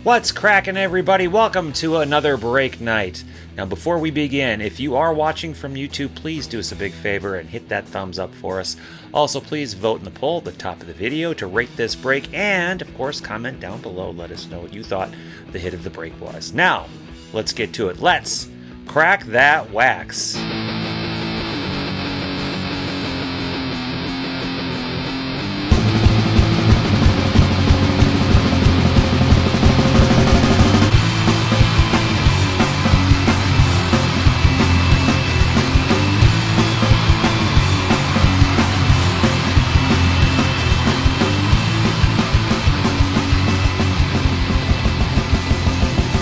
What's cracking, everybody? Welcome to another break night. Now, before we begin, if you are watching from YouTube, please do us a big favor and hit that thumbs up for us. Also, please vote in the poll at the top of the video to rate this break, and of course, comment down below. Let us know what you thought the hit of the break was. Now, let's get to it. Let's crack that wax.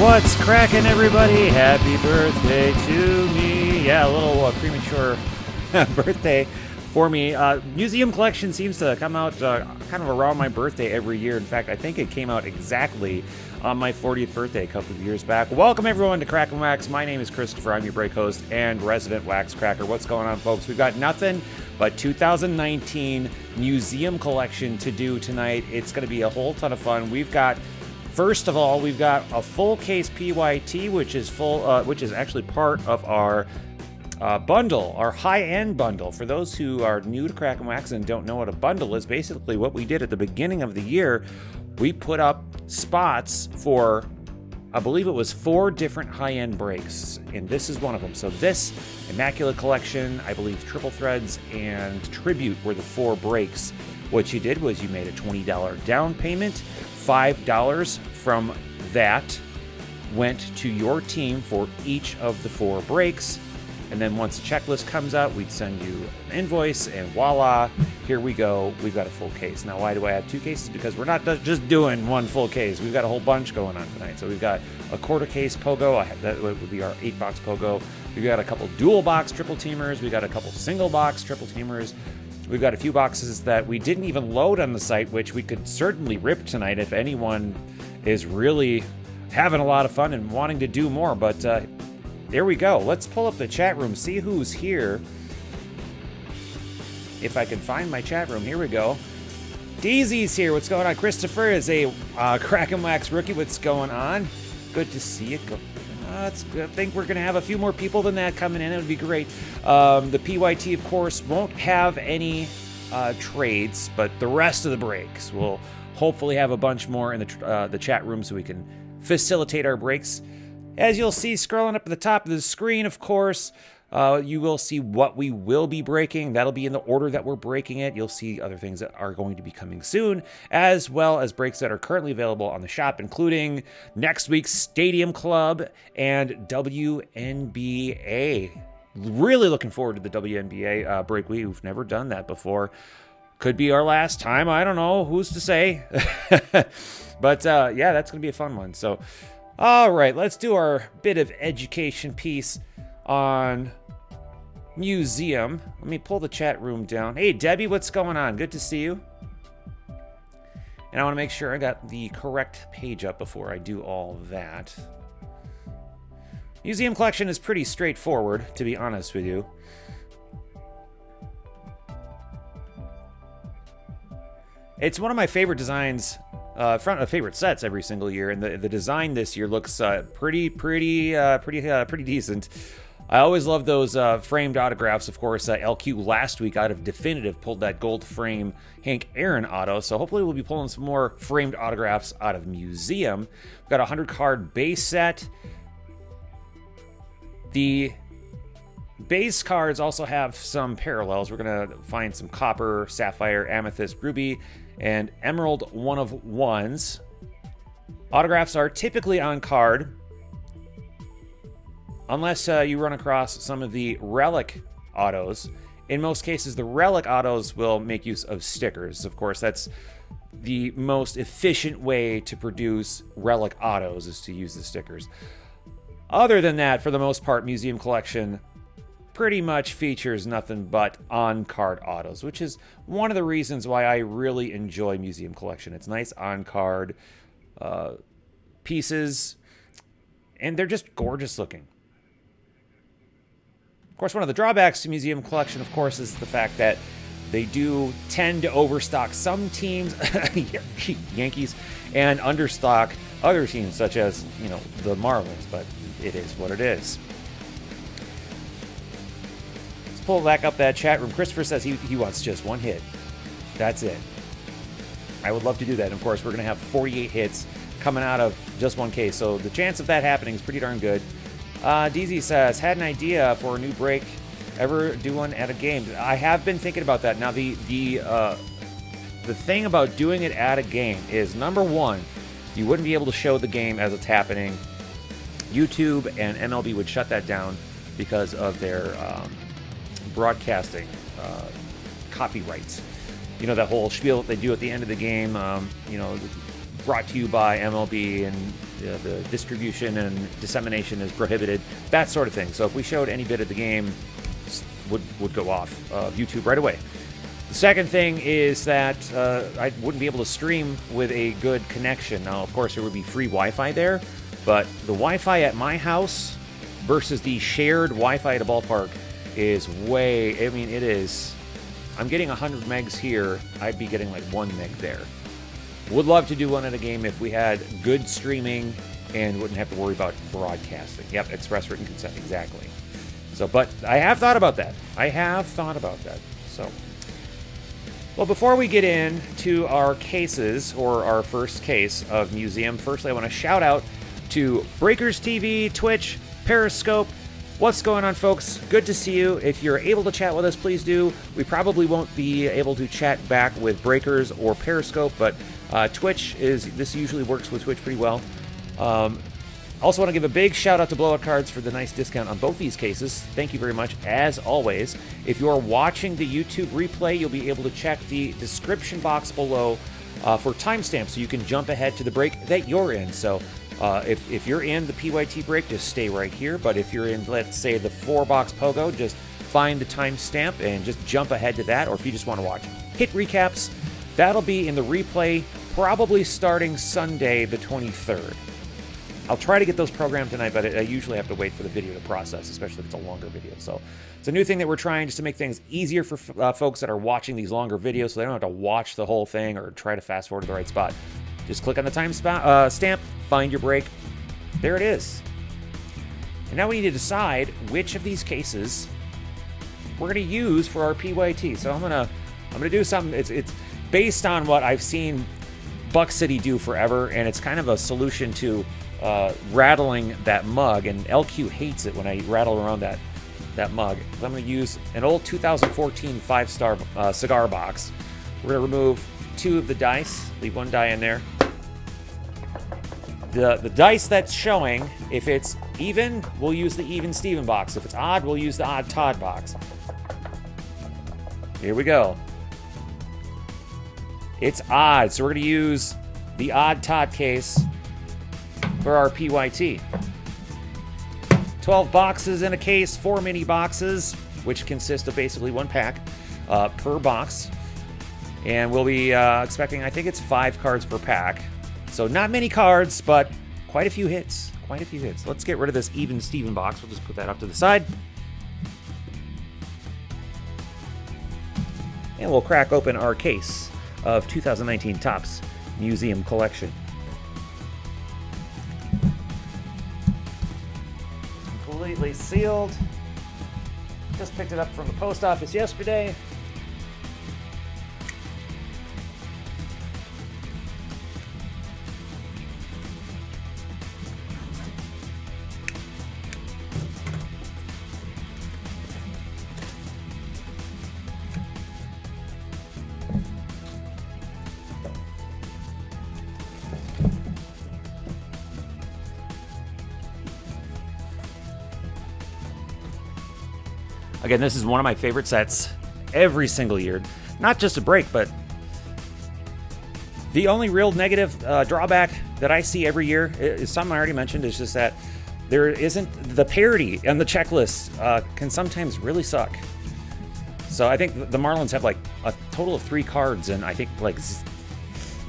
What's cracking, everybody? Happy birthday to me. Yeah, a little premature birthday for me. Museum Collection seems to come out kind of around my birthday every year. In fact, I think it came out exactly on my 40th birthday a couple of years back. Welcome, everyone, to Crack and Wax. My name is Christopher. I'm your break host and resident wax cracker. What's going on, folks? We've got nothing but 2019 Museum Collection to do tonight. It's going to be a whole ton of fun. First of all, we've got a full case PYT, which is actually part of our bundle, our high-end bundle. For those who are new to Crack and Wax and don't know what a bundle is, basically what we did at the beginning of the year, we put up spots for, I believe it was 4 different high-end breaks, and this is one of them. So this Immaculate Collection, I believe Triple Threads, and Tribute were the 4 breaks. What you did was you made a $20 down payment. $5 from that went to your team for each of the 4 breaks. And then once the checklist comes out, we'd send you an invoice, and voila, here we go. We've got a full case. Now, why do I have 2 cases? Because we're not just doing one full case. We've got a whole bunch going on tonight. So we've got a quarter case POGO. That would be our 8-box POGO. We've got a couple dual box triple teamers. We've got a couple single box triple teamers. We've got a few boxes that we didn't even load on the site, which we could certainly rip tonight if anyone is really having a lot of fun and wanting to do more. But there we go. Let's pull up the chat room, see who's here. If I can find my chat room. Here we go. Daisy's here. What's going on? Christopher is a Crack and Wax rookie. What's going on? Good to see you. I think we're going to have a few more people than that coming in. It would be great. The PYT, of course, won't have any trades, but the rest of the breaks will hopefully have a bunch more in the chat room so we can facilitate our breaks. As you'll see scrolling up at the top of the screen, of course, you will see what we will be breaking. That'll be in the order that we're breaking it. You'll see other things that are going to be coming soon, as well as breaks that are currently available on the shop, including next week's Stadium Club and WNBA. Really looking forward to the WNBA break. We've never done that before. Could be our last time. I don't know. Who's to say? But yeah, that's going to be a fun one. So, all right, let's do our bit of education piece on museum. Let me pull the chat room down. Hey, Debbie, what's going on? Good to see you. And I want to make sure I got the correct page up before I do all that. Museum Collection is pretty straightforward, to be honest with you. It's one of my favorite designs, favorite sets every single year, and the design this year looks pretty decent. I always love those framed autographs. Of course, LQ last week out of Definitive pulled that gold frame Hank Aaron auto, so hopefully we'll be pulling some more framed autographs out of Museum. We've got a 100-card base set. The base cards also have some parallels. We're going to find some copper, sapphire, amethyst, ruby, and emerald 1-of-1s. Autographs are typically on card, unless you run across some of the relic autos. In most cases, the relic autos will make use of stickers. Of course, that's the most efficient way to produce relic autos, is to use the stickers. Other than that, for the most part, Museum Collection pretty much features nothing but on-card autos, which is one of the reasons why I really enjoy Museum Collection. It's nice on-card pieces, and they're just gorgeous looking. Of course, one of the drawbacks to Museum Collection, of course, is the fact that they do tend to overstock some teams, Yankees, and understock other teams, such as, the Marlins, but it is what it is. Let's pull back up that chat room. Christopher says he wants just one hit. That's it. I would love to do that. And of course, we're going to have 48 hits coming out of just one case, so the chance of that happening is pretty darn good. DZ says, had an idea for a new break. Ever do one at a game? I have been thinking about that. Now, the thing about doing it at a game is, number one, you wouldn't be able to show the game as it's happening. YouTube and MLB would shut that down because of their broadcasting copyrights. That whole spiel that they do at the end of the game, brought to you by MLB, and the distribution and dissemination is prohibited, that sort of thing. So if we showed any bit of the game, would go off YouTube right away. The second thing is that I wouldn't be able to stream with a good connection. Now, of course, there would be free Wi-Fi there, but the Wi-Fi at my house versus the shared Wi-Fi at a ballpark is it is. I'm getting 100 megs here. I'd be getting like 1 meg there. Would love to do one at a game if we had good streaming and wouldn't have to worry about broadcasting. Yep, express written consent, exactly. So, but I have thought about that. So, well, before we get into our cases, or our first case of Museum, firstly, I want to shout out to Breakers TV, Twitch, Periscope. What's going on, folks? Good to see you. If you're able to chat with us, please do. We probably won't be able to chat back with Breakers or Periscope, but Twitch this usually works with Twitch pretty well. Also want to give a big shout out to Blowout Cards for the nice discount on both these cases. Thank you very much, as always. If you're watching the YouTube replay, you'll be able to check the description box below for timestamps, so you can jump ahead to the break that you're in. So if you're in the PYT break, just stay right here. But if you're in, let's say, the 4-box POGO, just find the timestamp and just jump ahead to that. Or if you just want to watch hit recaps, that'll be in the replay, probably starting Sunday the 23rd. I'll try to get those programmed tonight, but I usually have to wait for the video to process, especially if it's a longer video. So it's a new thing that we're trying, just to make things easier for folks that are watching these longer videos, so they don't have to watch the whole thing or try to fast forward to the right spot. Just click on the time stamp, find your break. There it is. And now we need to decide which of these cases we're going to use for our PYT. So I'm gonna do something. It's based on what I've seen Buck City do forever, and it's kind of a solution to rattling that mug, and LQ hates it when I rattle around that mug. So I'm going to use an old 2014 5-star cigar box. We're going to remove 2 of the dice, leave 1 die in there. The dice that's showing, if it's even, we'll use the even Steven box. If it's odd, we'll use the odd Todd box. Here we go. It's odd, so we're going to use the odd Todd case for our PYT. 12 boxes in a case, 4 mini boxes, which consist of basically 1 pack per box. And we'll be expecting, I think it's 5 cards per pack. So not many cards, but quite a few hits. Let's get rid of this even Steven box. We'll just put that off to the side. And we'll crack open our case of 2019 Topps Museum Collection. Completely sealed. Just picked it up from the post office yesterday. Again, this is one of my favorite sets every single year. Not just a break, but the only real negative drawback that I see every year is something I already mentioned, is just that there isn't the parity, and the checklist can sometimes really suck. So I think the Marlins have like a total of 3 cards, and I think like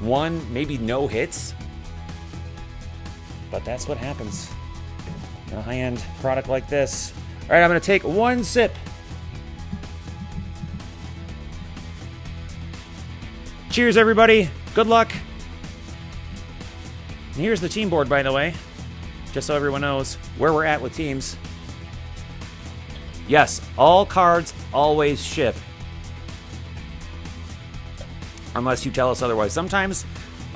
1, maybe no hits. But that's what happens in a high-end product like this. All right, I'm going to take 1 sip. Cheers, everybody. Good luck. And here's the team board, by the way, just so everyone knows where we're at with teams. Yes, all cards always ship, unless you tell us otherwise. Sometimes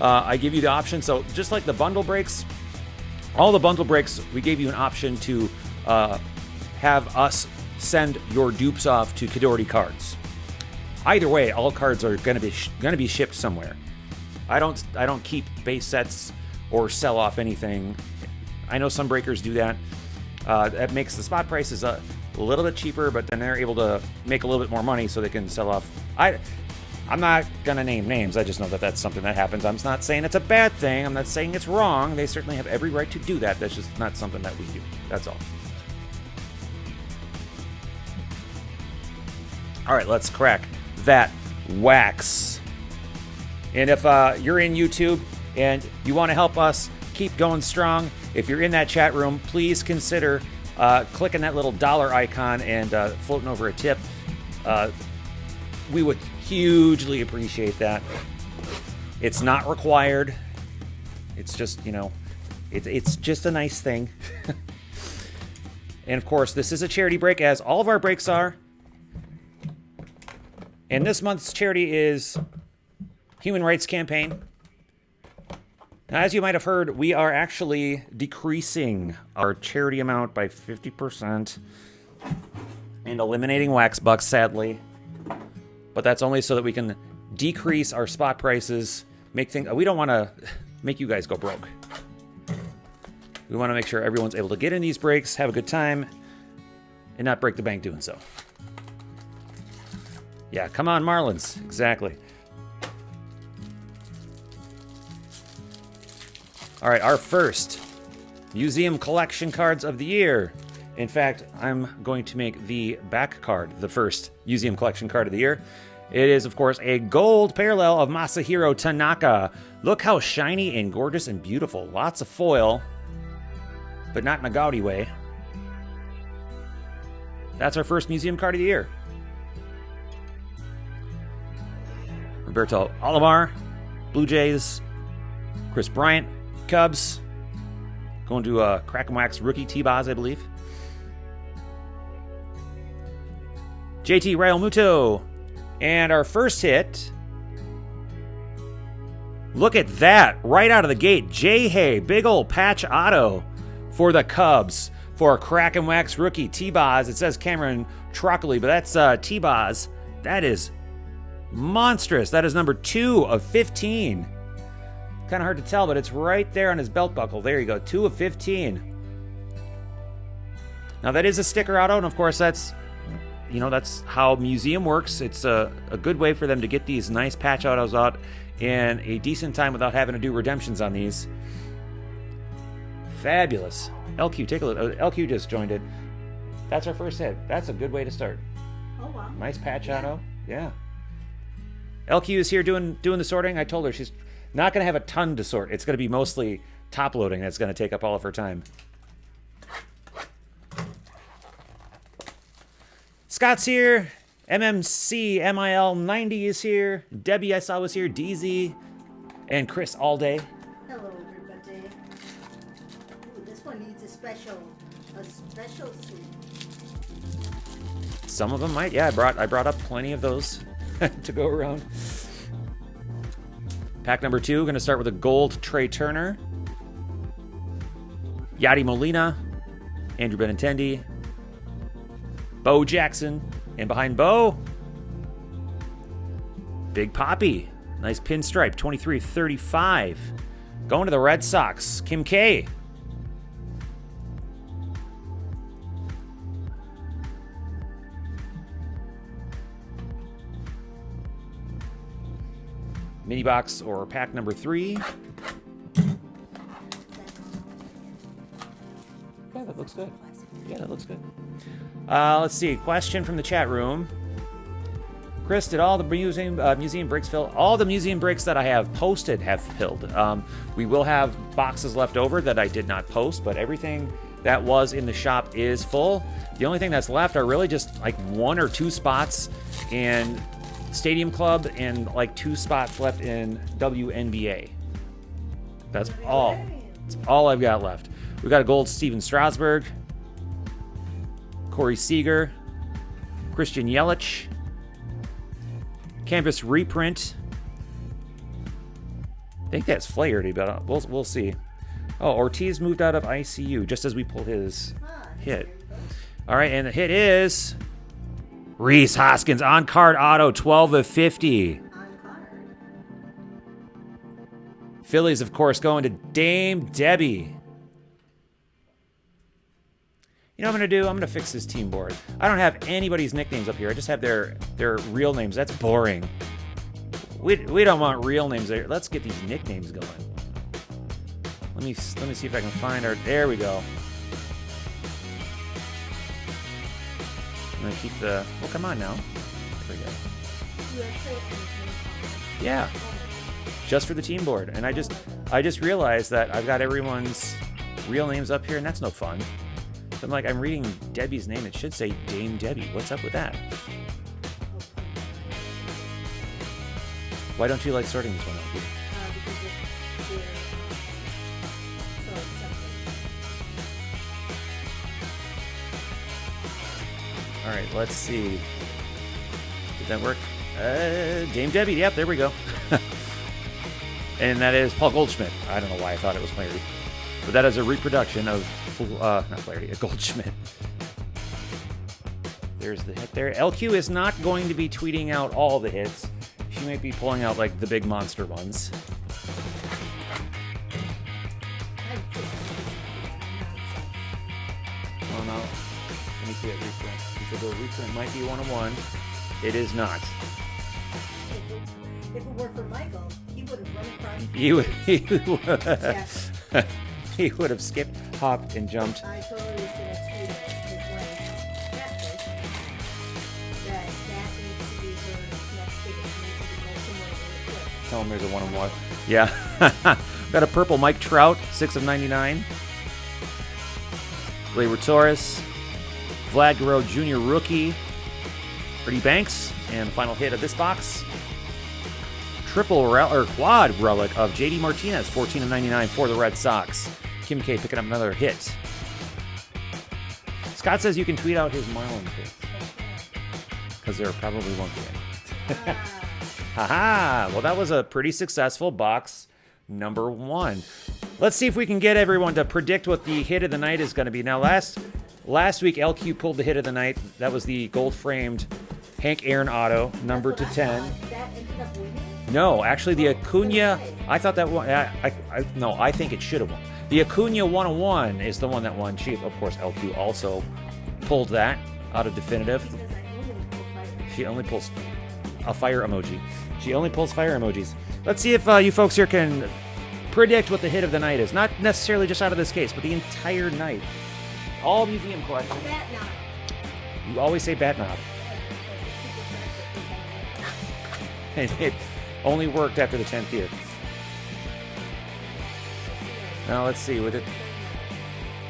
I give you the option, so just like the bundle breaks, all the bundle breaks, we gave you an option to have us send your dupes off to Kidori Cards. Either way, all cards are going to be shipped somewhere. I don't keep base sets or sell off anything. I know some breakers do that. That makes the spot prices a little bit cheaper, but then they're able to make a little bit more money so they can sell off. I'm not going to name names. I just know that that's something that happens. I'm not saying it's a bad thing. I'm not saying it's wrong. They certainly have every right to do that. That's just not something that we do. That's all. All right, let's crack that wax. And if you're in YouTube and you want to help us keep going strong, if you're in that chat room, please consider clicking that little dollar icon and floating over a tip. We would hugely appreciate that. It's not required. It's just, it's just a nice thing. And of course, this is a charity break, as all of our breaks are. And this month's charity is Human Rights Campaign. Now, as you might have heard, we are actually decreasing our charity amount by 50% and eliminating wax bucks, sadly. But that's only so that we can decrease our spot prices, make things. We don't want to make you guys go broke. We want to make sure everyone's able to get in these breaks, have a good time, and not break the bank doing so. Yeah, come on, Marlins. Exactly. All right, our first museum collection cards of the year. In fact, I'm going to make the back card the first museum collection card of the year. It is, of course, a gold parallel of Masahiro Tanaka. Look how shiny and gorgeous and beautiful. Lots of foil, but not in a gaudy way. That's our first museum card of the year. Roberto Alomar, Blue Jays. Chris Bryant, Cubs. Going to Crack and Wax rookie T-Boz, I believe. JT Realmuto. And our first hit. Look at that. Right out of the gate. J-Hay. Big old patch auto for the Cubs. For a Crack and Wax rookie T-Boz. It says Cameron Trockley, but that's T-Boz. That is monstrous. That is number 2 of 15. Kind of hard to tell, but it's right there on his belt buckle. There you go. 2 of 15. Now, that is a sticker auto, and of course, that's how museum works. It's a good way for them to get these nice patch autos out in a decent time without having to do redemptions on these. Fabulous. LQ, take a look. LQ just joined it. That's our first hit. That's a good way to start. Oh, wow. Nice patch auto. Yeah. LQ is here doing the sorting. I told her she's not going to have a ton to sort. It's going to be mostly top loading that's going to take up all of her time. Scott's here. MMC MIL 90 is here. Debbie I saw was here. DZ and Chris all day. Hello, everybody. Ooh, this one needs a special suit. Some of them might. Yeah, I brought up plenty of those to go around. Pack number 2, going to start with a gold Trey Turner. Yadi Molina. Andrew Benintendi. Bo Jackson. And behind Bo, Big Poppy. Nice pinstripe, 23-35. Going to the Red Sox, Kim K. Mini box or pack number 3. Yeah, that looks good. Yeah, that looks good. Let's see. Question from the chat room. Chris, did all the museum breaks fill? All the museum breaks that I have posted have filled. We will have boxes left over that I did not post, but everything that was in the shop is full. The only thing that's left are really just like 1 or 2 spots in Stadium Club and like 2 spots left in WNBA. That's all. That's all I've got left. We got a gold Steven Strasburg, Corey Seager, Christian Yelich, canvas reprint. I think that's Flaherty, but we'll see. Oh, Ortiz moved out of ICU just as we pulled his hit. All right, and the hit is Rhys Hoskins on card auto, 12 of 50. Phillies, of course, going to Dame Debbie. You know what I'm going to do? I'm going to fix this team board. I don't have anybody's nicknames up here. I just have their real names. That's boring. We don't want real names there. Let's get these nicknames going. Let me see if I can find our... There we go. I'm going to keep the... Well, come on now. There we go. Yeah. Just for the team board. And I just realized that I've got everyone's real names up here, and that's no fun. So I'm like, I'm reading Debbie's name. It should say Dame Debbie. What's up with that? Why don't you like sorting this one out? All right, let's see. Did that work? Dame Debbie. Yep, there we go. And that is Paul Goldschmidt. I don't know why I thought it was Flaherty. But that is a reproduction of, not Flaherty, a Goldschmidt. There's the hit there. LQ is not going to be tweeting out all the hits. She might be pulling out, like, the big monster ones. Oh, no. Let me see that reprint. Because the reprint might be 101. It is not. If it were for Michael, he would have run across. He would have skipped, hopped, and jumped. I totally was going to tweet at his wife, Catfish, that needs to be her next ticket. She needs to go somewhere really quick. Tell him there's a 1-on-1. Yeah. Got a purple Mike Trout, 6 of 99. Gleyber Torres. Vlad Guerrero Jr. rookie. Freddie Banks. And the final hit of this box. Quad relic of JD Martinez, 14 of 99 for the Red Sox. Kim K picking up another hit. Scott says you can tweet out his Marlins hits. Because there probably won't be any. Haha! Well, that was a pretty successful box number 1. Let's see if we can get everyone to predict what the hit of the night is going to be. Now, last week, LQ pulled the hit of the night. That was the gold-framed Hank Aaron auto, number to 10. That ended up winning? No, actually, the Acuna, I thought that one, no, I think it should have won. The Acuna 101 is the one that won. She, of course, LQ also pulled that out of definitive. She only pulls a fire emoji. She only pulls fire emojis. Let's see if you folks here can predict what the hit of the night is. Not necessarily just out of this case, but the entire night. All museum collection. Bat knob. You always say bat knob. And it only worked after the 10th year. Now let's see with it.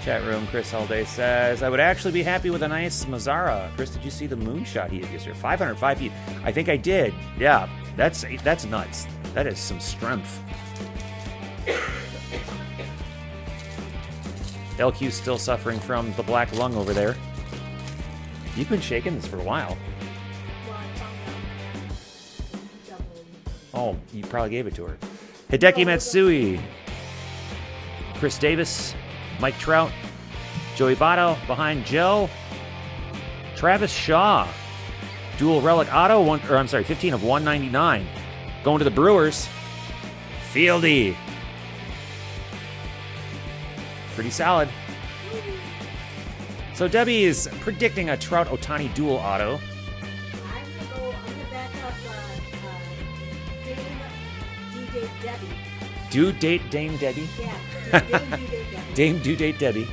Chat room, Chris Halday says, I would actually be happy with a nice Mazzara. Chris, did you see the moonshot he did yesterday? 505 feet. I think I did. Yeah, that's nuts. That is some strength. LQ's still suffering from the black lung over there. You've been shaking this for a while. Oh, you probably gave it to her. Hideki Matsui, Chris Davis, Mike Trout, Joey Votto behind Joe, Travis Shaw, dual relic auto, 15 of 199. Going to the Brewers, Fieldy. Pretty solid. So Debbie is predicting a Trout Ohtani dual auto. I'm gonna back up Due date Dame Debbie. Yeah, Dame Due Date Debbie.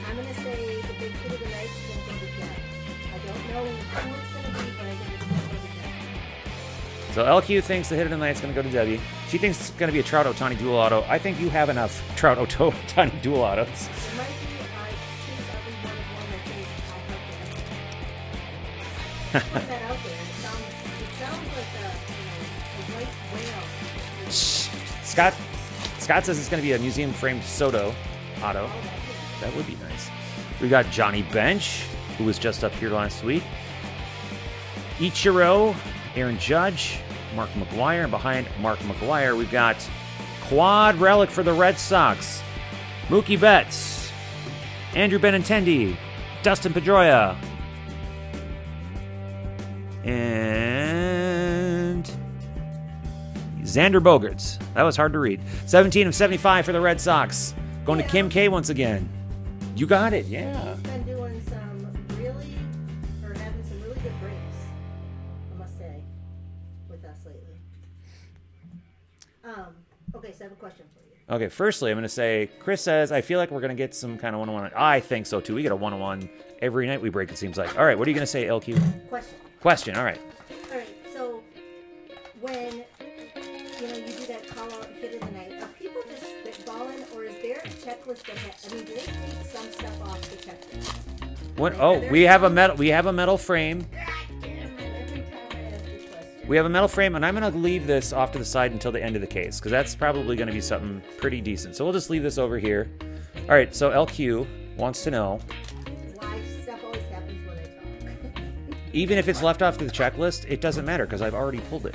I'm going to say the big hit of the night is going to go to Deb. I don't know who it's going to be, but I think it's going to go to Deb. So LQ thinks the hit of the night is going to go to Debbie. She thinks it's going to be a Trout Ohtani dual auto. I think you have enough Trout Ohtani dual autos. It might be I choose every one of one that says I'll help you. Put that out there. It sounds like a white whale. Scott says it's going to be a museum framed Soto auto. That would be nice. We got Johnny Bench, who was just up here last week. Ichiro, Aaron Judge, Mark McGuire. And behind Mark McGuire, we've got quad relic for the Red Sox. Mookie Betts, Andrew Benintendi, Dustin Pedroia, and Xander Bogaerts. That was hard to read. 17 of 75 for the Red Sox. Going to Kim K once again. You got it, yeah. He's been doing having some really good breaks, I must say, with us lately. Okay, so I have a question for you. Okay, firstly, I'm going to say, Chris says, I feel like we're going to get some kind of one-on-one. I think so, too. We get a one-on-one every night we break, it seems like. All right, what are you going to say, LQ? Question, all right. All right, so when, you do that call-out hit of the night, are people just spitballing, or is there a checklist that do they take some stuff off the checklist? What? Oh, we have a metal frame. We have a metal frame, and I'm going to leave this off to the side until the end of the case, because that's probably going to be something pretty decent. So we'll just leave this over here. All right, so LQ wants to know why stuff always happens when I talk. Even if it's left off to the checklist, it doesn't matter, because I've already pulled it.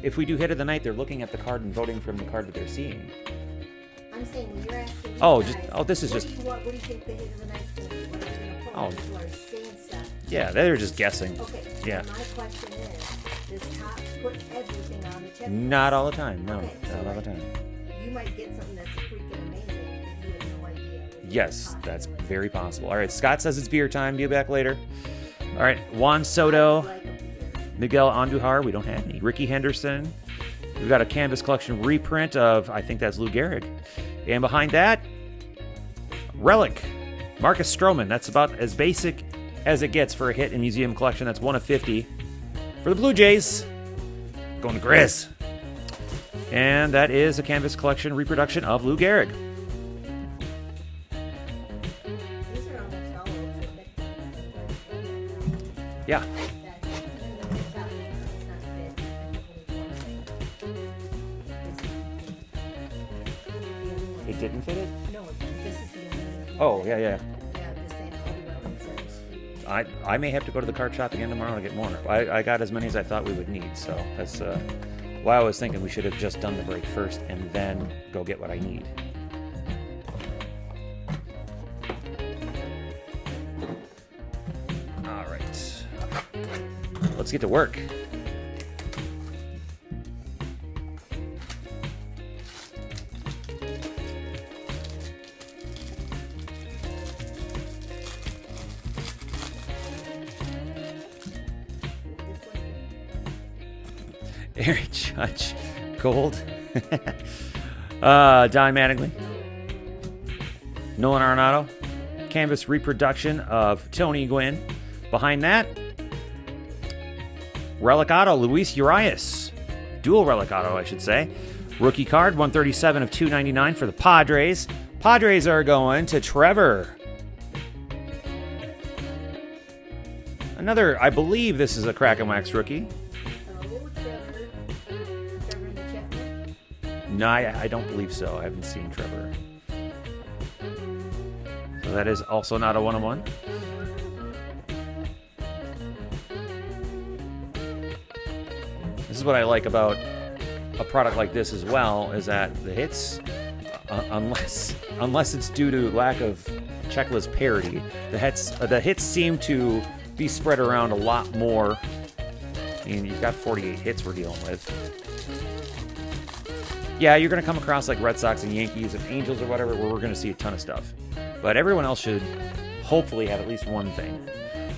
If we do hit of the night, they're looking at the card and voting from the card that they're seeing. I'm saying when you're asking this is just... What do you think the hit of the night's going to be? What are you going to pull? People are saying stuff. Yeah, they're just guessing. Okay, yeah. So my question is, does Top put everything on the checklist? Not all the time, no. Okay, not all the time. You might get something that's freaking amazing, but you have no idea. Yes, that's very possible. All right, Scott says it's beer time. Be back later. All right, Juan Soto, Miguel Andujar. We don't have any. Ricky Henderson. We've got a Canvas Collection reprint of, I think that's Lou Gehrig. And behind that, Relic, Marcus Stroman. That's about as basic as it gets for a hit in Museum Collection. That's 1 of 50. For the Blue Jays, going to Grizz. And that is a Canvas Collection reproduction of Lou Gehrig. These are almost all over. Yeah. It didn't fit it? No, this is the only. Oh, yeah. Yeah, just saying all the relevant says. I may have to go to the card shop again tomorrow to get more. I got as many as I thought we would need, so that's why I was thinking we should have just done the break first and then go get what I need. All right. Let's get to work. Aaron Judge, gold. Don Mattingly. Nolan Arenado. Canvas reproduction of Tony Gwynn. Behind that, Relic Auto, Luis Urias. Dual Relic Auto, I should say. Rookie card, 137 of 299 for the Padres. Padres are going to Trevor. Another, I believe this is a Crack and Wax rookie. No, I don't believe so. I haven't seen Trevor. So that is also not a one-on-one. This is what I like about a product like this as well, is that the hits, unless it's due to lack of checklist parity, the hits seem to be spread around a lot more. I mean, you've got 48 hits we're dealing with. Yeah, you're going to come across like Red Sox and Yankees and Angels or whatever, where we're going to see a ton of stuff. But everyone else should hopefully have at least one thing.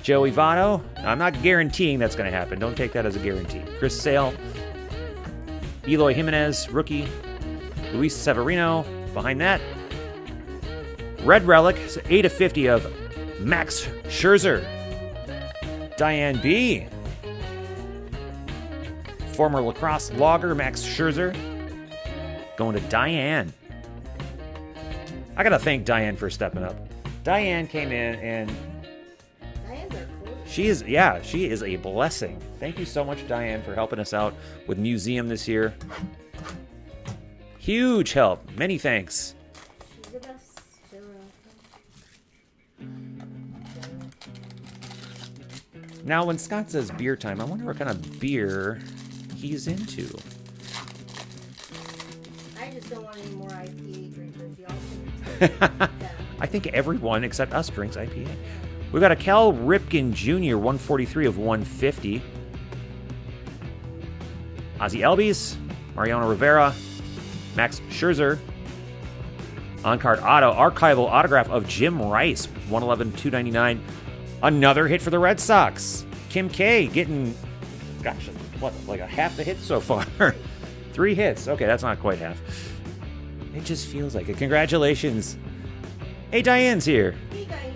Joey Votto, I'm not guaranteeing that's going to happen. Don't take that as a guarantee. Chris Sale, Eloy Jimenez, rookie. Luis Severino, behind that. Red Relic, 8 of 50 of Max Scherzer. Diane B. Former lacrosse logger Max Scherzer. Going to Diane. I got to thank Diane for stepping up. Diane came in and She is a blessing. Thank you so much, Diane, for helping us out with Museum this year. Huge help. Many thanks. She's the best. Now, when Scott says beer time, I wonder what kind of beer he's into. I just don't want any more IPA drinkers. Y'all can I think everyone except us drinks IPA. We got a Cal Ripken Jr. 143 of 150. Ozzy Albies, Mariano Rivera, Max Scherzer. On-card auto, archival autograph of Jim Rice, 111/299. Another hit for the Red Sox. Kim K getting, gosh, what, like a half the hits so far. 3 hits. Okay, that's not quite half. It just feels like it. Congratulations. Hey, Diane's here. Hey, Diane.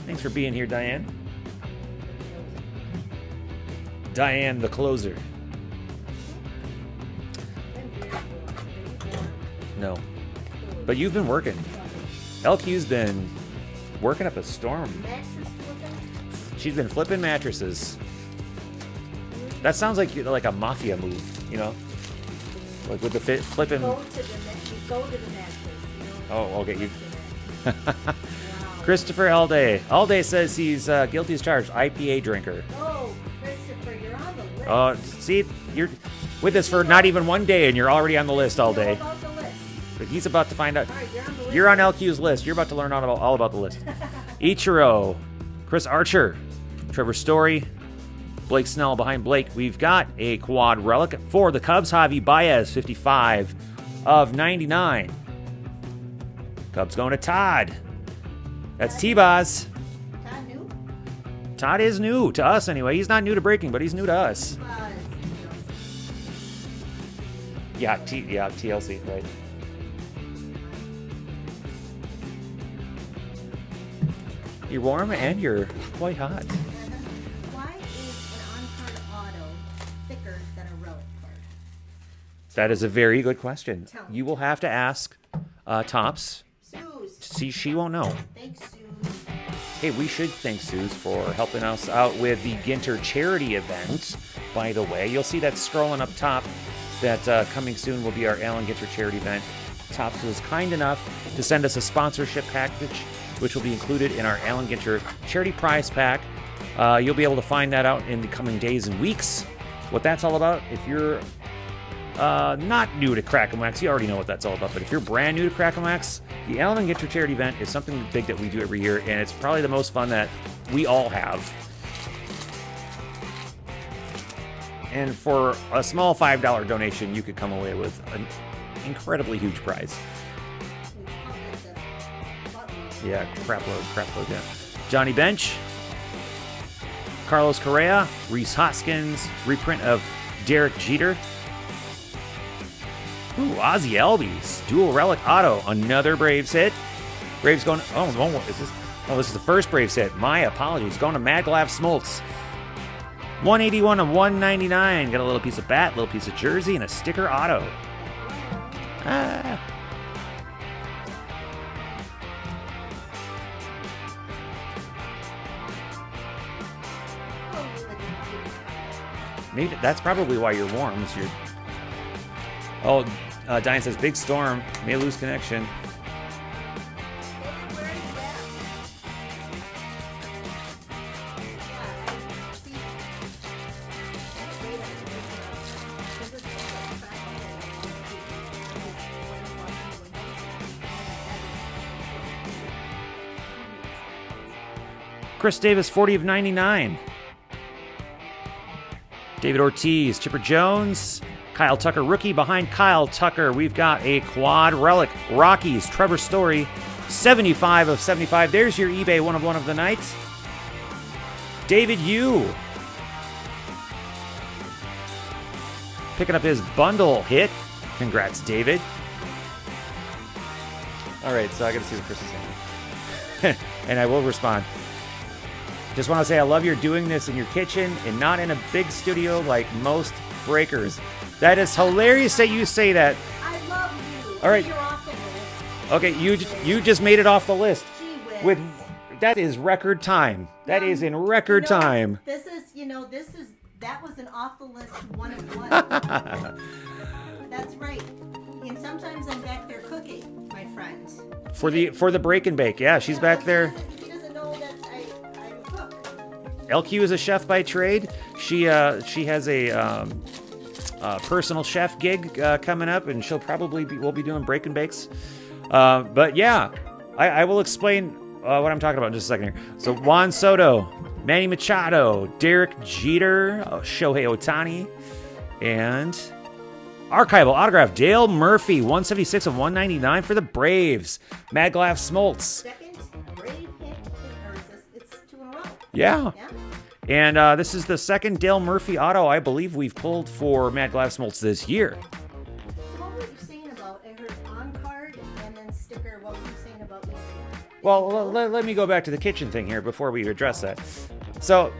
Thanks for being here, Diane. Diane, the closer. No. But you've been working. LQ's been working up a storm. Mattress flipping? She's been flipping mattresses. That sounds like a mafia move, you know? Like with the flipping... Go to the mattress. You know? Oh, okay. You... Wow. Christopher Alday. Alday says he's guilty as charged. IPA drinker. Oh, Christopher, you're on the list. See, you're with us for not even one day, and you're already on the list all You know day. about the list. But he's about to find out. All right, you're on the list. You're on LQ's list. You're about to learn all about the list. Ichiro, Chris Archer, Trevor Story, Blake Snell behind Blake. We've got a quad relic for the Cubs. Javi Baez, 55 of 99. Cubs going to Todd. That's T-Boz. Todd new? Todd is new to us anyway. He's not new to breaking, but he's new to us. Yeah, TLC, right. You're warm and you're quite hot. Why is an on-card auto thicker than a relic card? That is a very good question. Tell me. You will have to ask Tops. Suze. See, she won't know. Thanks, Suze. Hey, we should thank Suze for helping us out with the Ginter charity event. By the way, you'll see that scrolling up top. That coming soon will be our Alan Ginter charity event. Tops was kind enough to send us a sponsorship package, which will be included in our Alan Ginter charity prize pack. You'll be able to find that out in the coming days and weeks. What that's all about, if you're not new to Crack and Wax, you already know what that's all about. But if you're brand new to Crack and Wax, the Alan Ginter charity event is something big that we do every year, and it's probably the most fun that we all have. And for a small $5 donation, you could come away with an incredibly huge prize. Yeah, crap load, yeah. Johnny Bench, Carlos Correa, Reese Hoskins, reprint of Derek Jeter. Ooh, Ozzy Albies, dual relic auto, another Braves hit. Braves going, this is the first Braves hit. My apologies, going to Maglav Smoltz. 181 of 199. Got a little piece of bat, little piece of jersey, and a sticker auto. Maybe that's probably why you're warm. Is you're... Oh, Diane says big storm, may lose connection. Chris Davis, 40 of 99. David Ortiz, Chipper Jones, Kyle Tucker, rookie behind Kyle Tucker. We've got a quad relic. Rockies, Trevor Story, 75 of 75. There's your eBay one of the night. David Yu. Picking up his bundle hit. Congrats, David. All right, so I got to see what Chris is saying. And I will respond. Just want to say I love you're doing this in your kitchen and not in a big studio like most breakers. That is hilarious that you say that. I love you. All right. You're off the list. Okay, you just made it off the list. Gee whiz. With That is record time. That is in record time. That was an off the list one of one. That's right. And sometimes I'm back there cooking, my friends. For the break and bake. Yeah, she's back there. He doesn't know that I'm a cook. LQ is a chef by trade. She has a personal chef gig coming up, and she'll probably we'll be doing break and bakes. But yeah, I will explain what I'm talking about in just a second here. So Juan Soto, Manny Machado, Derek Jeter, Shohei Ohtani, and archival autograph Dale Murphy, 176 of 199 for the Braves. Maglav Smoltz. Second Brave hit, or is this, it's 2 in a row. Yeah. Yeah. And this is the second Dale Murphy auto I believe we've pulled for Maglav Smoltz this year. So what were you saying about, I heard on card and then sticker, what were you saying about me? Well, let me go back to the kitchen thing here before we address that. So,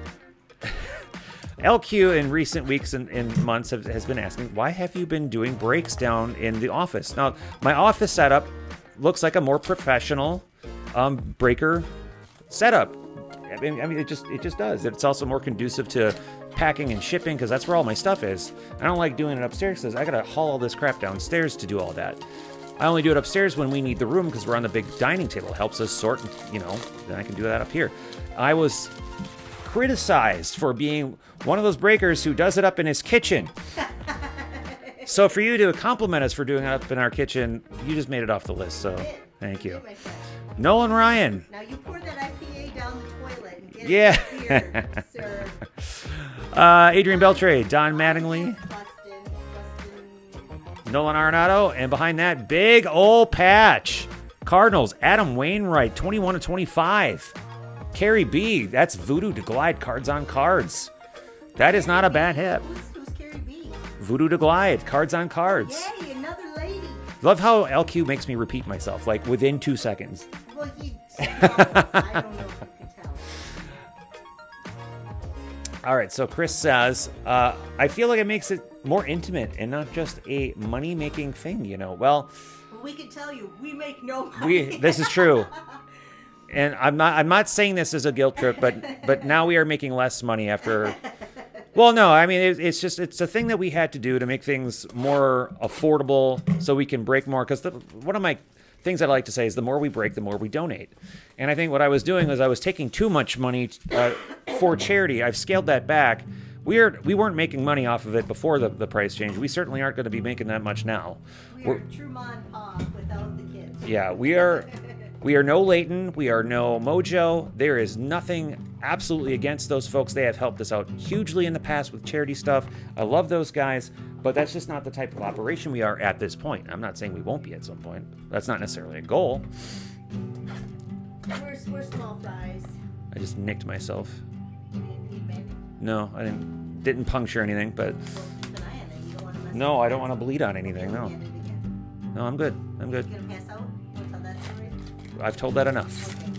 LQ in recent weeks and months has been asking, why have you been doing breaks down in the office? Now, my office setup looks like a more professional breaker setup. I mean, it just does. It's also more conducive to packing and shipping because that's where all my stuff is. I don't like doing it upstairs because I gotta haul all this crap downstairs to do all that. I only do it upstairs when we need the room because we're on the big dining table. It helps us sort, then I can do that up here. I was criticized for being one of those breakers who does it up in his kitchen. So for you to compliment us for doing it up in our kitchen, you just made it off the list. So thank you. Nolan Ryan. Now you pour that IPA down the toilet and get Yeah. it here, sir. Adrian Beltre, Don Mattingly, Nolan Arenado, and behind that, big old patch. Cardinals, Adam Wainwright, 21 of 25. Carrie B, that's Voodoo to Glide, cards on cards. That is not a bad hit. Who's Carrie B? Voodoo to Glide, cards on cards. Yay, another lady. Love how LQ makes me repeat myself, like within 2 seconds. Well, I don't know if you can tell. All right, so Chris says, I feel like it makes it more intimate and not just a money-making thing, Well, we can tell you, we make no money. this is true. And I'm not saying this as a guilt trip, but now we are making less money after. Well, no, I mean it's a thing that we had to do to make things more affordable, so we can break more. Because one of my things I like to say is the more we break, the more we donate. And I think what I was doing was I was taking too much money for charity. I've scaled that back. We weren't making money off of it before the price change. We certainly aren't going to be making that much now. We're true Mon Pa without the kids. Yeah, we are. We are no Leighton. We are no Mojo. There is nothing absolutely against those folks. They have helped us out hugely in the past with charity stuff. I love those guys, but that's just not the type of operation we are at this point. I'm not saying we won't be at some point. That's not necessarily a goal. We're small fries. I just nicked myself. You didn't need banding? No, I didn't puncture anything, but Well, keep an eye on it. You don't want to mess no, up. I don't want to bleed on anything. No, Band it again. no, I'm good. I'm good. You gonna pass out? You want to tell that story? I've told that enough. Okay.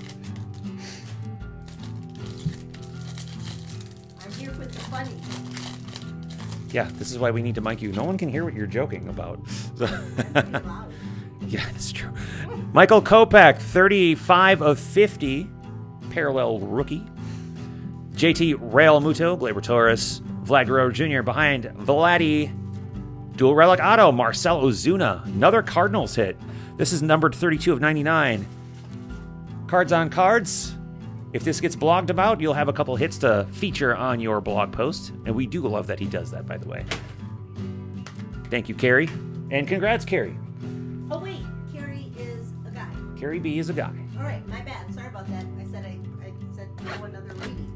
I'm here with the funny. Yeah, this is why we need to mic you. No one can hear what you're joking about. So Pretty loud. yeah, that's true. Michael Kopech, 35 of 50, parallel rookie. JT Real Muto, Gleyber Torres, Vlad Guerrero Jr. behind Vladdy. Dual relic auto, Marcel Ozuna, another Cardinals hit. This is numbered 32 of 99. Cards on cards. If this gets blogged about, you'll have a couple hits to feature on your blog post. And we do love that he does that, by the way. Thank you, Carrie. And congrats, Carrie. Oh wait, Carrie is a guy. Carrie B is a guy. All right, my bad. Sorry about that. I said no another lady.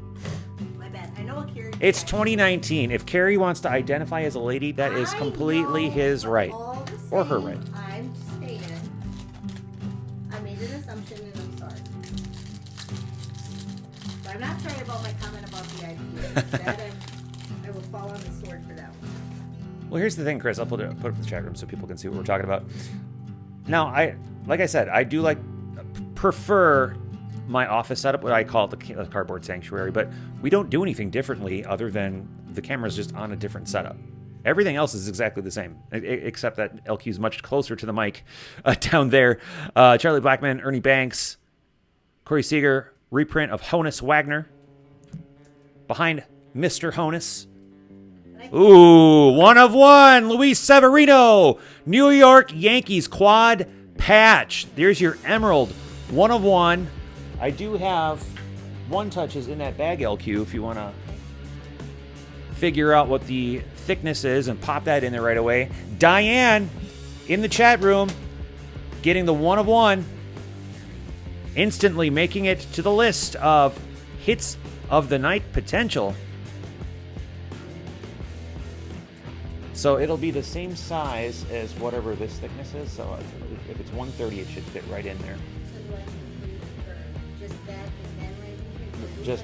My bad. I know a Carrie. It's 2019. If Carrie wants to identify as a lady, that is completely his right. All the same, Or her right. I'm saying I made an assumption and I'm sorry. But I'm not sorry about my comment about the idea. I will fall on the sword for that one. Well, here's the thing, Chris. I'll put it up in the chat room so people can see what we're talking about. Now, like I said, I do prefer my office setup, what I call it the cardboard sanctuary, but we don't do anything differently other than the camera's just on a different setup. Everything else is exactly the same, except that LQ is much closer to the mic down there. Charlie Blackman, Ernie Banks, Corey Seager, reprint of Honus Wagner. Behind Mr. Honus. Ooh, 1 of 1. Luis Severino. New York Yankees quad patch. There's your Emerald. 1 of 1. I do have 1 touches in that bag, LQ, if you want to figure out what the thickness is and pop that in there right away. Diane in the chat room getting the 1 of 1. Instantly making it to the list of hits of the night potential. So it'll be the same size as whatever this thickness is. So if it's 130, it should fit right in there. So just that and then right Just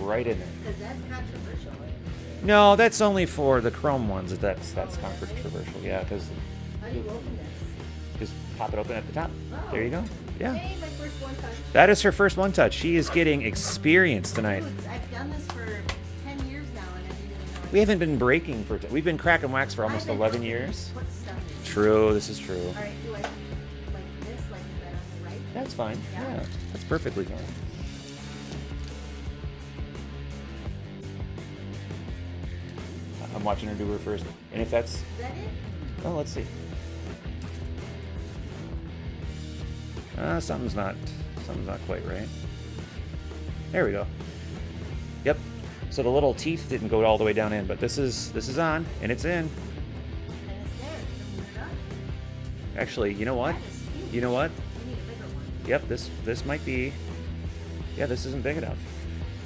right in there. Because that's controversial. No, that's only for the chrome ones. That's controversial. Yeah, because How do you open this? just pop it open at the top. Oh. There you go. Yeah. Hey, my first 1 touch. That is her first 1 touch. She is getting experience tonight. Dudes, I've done this for 10 years now, and I didn't even know. We haven't been breaking for. We've been crack and wax for almost 11 years. True. This is true. All right, do I like this? Like is that on the right? That's fine. Yeah, that's perfectly fine. I'm watching her do her first, and if that's, Is that it? oh, let's see. Something's not quite right. There we go. Yep. So the little teeth didn't go all the way down in, but this is on and it's in. And it's there. And we're done. Actually, you know what? That is huge. You know what? We need a bigger one. Yep. This might be. Yeah, this isn't big enough.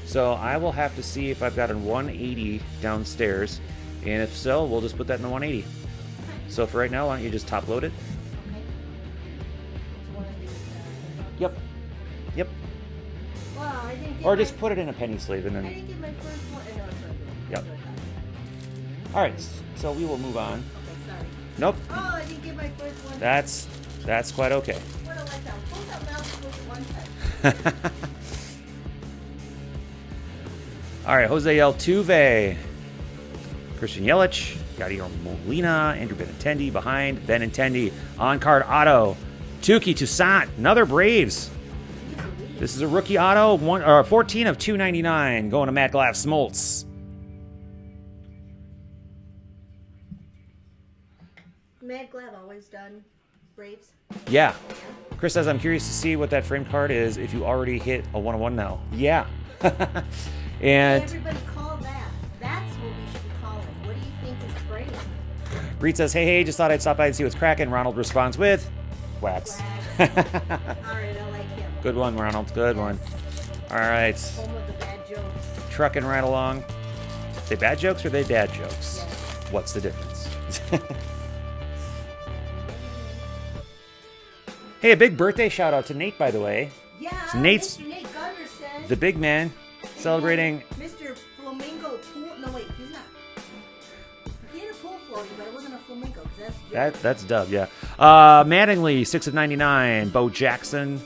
So I will have to see if I've got a 180 downstairs, and if so, we'll just put that in the 180. So for right now, why don't you just top load it? Okay. It's one of these. Yep. Yep. Well, I didn't get Or my, just put it in a penny sleeve and I then. didn't get my first one. No, it's right here. Yep. Okay, All right. So we will move on. sorry. Nope. Oh, I didn't get my first one. That's quite okay. What a letdown. Pull that mouth with 1 touch. All right, Jose Altuve, Christian Yelich, Yadier Molina, Andrew Benintendi behind Benintendi. On-card auto, Tuki Toussaint, another Braves. This is a rookie auto, 14 of 299, going to Matt Glaff Smoltz. Mad Glad always done Braves. Yeah. Chris says, I'm curious to see what that frame card is if you already hit a 101 now. Yeah. And Everybody call that. That's what we should call it. What do you think is frame? Reed says, hey, just thought I'd stop by and see what's cracking. Ronald responds with wax. All right, I like him. Good one, Ronald. Good one. All right. Home with the bad jokes. Trucking right along. They bad jokes or they dad jokes? Yes. What's the difference? Hey, a big birthday shout out to Nate, by the way. Yeah, Nate's- Mr. Nate Gunderson. The big man celebrating. Mr. Flamingo Pool. No, wait, he's not. He had a pool floating, but it wasn't a flamingo. 'Cause That's Dub, yeah. Mattingly, 6 of 99. Bo Jackson,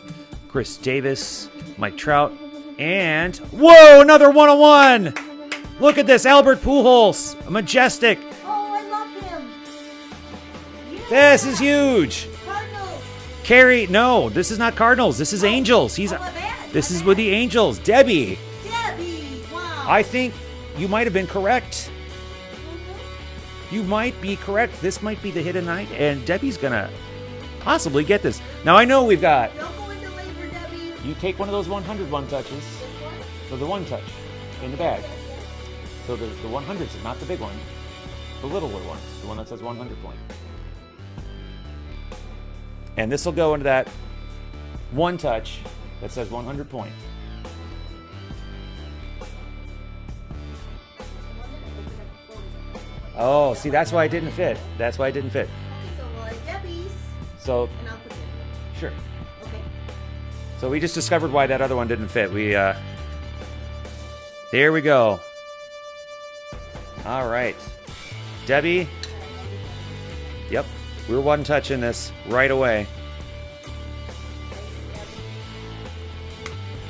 Chris Davis, Mike Trout, and whoa, another 101. Look at this, Albert Pujols, a majestic. Oh, I love him. Yeah. This is huge. Cardinals. Carrie, no, this is not Cardinals. This is Angels. He's. Oh, my bad. This My is bad. with the Angels. Debbie, Debbie. Wow. I think you might have been correct. Mhm. You might be correct. This might be the hit of night, and Debbie's gonna possibly get this. Now I know we've got. Don't go into labor, Debbie. You take one of those 101 touches. This one? So the one touch in the bag. Yes, yes. So the 100s is not the big one, the littler one, the one that says 100 point. And this will go into that one touch that says 100 point. Oh, see, that's why it didn't fit. That's why it didn't fit. Okay, so Debbie's, So, and I'll put it. sure. Okay. So we just discovered why that other one didn't fit. There we go. All right. Debbie. Yep. We're one touch in this right away.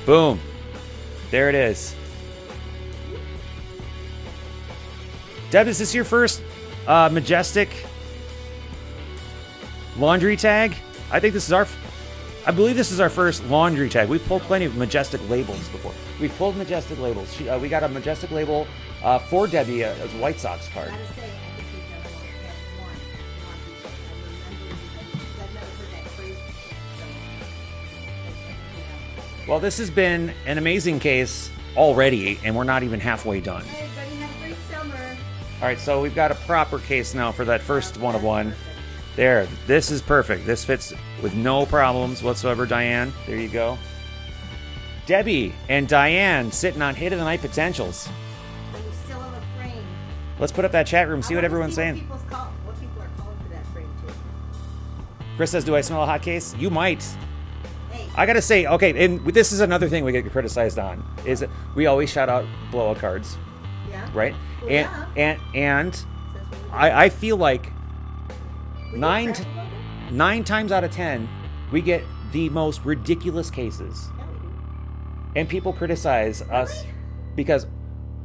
Boom. There it is. Deb, is this your first majestic laundry tag? I think this is our... I believe this is our first laundry tag. We've pulled plenty of Majestic labels before. We've pulled Majestic labels. We got a Majestic label for Debbie as a White Sox card. I gotta say, I think we've done one. I've never heard that phrase before. Well, this has been an amazing case already, and we're not even halfway done. Hey, everybody, have a great summer. All right, so we've got a proper case now for that first one of one. There, this is perfect. This fits with no problems whatsoever, Diane. There you go. Debbie and Diane sitting on Hit of the Night potentials. Are you still in the frame? Let's put up that chat room, see what everyone's saying. What people are calling for that frame, too. Chris says, do I smell a hot case? You might. Hey. I gotta say, okay, and this is another thing we get criticized on, is that we always shout out blowout cards, Yeah. right? Well, and Says I feel like we nine get crap about it? 9 times out of 10, we get the most ridiculous cases. Yeah, we do. And people criticize us because,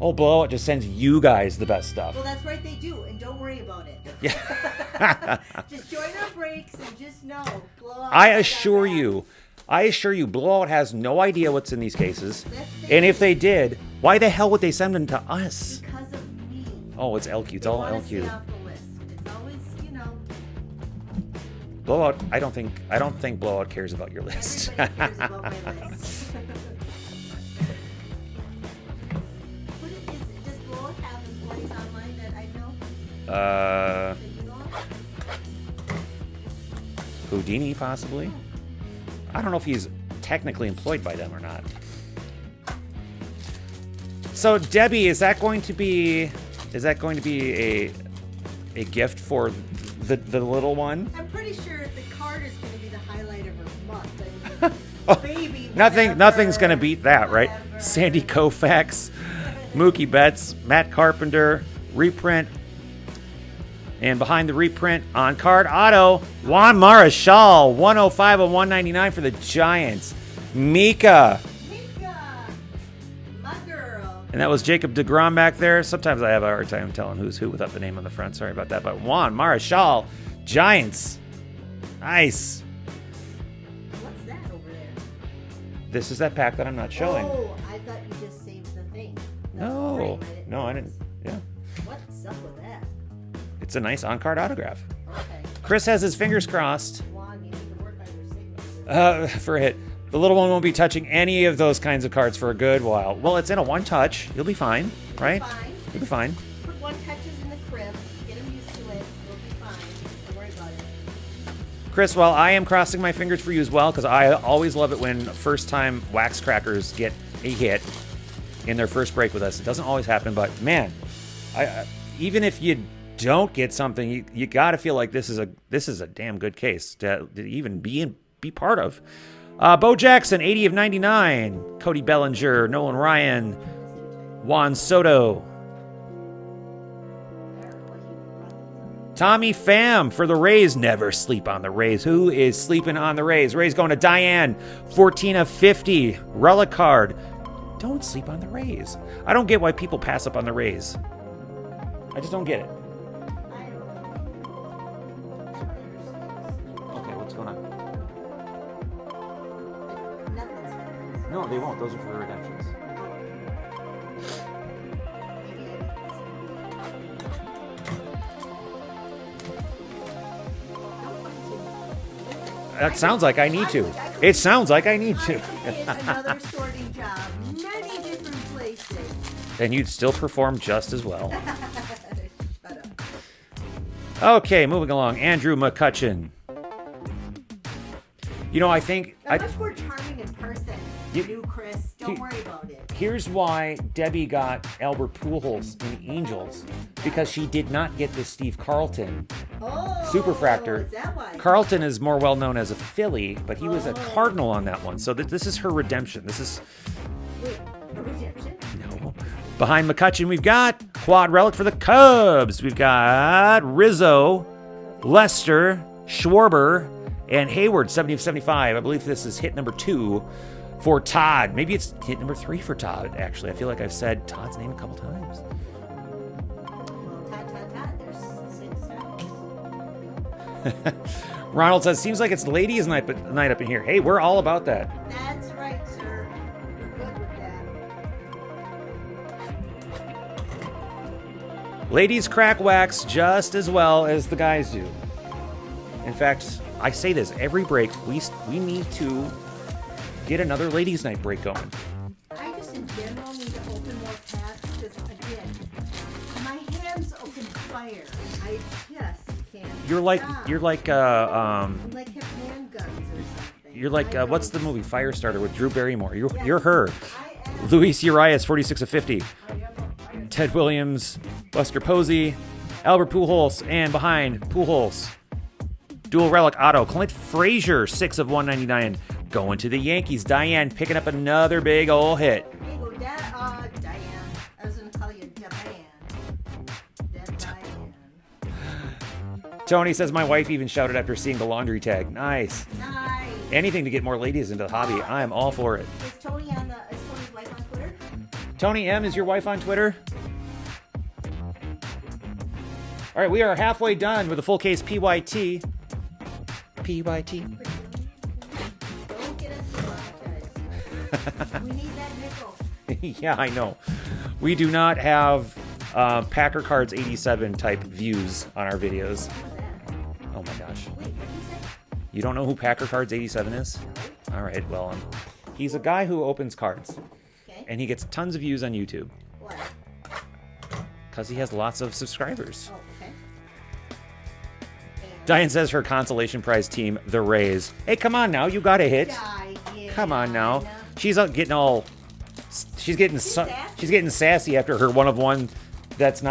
oh, blowout just sends you guys the best stuff. Well, that's right, they do, and don't worry about it. Yeah. Just join our breaks and just know. Blowout I got assure that. you, blowout has no idea what's in these cases. Yes, they And if do. they did, why the hell would they send them to us? Because of me. Oh, it's LQ. It's They all wanna LQ. stay off the list. It's always, Blowout. I don't think blowout cares about your list. everybody cares about my list. Does Blowout have employees online that I know? That you know of? Houdini possibly. I don't know if he's technically employed by them or not. So Debbie, is that going to be a gift for the little one? I'm pretty sure the card is going to be the highlight of her month. I Oh, mean, baby, Nothing's gonna beat that, right? whatever. Sandy Koufax, Mookie Betts, Matt Carpenter, reprint. And behind the reprint on card auto, Juan Marichal, 105 of 199 for the Giants. Mika. Mika, my girl. And that was Jacob deGrom back there. Sometimes I have a hard time telling who's who without the name on the front. Sorry about that. But Juan Marichal, Giants. Nice. What's that over there? This is that pack that I'm not showing. Oh, I thought you just saved the thing. No. frame. No, I didn't. Yeah. What's up with that? It's a nice on-card autograph. Okay. Chris has his fingers crossed Juan, you need to work on your signature. for a hit. The little one won't be touching any of those kinds of cards for a good while. Well, it's in a one touch. You'll be fine, right? Fine. You'll be fine. Put one touches in the crib. Get him used to it. We'll be fine. Don't worry about it. Chris, well, I am crossing my fingers for you as well because I always love it when first-time wax crackers get a hit in their first break with us. It doesn't always happen, but man, even if you don't get something, you got to feel like this is a damn good case to even be part of. Bo Jackson, 80 of 99. Cody Bellinger, Nolan Ryan, Juan Soto. Tommy Pham for the Rays. Never sleep on the Rays. Who is sleeping on the Rays? Rays going to Diane, 14 of 50. Relic card. Don't sleep on the Rays. I don't get why people pass up on the Rays. I just don't get it. Okay, what's going on? No, they won't. Those are for redemptions. That sounds like I need to. It sounds like I need to. Another sorting job. Many different places. And you'd still perform just as well. Shut up. Okay, moving along. Andrew McCutcheon. You know, I think... They're much more charming in person. You- You, Chris. Don't worry about it. Here's why Debbie got Albert Pujols in Angels. Because she did not get the Steve Carlton Oh, Superfractor. Is that why? Carlton is more well known as a Philly, but he was a Cardinal on that one. So this is her redemption. This is... Wait, a redemption? No. Behind McCutcheon, we've got quad relic for the Cubs. We've got Rizzo, Lester, Schwarber, and Hayward, 70 of 75. I believe this is hit number 2 for Todd. Maybe it's hit number 3 for Todd, actually. I feel like I've said Todd's name a couple times. Well, Todd. There's 6 times. Ronald says, seems like it's ladies' night up in here. Hey, we're all about that. That's right, sir. We're good with that. Ladies crack wax just as well as the guys do. In fact, I say this every break. We need to get another ladies' night break going. I just in general need to open more packs because again, my hands open fire. I just can't. You're like stop. you're like I'm like have handguns or something. you're like I what's the really- movie Firestarter with Drew Barrymore? You're Yes. you're her. I am. Luis Urias, 46 of 50. Ted Williams, Buster Posey, Albert Pujols, and behind Pujols, dual relic auto, Clint Frazier, 6 of 199. Going to the Yankees. Diane picking up another big ol' hit. Hey, go Diane. I was gonna call you Diane. Diane. Tony says, my wife even shouted after seeing the laundry tag. Nice. Nice. Anything to get more ladies into the hobby. I am all for it. Is Tony's wife on Twitter? Tony M, is your wife on Twitter? All right, we are halfway done with a full case PYT. PYT. Don't get us demonetized. We need that nickel. Yeah, I know. We do not have Packer Cards 87 type views on our videos. What was that? Oh my gosh. Wait, what did you say? You don't know who Packer Cards 87 is? All right, well, he's a guy who opens cards. Okay. And he gets tons of views on YouTube. What? Because he has lots of subscribers. Oh, okay. Diane says her consolation prize team, the Rays. Hey, come on now, you got a hit. Come on now. She's getting all. She's getting sassy. she's getting sassy after her one of one. That's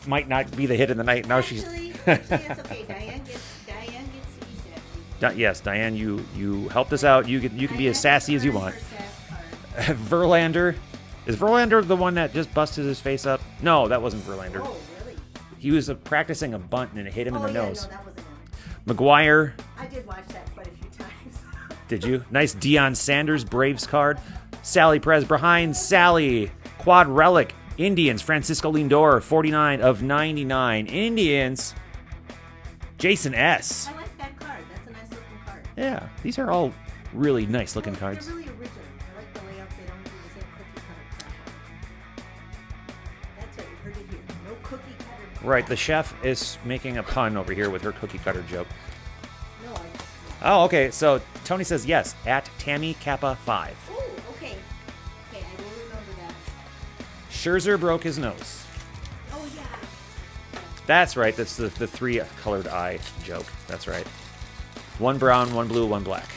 might not be the hit of the night. Now she's. Actually, it's okay. Diane gets to be sassy. Yes, Diane, you helped us out. You can be as sassy as you want. Her sass card. Verlander. Is Verlander the one that just busted his face up? No, that wasn't Verlander. Oh, really? He was practicing a bunt and it hit him in the nose. No, that wasn't him. McGuire. I did watch that quite a few times. Did you? Nice Deion Sanders Braves card. Sally Perez behind Sally. Quad relic. Indians. Francisco Lindor, 49 of 99. Indians. Jason S. I like that card. That's a nice looking card. Yeah, these are all really nice looking cards. They're really original. I like the layouts. They don't do the same cookie cutter crap. That's right. You heard it here. No cookie cutter crap. Right, the chef is making a pun over here with her cookie cutter joke. No, Oh, okay, so Tony says yes, at Tammy Kappa 5. Oh, okay. Okay, I will remember that. Scherzer broke his nose. Oh, yeah. That's right, that's the three colored eye joke. That's right. One brown, one blue, one black.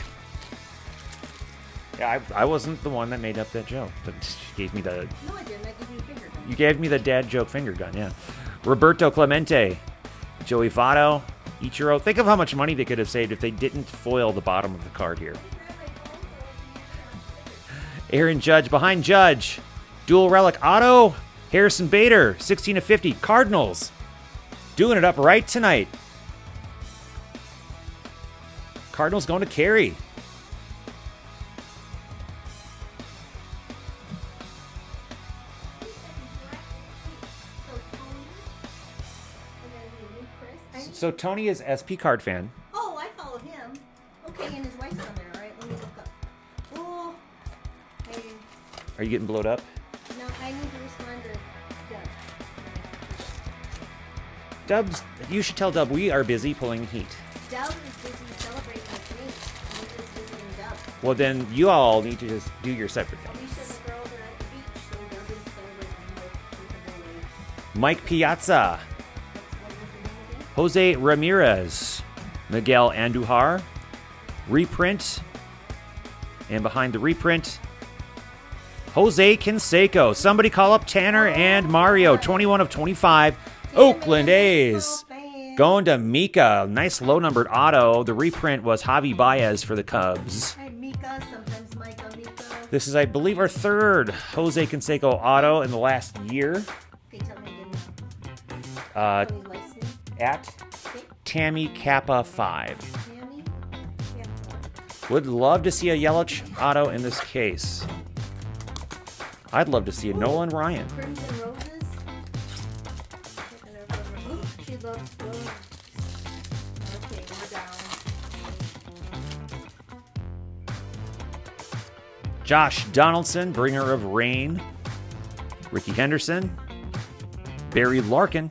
Yeah, I wasn't the one that made up that joke. But she gave me the No, I didn't. I gave you a finger gun. You gave me the dad joke finger gun, yeah. Roberto Clemente, Joey Votto, Ichiro. Think of how much money they could have saved if they didn't foil the bottom of the card here. Aaron Judge behind Judge. Dual relic auto. Harrison Bader, 16 of 50. Cardinals. Doing it up right tonight. Cardinals going to carry. So Tony is SP card fan. Oh, I follow him. Okay, and his wife's on there. All right, let me look up. Oh, hey, Are you getting blowed up? no, I need to respond to Doug. Dubs, you should tell Dub we are busy pulling heat. Doug is busy celebrating with me. I'm just visiting Doug. Well, then you all need to just do your separate Alicia things. and the girls are at the beach, so Doug is celebrating with the boys. Mike Piazza, What was the name again? Jose Ramirez, Miguel Andujar, reprint, and behind the reprint, Jose Canseco. Somebody call up Tanner and Mario, 21 of 25. Oakland A's. Going to Mika. Nice low-numbered auto. The reprint was Javi Baez for the Cubs. Hi, Mika. Sometimes Micah, Mika. This is, I believe, our third Jose Canseco auto in the last year. Okay, tell me again. Tony's wife's name. At Okay, Tammy Kappa 5. Tammy. Yeah. Would love to see a Yelich auto in this case. I'd love to see a Nolan Ryan. Crimson Roses. She loves roses. Okay, we're down. Josh Donaldson, bringer of rain. Ricky Henderson. Barry Larkin.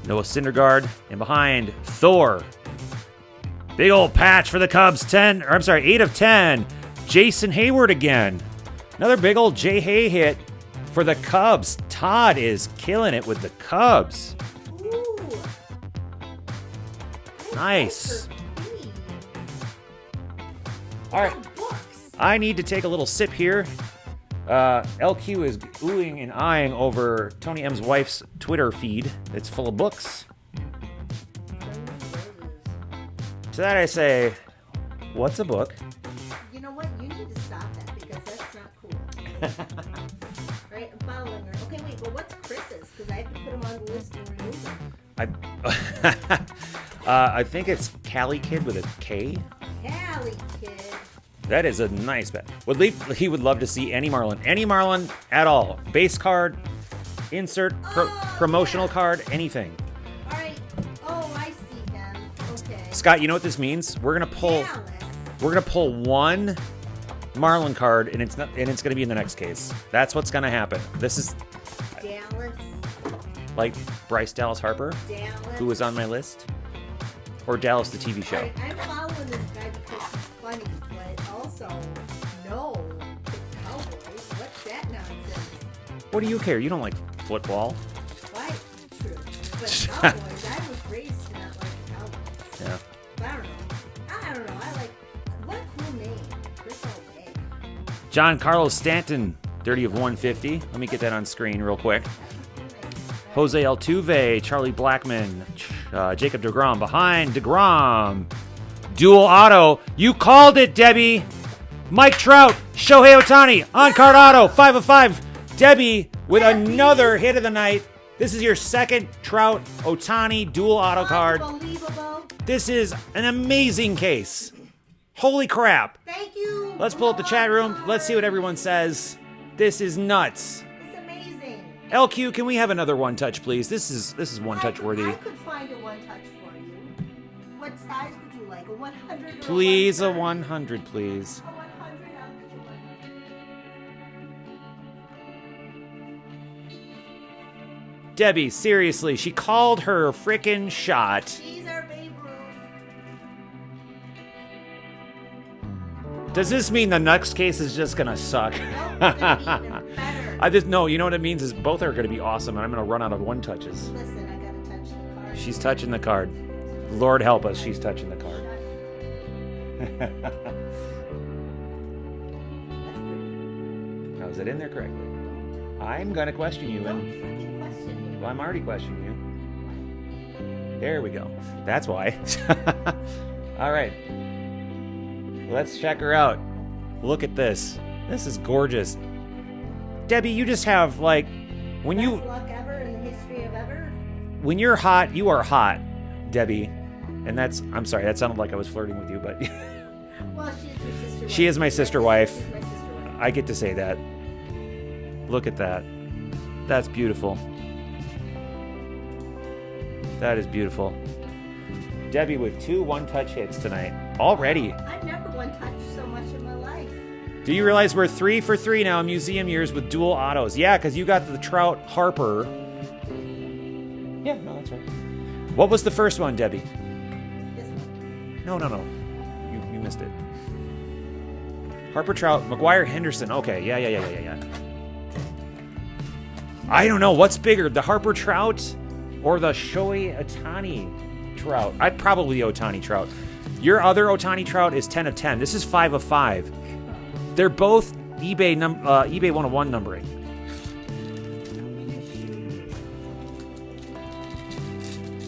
Noah Syndergaard. And behind, Thor. Big old patch for the Cubs. 8 of 10. Jason Hayward again. Another big old J. Hay hit for the Cubs. Todd is killing it with the Cubs. Ooh. Nice. All right. Books. I need to take a little sip here. LQ is oohing and eyeing over Tony M's wife's Twitter feed. It's full of books. To that I say, what's a book? You know what? You need to stop that because that's not cool. Right? I'm following her. Okay, wait, but what's Chris's? Because I have to put him on the list and remove him. I think it's Cali Kid with a K. Cali Kid. That is a nice bet. He would love to see any Marlin at all. Base card, insert, promotional card, anything. All right. Oh, I see him. Okay. Scott, you know what this means? We're gonna pull one Marlin card, and it's gonna be in the next case. That's what's gonna happen. This is Dallas. like Bryce Dallas Harper, Dallas. who was on my list, or Dallas the TV show. All right, I'm following this guy because he's funny, but also, no, the Cowboys. What's that nonsense? What do you care? You don't like football. Why? True. But Cowboys, I was raised to not like the Cowboys. Yeah. But I don't know. I like, what a cool name. Chris Olay. John Carlos Stanton, 30 of 150. Let me get that on screen real quick. Jose Altuve, Charlie Blackmon, Jacob DeGrom behind DeGrom. Dual auto. You called it, Debbie. Mike Trout, Shohei Ohtani, on-card auto, 5 of 5. Debbie with another hit of the night. This is your second Trout Ohtani dual auto card. Unbelievable. This is an amazing case. Holy crap. Thank you. Let's pull up the chat room. Let's see what everyone says. This is nuts. It's amazing. LQ, can we have another one touch, please? This is one touch worthy. I could find a one touch for you. What size would you like? A 100? Please, or a 100, please. A 100. I'll get you 100. Debbie, seriously, she called her frickin' shot. She's our Babe Ruth. Does this mean the next case is just gonna suck? No, it's gonna be even better. No, you know what it means is both are gonna be awesome, and I'm gonna run out of one touches. Listen, I gotta touch the card. She's touching the card. Lord help us, she's touching the card. Now, is it in there correctly? I'm gonna question you, Don't and freaking question me. well, I'm already questioning you. There we go. That's why. All right. Let's check her out. Look at this. This is gorgeous. Debbie, you just have like when you Best luck ever in the history of ever. when you're hot, you are hot, Debbie. And I'm sorry, that sounded like I was flirting with you, but Well, she is your sister. She is my sister wife. She's my sister wife. I get to say that. Look at that. That's beautiful. That is beautiful. Debbie with 2 one-touch hits tonight. Already. I've never one touched so much in my life. Do you realize we're 3 for 3 now in museum years with dual autos? Yeah, because you got the Trout Harper. Yeah, no, that's right. What was the first one, Debbie? This one. No. You missed it. Harper Trout, McGuire Henderson. Okay, yeah. I don't know. What's bigger, the Harper Trout or the Shohei Ohtani Trout? I'd probably Ohtani Trout. Your other Ohtani Trout is 10 of 10. This is 5 of 5. They're both eBay 101 numbering.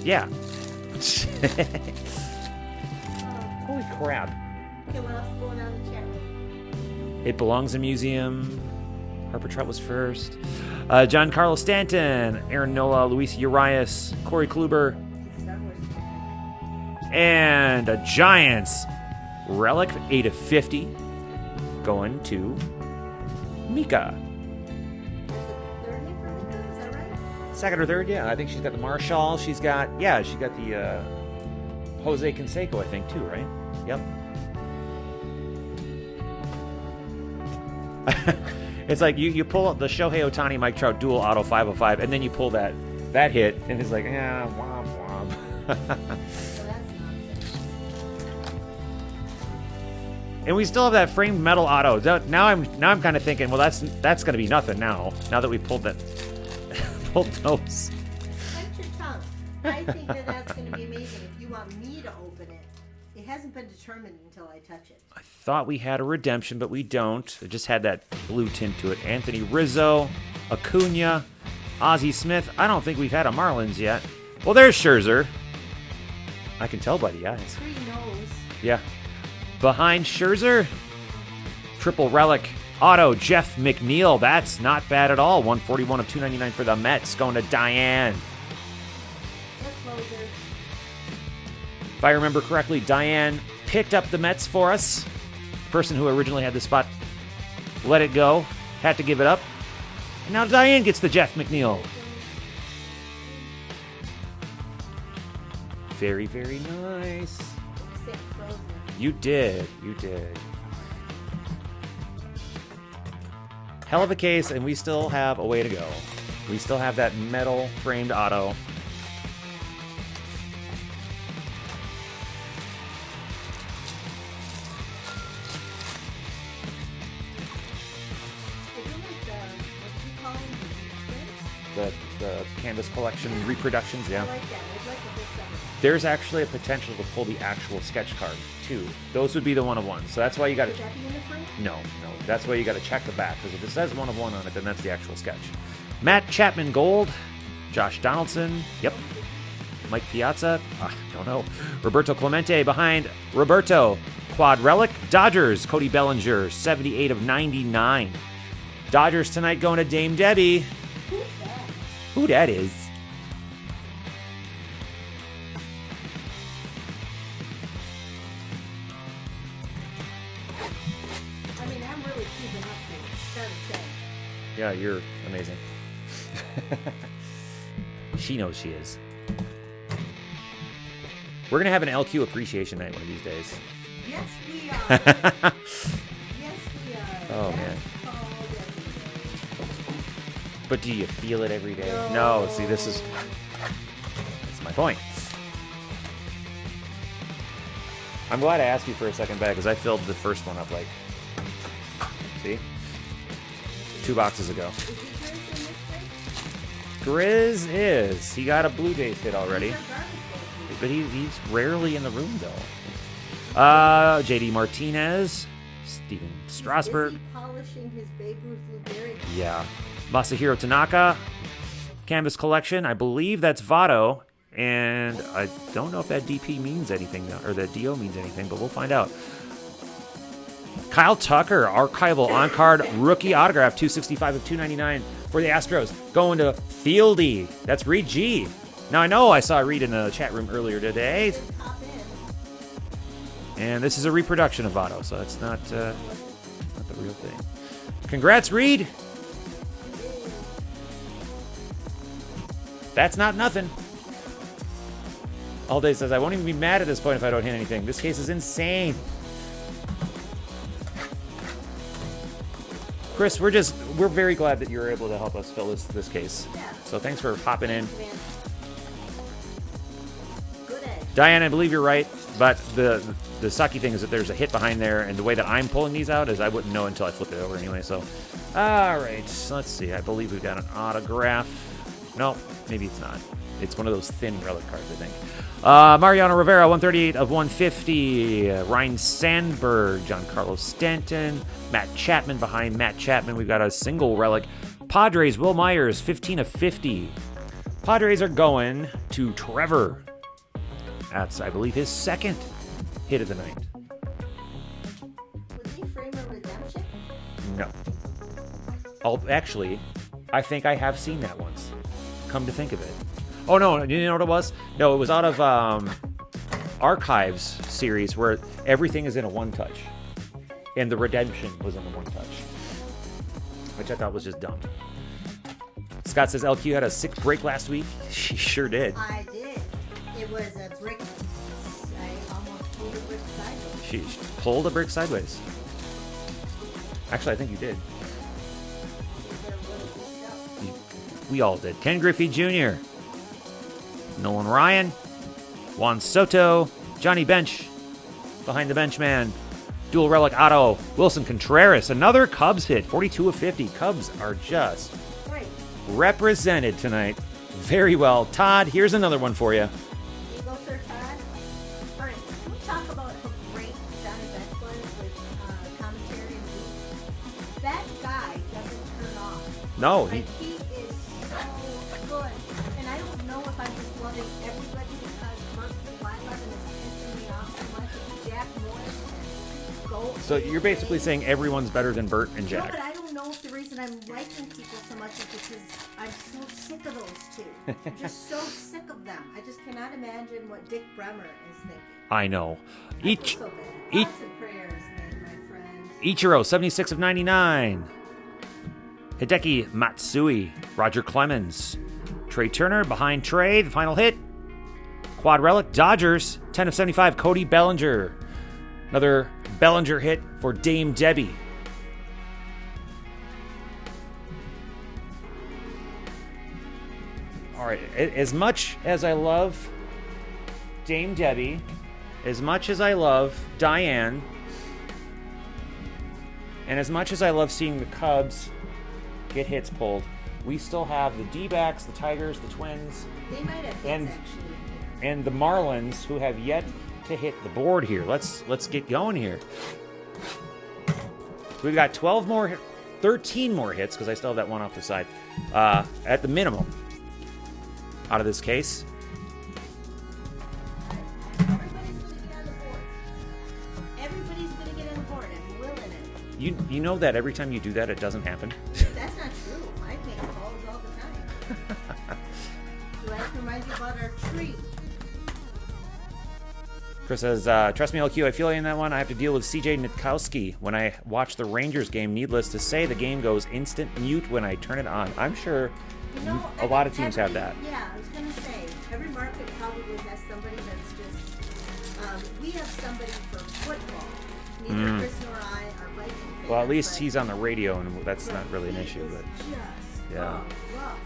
Yeah. Holy crap. Okay, what else is going on in the chat room? It belongs in a museum. Harper Trout was first. John Carlos Stanton, Aaron Nola, Luis Urias, Corey Kluber, Star Wars. and a Giants relic 8 of 50 going to Mika. Is it third hit for Mika? Is that right? Second or third, yeah. I think she's got the Marshall. She got the Jose Canseco, I think, too, right? Yep. It's like you pull up the Shohei Ohtani Mike Trout dual auto 505, and then you pull that hit, and it's like, yeah, womp womp. So that's nonsense. And we still have that framed metal auto. Now I'm kind of thinking, well, that's going to be nothing now. Now that we pulled those. Bite your tongue. I think that's going to be amazing if you want me to open it. It hasn't been determined until I touch it. I thought we had a redemption, but we don't. It just had that blue tint to it. Anthony Rizzo, Acuna, Ozzie Smith. I don't think we've had a Marlins yet. Well, there's Scherzer. I can tell by the eyes. 3 nose. Yeah. Behind Scherzer, triple relic auto Jeff McNeil. That's not bad at all. 141 of 299 for the Mets. Going to Diane. Closer. If I remember correctly, Diane picked up the Mets for us. The person who originally had the spot let it go, had to give it up. And now Diane gets the Jeff McNeil. Very, very nice. You did. Hell of a case, and we still have a way to go. We still have that metal framed auto. The canvas collection reproductions, yeah. I like that. I'd like a bit separate. There's actually a potential to pull the actual sketch card, too. Those would be the one of one. So that's why you got to... Would that be in the front? No. That's why you got to check the back, because if it says one of one on it, then that's the actual sketch. Matt Chapman Gold, Josh Donaldson, yep. Mike Piazza, don't know. Roberto Clemente behind Roberto. Quad Relic, Dodgers, Cody Bellinger, 78 of 99. Dodgers tonight going to Dame Debbie. Who's that? Who that is? I mean, I'm really keeping up to it. Fair to say. Yeah, you're amazing. She knows she is. We're going to have an LQ appreciation night one of these days. Yes, we are. Yes, we are. Oh, That's man. called But do you feel it every day? No, see, that's my point. I'm glad I asked you for a second bag, because I filled the first one up, like, see? 2 boxes ago. Is he Grizz in this thing? Grizz is. He got a Blue Jays hit already. These are garbage bags. But he's rarely in the room, though. JD Martinez, Steven Strasburg. Is he polishing his Babe Ruth Blueberry? Yeah. Masahiro Tanaka, Canvas Collection. I believe that's Votto. And I don't know if that DP means anything, or that DO means anything, but we'll find out. Kyle Tucker, archival on-card rookie autograph, 265 of 299 for the Astros. Going to Fieldy. That's Reed G. Now, I know I saw Reed in the chat room earlier today. Pop in. And this is a reproduction of Votto, so it's not the real thing. Congrats, Reed. That's not nothing. All Day says, I won't even be mad at this point if I don't hit anything. This case is insane. Chris, we're very glad that you were able to help us fill this case. Yeah. So thanks for hopping in. Man. Good egg. Diane, I believe you're right, but the sucky thing is that there's a hit behind there, and the way that I'm pulling these out is I wouldn't know until I flip it over anyway. So, all right, let's see. I believe we've got an autograph. No, maybe it's not. It's one of those thin relic cards, I think. Mariano Rivera, 138 of 150. Ryan Sandberg, Giancarlo Stanton, Matt Chapman behind Matt Chapman. We've got a single relic. Padres, Will Myers, 15 of 50. Padres are going to Trevor. That's, I believe, his second hit of the night. Would he frame a redemption? No. Oh, actually, I think I have seen that once. Come to think of it. Oh, no, you know what it was? No, it was out of Archives series where everything is in a one-touch. And the redemption was in a one-touch. Which I thought was just dumb. Scott says LQ had a sick break last week. She sure did. I did. It was a brick. I almost pulled a brick sideways. She pulled a brick sideways. Actually, I think you did. We all did. Ken Griffey Jr., Nolan Ryan, Juan Soto, Johnny Bench, behind the bench man, dual relic auto, Wilson Contreras, another Cubs hit, 42 of 50. Cubs are just represented tonight very well. Todd, here's another one for you. You go, Sir Todd. All right, can we talk about how great Johnny Bench was with commentary and booth? That guy doesn't turn off. No, Like, he is so good. And I don't know if I'm just loving everybody because Mercy Wyland is pissing me off so much. It's Jack Morris and Go. so you're basically saying everyone's better than Bert and No, Jack. but I don't know if the reason I'm liking people so much is because I'm so sick of those two. I'm just so sick of them. I just cannot imagine what Dick Bremer is thinking. I know. I feel so bad. each- Thoughts and prayers, man, my friend. Ichiro, 76 of 99. Hideki Matsui, Roger Clemens, Trey Turner behind Trey, the final hit. Quad relic, Dodgers, 10 of 75, Cody Bellinger. Another Bellinger hit for Dame Debbie. All right, as much as I love Dame Debbie, as much as I love Diane, and as much as I love seeing the Cubs get hits pulled, we still have the D-backs, the Tigers, the Twins, They might have hits And- actually. and the Marlins who have yet to hit the board here. Let's get going here. We've got 13 more hits because I still have that one off the side at the minimum out of this case. Everybody's going to get on the board. Everybody's going to get on the board. I'm willing it. You know that every time you do that, it doesn't happen. That's not true. I make calls all the time. Do I have to remind you about our tree? Chris says, trust me, LQ, I feel you in that one. I have to deal with CJ Nitkowski when I watch the Rangers game. Needless to say, the game goes instant mute when I turn it on. I'm sure You know, a lot of teams have that. Yeah, I was going to say, every market probably has somebody that's just, we have somebody for football. Neither Chris nor I are Viking fans. Well, at least but- he's on the radio, and that's but not really an he issue. is But just, Yeah. rough.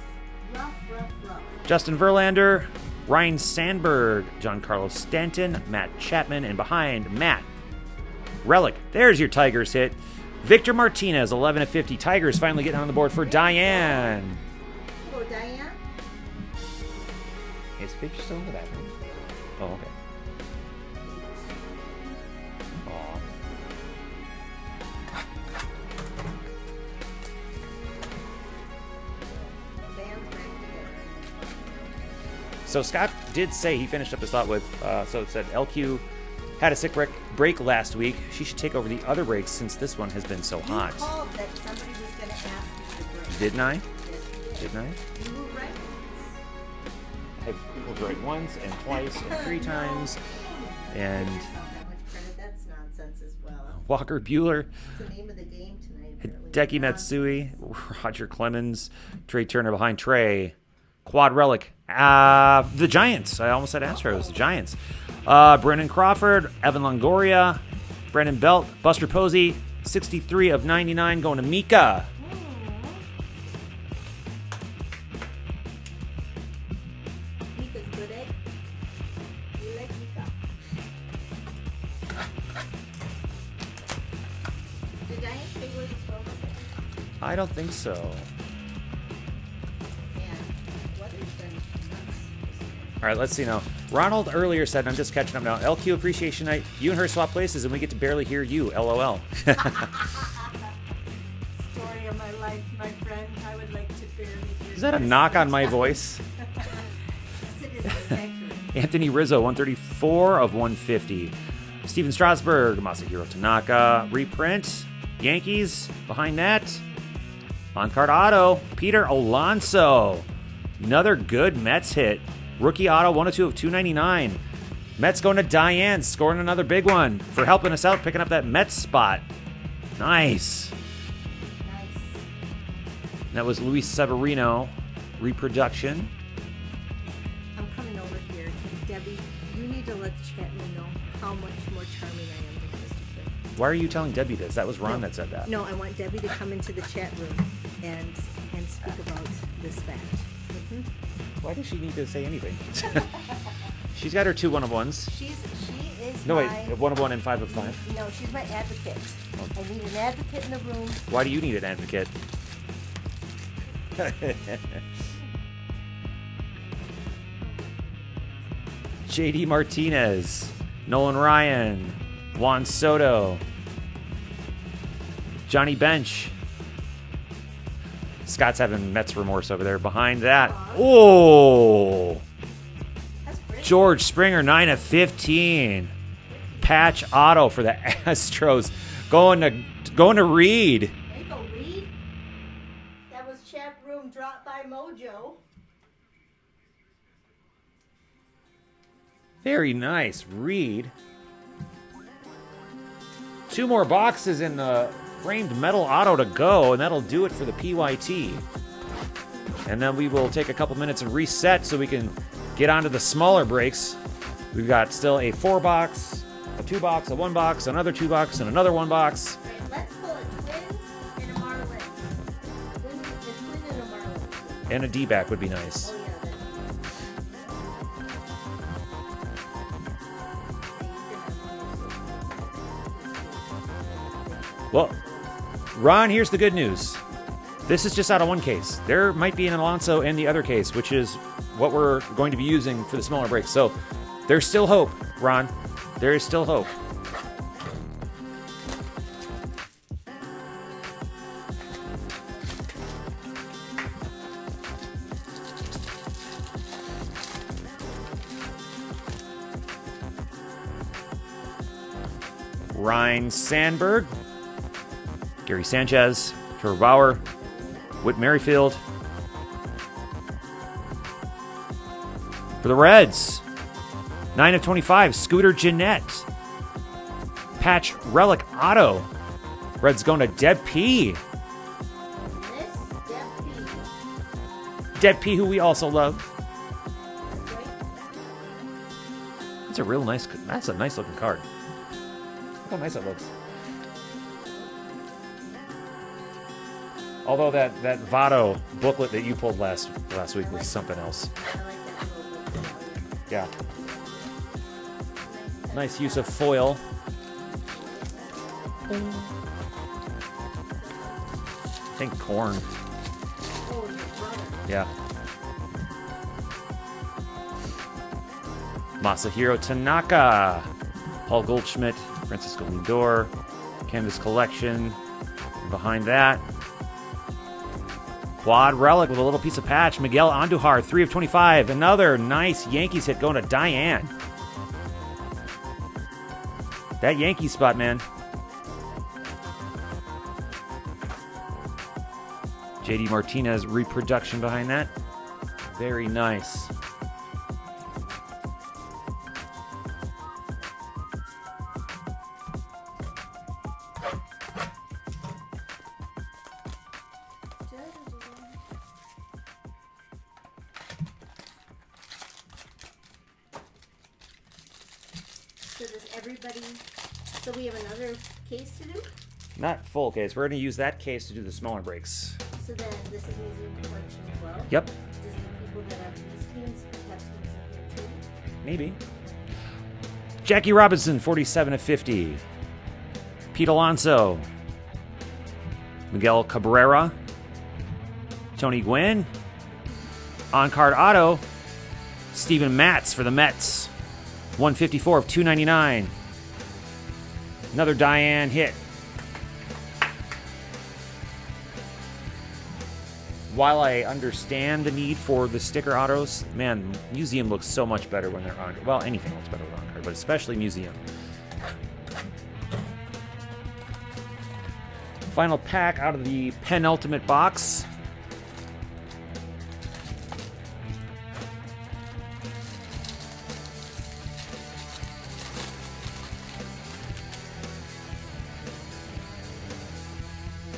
Justin Verlander, Ryan Sandberg, Giancarlo Stanton, Matt Chapman, and behind Matt, Relic. There's your Tigers hit. Victor Martinez, 11 of 50. Tigers finally getting on the board for Diane. Hello, Diane. Is Fitch still in the bathroom? Oh, okay. Aw. Band's back together. So Scott did say he finished up his thought with, so it said LQ had a sick break last week. She should take over the other breaks since this one has been so hot. You called that somebody was going to ask you to break. Didn't I? Yes, you did. Didn't I? You were right. I was right once and twice and three times. And Give yourself that much credit. That's nonsense as well. Walker Bueller, It's the name of the game tonight. apparently. Hideki Matsui, Roger Clemens, Trey Turner behind Trey, Quad Relic, the Giants. I almost said Astros. The Giants. Brennan Crawford, Evan Longoria, Brendan Belt, Buster Posey, 63 of 99 going to Mika. Mika's good, eh? You like Mika? Did Giants say where the score was? I don't think so. Man, weather's been nuts. All right, let's see now. Ronald earlier said, and I'm just catching up now, LQ Appreciation Night, you and her swap places, and we get to barely hear you, LOL. Story of my life, my friend. I would like to barely hear Is that a you. knock on my voice? Yes, it is. It's accurate. Anthony Rizzo, 134 of 150. Steven Strasburg, Masahiro Tanaka, reprint. Yankees, behind that. On-card auto, Peter Alonso. Another good Mets hit. Rookie auto, 102 of 299. Mets going to Diane, scoring another big one for helping us out, picking up that Mets spot. Nice. Nice. That was Luis Severino, reproduction. I'm coming over here. And Debbie, you need to let the chat room know how much more charming I am than Christopher. Why are you telling Debbie this? That was Ron that said that. No, I want Debbie to come into the chat room and speak about this fact. Why does she need to say anything? She's got her 2 1-of-1s. She is No, my... wait, 1 of 1 and 5 of 5. No, she's my advocate. I need an advocate in the room. Why do you need an advocate? JD Martinez, Nolan Ryan, Juan Soto, Johnny Bench. Scott's having Mets remorse over there. Behind that, oh, That's pretty. George Springer, 9 of 15. Patch auto for the Astros, going to Reed. There you go, Reed. That was chat room drop by Mojo. Very nice, Reed. 2 more boxes in the framed metal auto to go, and that'll do it for the PYT. And then we will take a couple minutes and reset so we can get onto the smaller breaks. We've got still a 4-box, a 2-box, a 1-box, another 2-box, and another 1-box. Right, let's pull a twins and a Marlin. A twin and a Marlin. And a D-back would be nice. Oh, yeah. Well, Ron, here's the good news. This is just out of one case. There might be an Alonso in the other case, which is what we're going to be using for the smaller breaks. So there's still hope, Ron. There is still hope. Ryan Sandberg, Gary Sanchez, Trevor Bauer, Whit Merrifield. For the Reds, 9 of 25, Scooter Gennett. Patch Relic Auto. Reds going to Deb P. Miss Deb P. Deb P, who we also love. That's right. That's a nice looking card. Look how nice it looks. Although that Votto booklet that you pulled last week was something else. I like that little bit. Yeah. Nice use of foil. I think corn. Oh, your brother. Yeah. Masahiro Tanaka. Paul Goldschmidt. Francisco Lindor. Canvas Collection. And behind that, quad relic with a little piece of patch. Miguel Andujar, 3 of 25. Another nice Yankees hit going to Diane. That Yankee spot, man. JD Martinez reproduction behind that. Very nice. So does everybody... So we have another case to do? Not full case. We're going to use that case to do the smaller breaks. So then this is museum collection as well? Yep. Does the people that have these teams have teams in here too? Maybe. Jackie Robinson, 47 of 50. Pete Alonso. Miguel Cabrera. Tony Gwynn. On-card auto. Steven Matz for the Mets. 154 of 299. Another Diane hit. While I understand the need for the sticker autos, man, Museum looks so much better when they're on. Well, anything looks better with on card, but especially Museum. Final pack out of the penultimate box.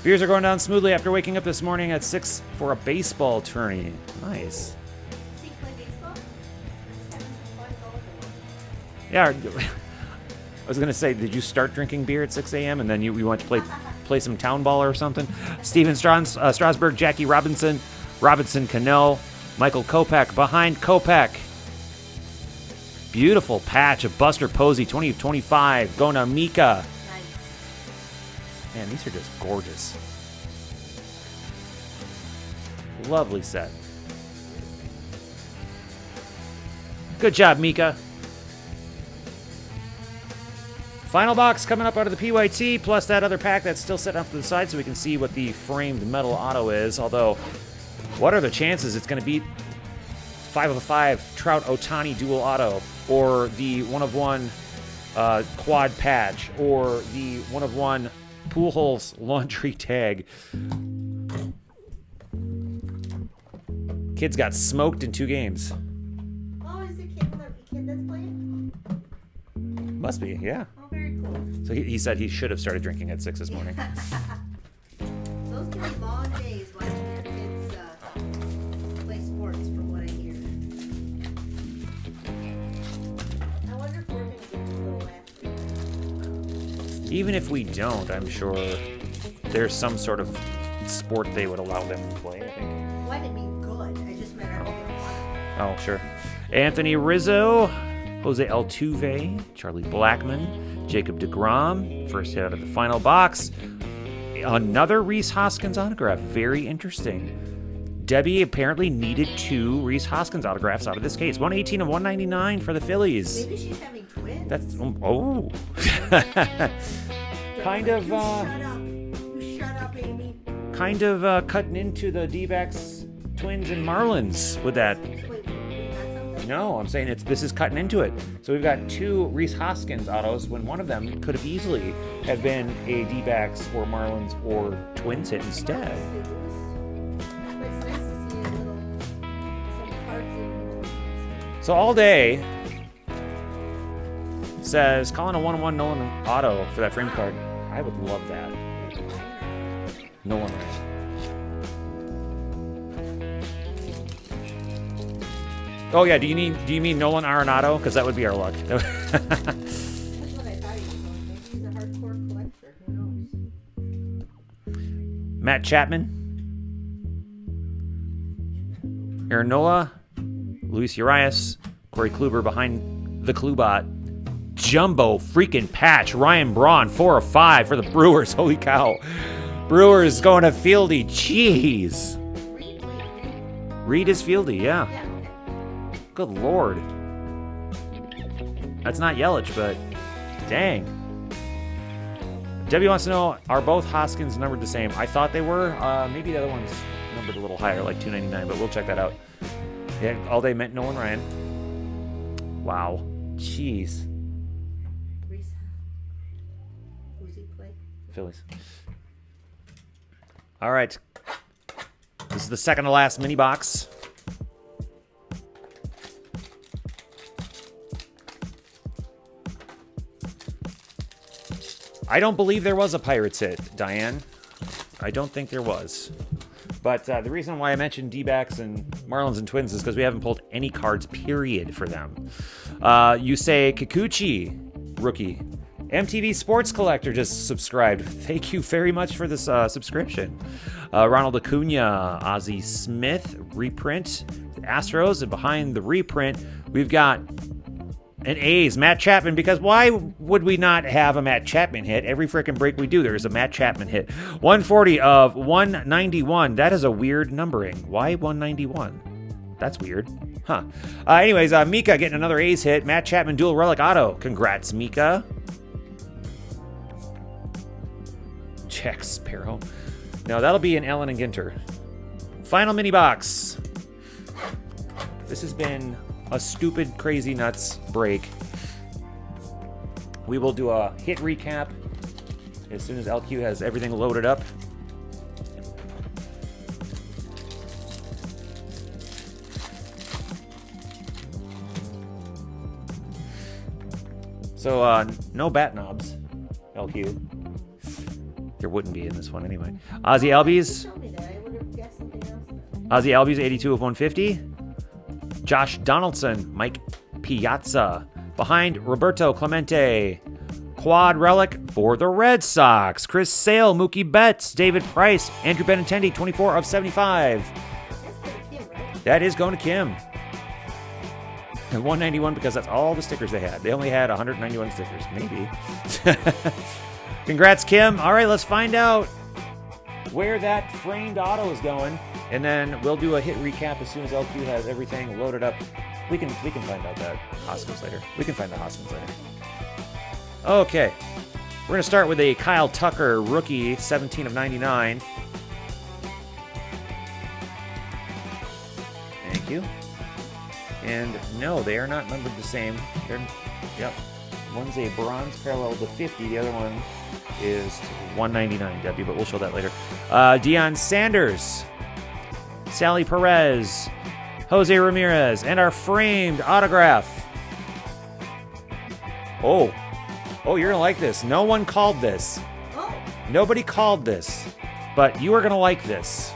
Beers are going down smoothly after waking up this morning at 6 for a baseball tourney. Nice. Do you play baseball? Just having some fun going. Yeah. I was going to say, did you start drinking beer at 6 a.m. and then you went to play play some town ball or something. Steven Strasburg, Jackie Robinson, Robinson Cano, Michael Kopech behind Kopech. Beautiful patch of Buster Posey, 20 of 25, going to Mika. Nice. Man, these are just gorgeous. Lovely set. Good job, Mika. Final box coming up out of the PYT, plus that other pack that's still sitting off to the side so we can see what the framed metal auto is. Although, what are the chances it's going to beat 5 of 5 Trout Ohtani dual auto, or the 1-of-1 quad patch, or the 1-of-1 Pujols laundry tag? Kids got smoked in 2 games. Oh, is it kid that's playing? Must be, yeah. Oh, very cool. So he said he should have started drinking at 6 this morning. Those can be long days watching your kids play sports, from what I hear. I wonder if we're going to get a little after. Even if we don't, I'm sure there's some sort of sport they would allow them to play, I think. Well, I didn't mean good. I just meant I think it's fun. Oh, sure. Anthony Rizzo, Jose Altuve, Charlie Blackmon, Jacob deGrom, first hit out of the final box. Another Rhys Hoskins autograph. Very interesting. Debbie apparently needed 2 Rhys Hoskins autographs out of this case. 118 of 199 for the Phillies. Maybe she's having twins. That's kind of You shut up, Amy. kind of cutting into the D-backs, Twins, and Marlins with that. Wait, we got something? No, I'm saying this is cutting into it. So we've got 2 Rhys Hoskins autos when one of them could have easily have been a D-backs or Marlins or Twins hit instead. It's nice to see some cards in. So all day says calling a 1-1 Nolan auto for that frame card. I would love that. Nolan Ryan. Oh yeah, do you mean Nolan Arenado? Because that would be our luck. That's what I thought he was going to. Maybe he's a hardcore collector. Who knows? Matt Chapman, Aaron Nola, Luis Urias, Corey Kluber behind the Klubot. Jumbo freaking patch. Ryan Braun, 4 of 5 for the Brewers. Holy cow. Brewers going to Fieldy. Jeez. Reed is Fieldy, yeah. Yeah, okay. Good Lord. That's not Yelich, but dang. Debbie wants to know, are both Hoskins numbered the same? I thought they were. Maybe the other one's numbered a little higher, like 299, but we'll check that out. Yeah, all day meant Nolan Ryan. Wow. Jeez. Reese. Who's he play? Phillies. All right. This is the second to last mini box. I don't believe there was a Pirates hit, Diane. I don't think there was. But the reason why I mentioned D-backs and Marlins and Twins is because we haven't pulled any cards, period, for them. You say Kikuchi, rookie. MTV Sports Collector just subscribed. Thank you very much for this subscription. Ronald Acuna, Ozzie Smith, reprint. The Astros, and behind the reprint, we've got an A's, Matt Chapman, because why would we not have a Matt Chapman hit? Every freaking break we do, there's a Matt Chapman hit. 140 of 191. That is a weird numbering. Why 191? That's weird. Huh. Anyways, Mika getting another A's hit. Matt Chapman dual relic auto. Congrats, Mika. Jack Sparrow. No, that'll be an Allen and Ginter. Final mini box. This has been a stupid, crazy nuts break. We will do a hit recap as soon as LQ has everything loaded up. So, no bat knobs, LQ. There wouldn't be in this one anyway. Ozzy Albies. Tell me that. I would have guessed something else. Ozzy Albies, 82 of 150. Josh Donaldson, Mike Piazza. Behind, Roberto Clemente. Quad relic for the Red Sox. Chris Sale, Mookie Betts, David Price, Andrew Benintendi, 24 of 75. That's for Kim, right? That is going to Kim. And 191 because that's all the stickers they had. They only had 191 stickers, maybe. Congrats, Kim. All right, let's find out where that framed auto is going, and then we'll do a hit recap as soon as LQ has everything loaded up. We can find out that Hoskins later. We can find the Hoskins later. Okay, we're gonna start with a Kyle Tucker rookie, 17 of 99. Thank you. And no, they are not numbered the same. Yep. One's a bronze parallel to 50. The other one is 199, W, but we'll show that later. Deion Sanders, Sally Perez, Jose Ramirez, and our framed autograph. Oh, you're going to like this. No one called this. Oh. Nobody called this, but you are going to like this.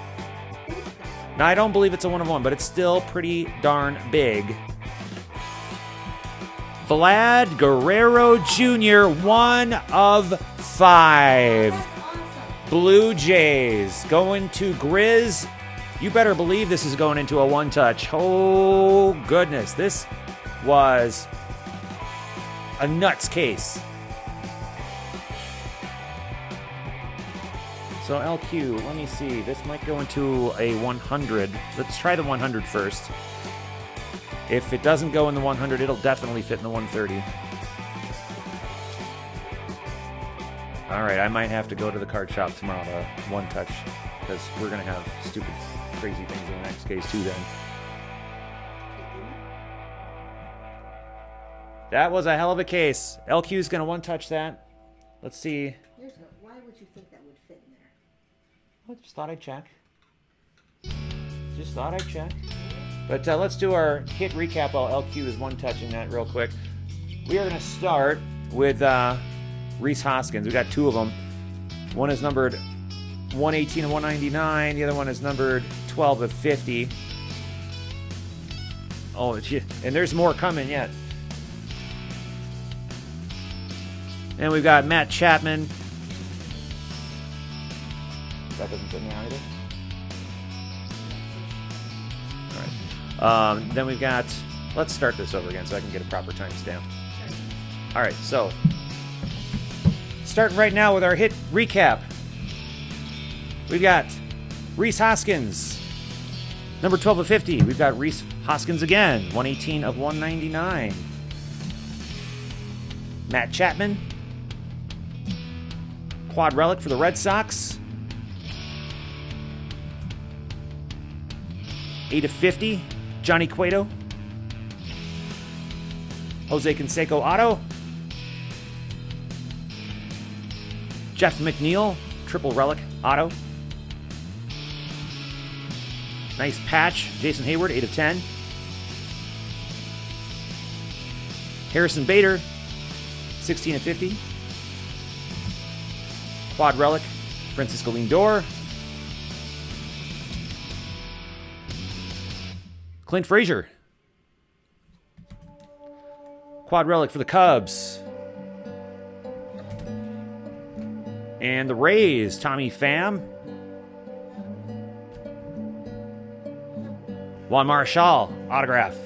Now, I don't believe it's a 1-of-1, but it's still pretty darn big. Vlad Guerrero Jr., 1 of 5. That's awesome. Blue Jays going to Grizz. You better believe this is going into a one-touch. Oh, goodness. This was a nuts case. So LQ, let me see. This might go into a 100. Let's try the 100 first. If it doesn't go in the 100, it'll definitely fit in the 130. All right, I might have to go to the card shop tomorrow to one touch, because we're going to have stupid, crazy things in the next case too then. That was a hell of a case. LQ's going to one touch that. Let's see. Why would you think that would fit in there? Well, just thought I'd check. But let's do our hit recap while LQ is one-touching that real quick. We are going to start with Rhys Hoskins. We got 2 of them. One is numbered 118 of 199. The other one is numbered 12 of 50. Oh, and there's more coming yet. And we've got Matt Chapman. That doesn't fit me either. All right. Then we've got... Let's start this over again so I can get a proper timestamp. All right, so... Starting right now with our hit recap. We've got Rhys Hoskins. Number 12 of 50. We've got Rhys Hoskins again. 118 of 199. Matt Chapman. Quad relic for the Red Sox. 8 of 50. Johnny Cueto. Jose Canseco auto. Jeff McNeil, triple relic auto. Nice patch. Jason Hayward, 8 of 10. Harrison Bader, 16 of 50. Quad relic, Francisco Lindor. Clint Frazier. Quad relic for the Cubs. And the Rays, Tommy Pham. Juan Marshall, autograph.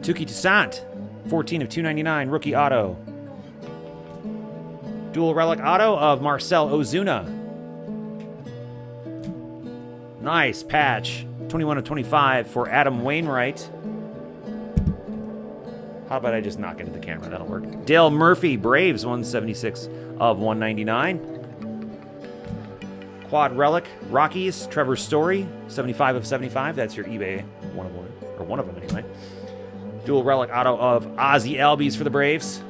Tuki Toussaint, 14 of 299, rookie auto. Dual relic auto of Marcell Ozuna. Nice patch, 21 of 25 for Adam Wainwright. How about I just knock into the camera? That'll work. Dale Murphy, Braves, 176 of 199. Quad relic, Rockies, Trevor Story, 75 of 75. That's your eBay one of them anyway. Dual relic auto of Ozzie Albies for the Braves.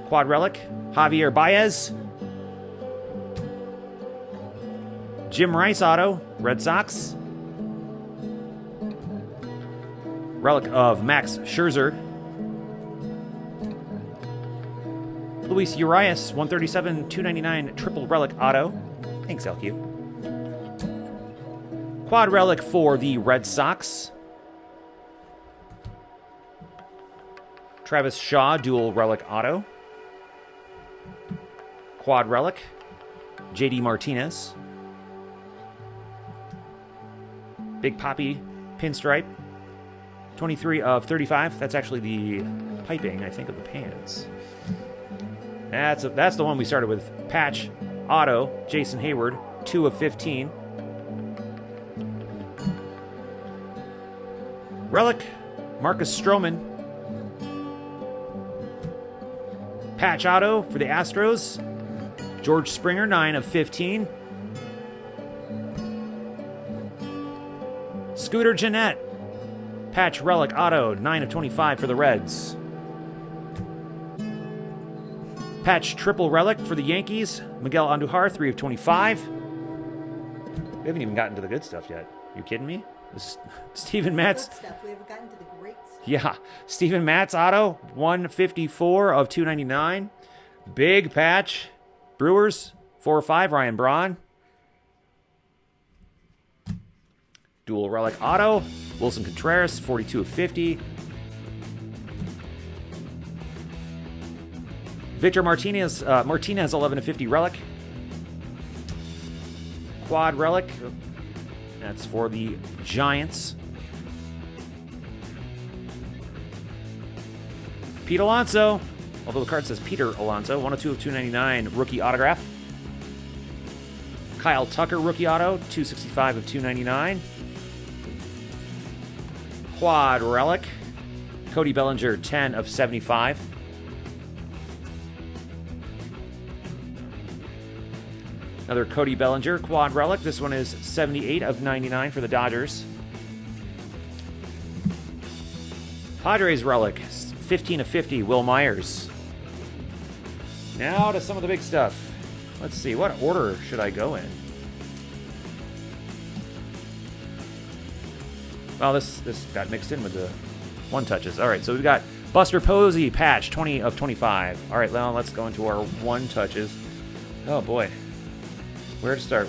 Quad relic, Javier Baez. Jim Rice auto, Red Sox. Relic of Max Scherzer. Luis Urias, 137, 299, triple relic auto. Thanks, LQ. Quad relic for the Red Sox. Travis Shaw, dual relic auto. Quad relic, JD Martinez. Big Poppy pinstripe, 23 of 35. That's actually the piping, I think, of the pants. That's the one we started with. Patch auto, Jason Hayward, 2 of 15. Relic, Marcus Stroman. Patch auto for the Astros, George Springer, 9 of 15. Scooter Gennett, patch relic auto, 9 of 25 for the Reds. Patch triple relic for the Yankees, Miguel Andujar, 3 of 25. We haven't even gotten to the good stuff yet. You kidding me? This is Steven Matz. Good stuff. We haven't gotten to the great stuff. Yeah, Steven Matz auto, 154 of 299. Big patch, Brewers, 4 of 5, Ryan Braun. Dual relic auto, Wilson Contreras, 42 of 50. Victor Martinez, 11 of 50 relic. Quad relic, that's for the Giants. Pete Alonso, although the card says Peter Alonso, 102 of 299, rookie autograph. Kyle Tucker, rookie auto, 265 of 299. Quad relic, Cody Bellinger, 10 of 75. Another Cody Bellinger quad relic. This one is 78 of 99 for the Dodgers. Padres relic, 15 of 50, Will Myers. Now to some of the big stuff. Let's see, what order should I go in? Well, this got mixed in with the one touches. All right, so we've got Buster Posey patch, 20 of 25. All right, now let's go into our one touches. Oh boy, where to start?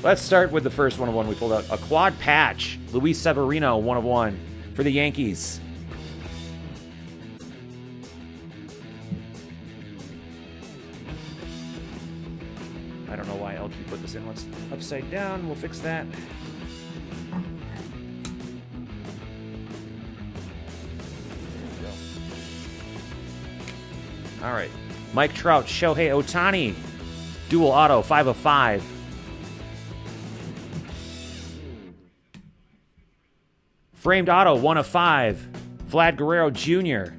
Let's start with the first one of one we pulled out. A quad patch, Luis Severino, 1 of 1 for the Yankees. I don't know why LG put this in. Let's upside down. We'll fix that. All right. Mike Trout, Shohei Ohtani. Dual auto, 5 of 5. Framed auto, 1 of 5. Vlad Guerrero Jr.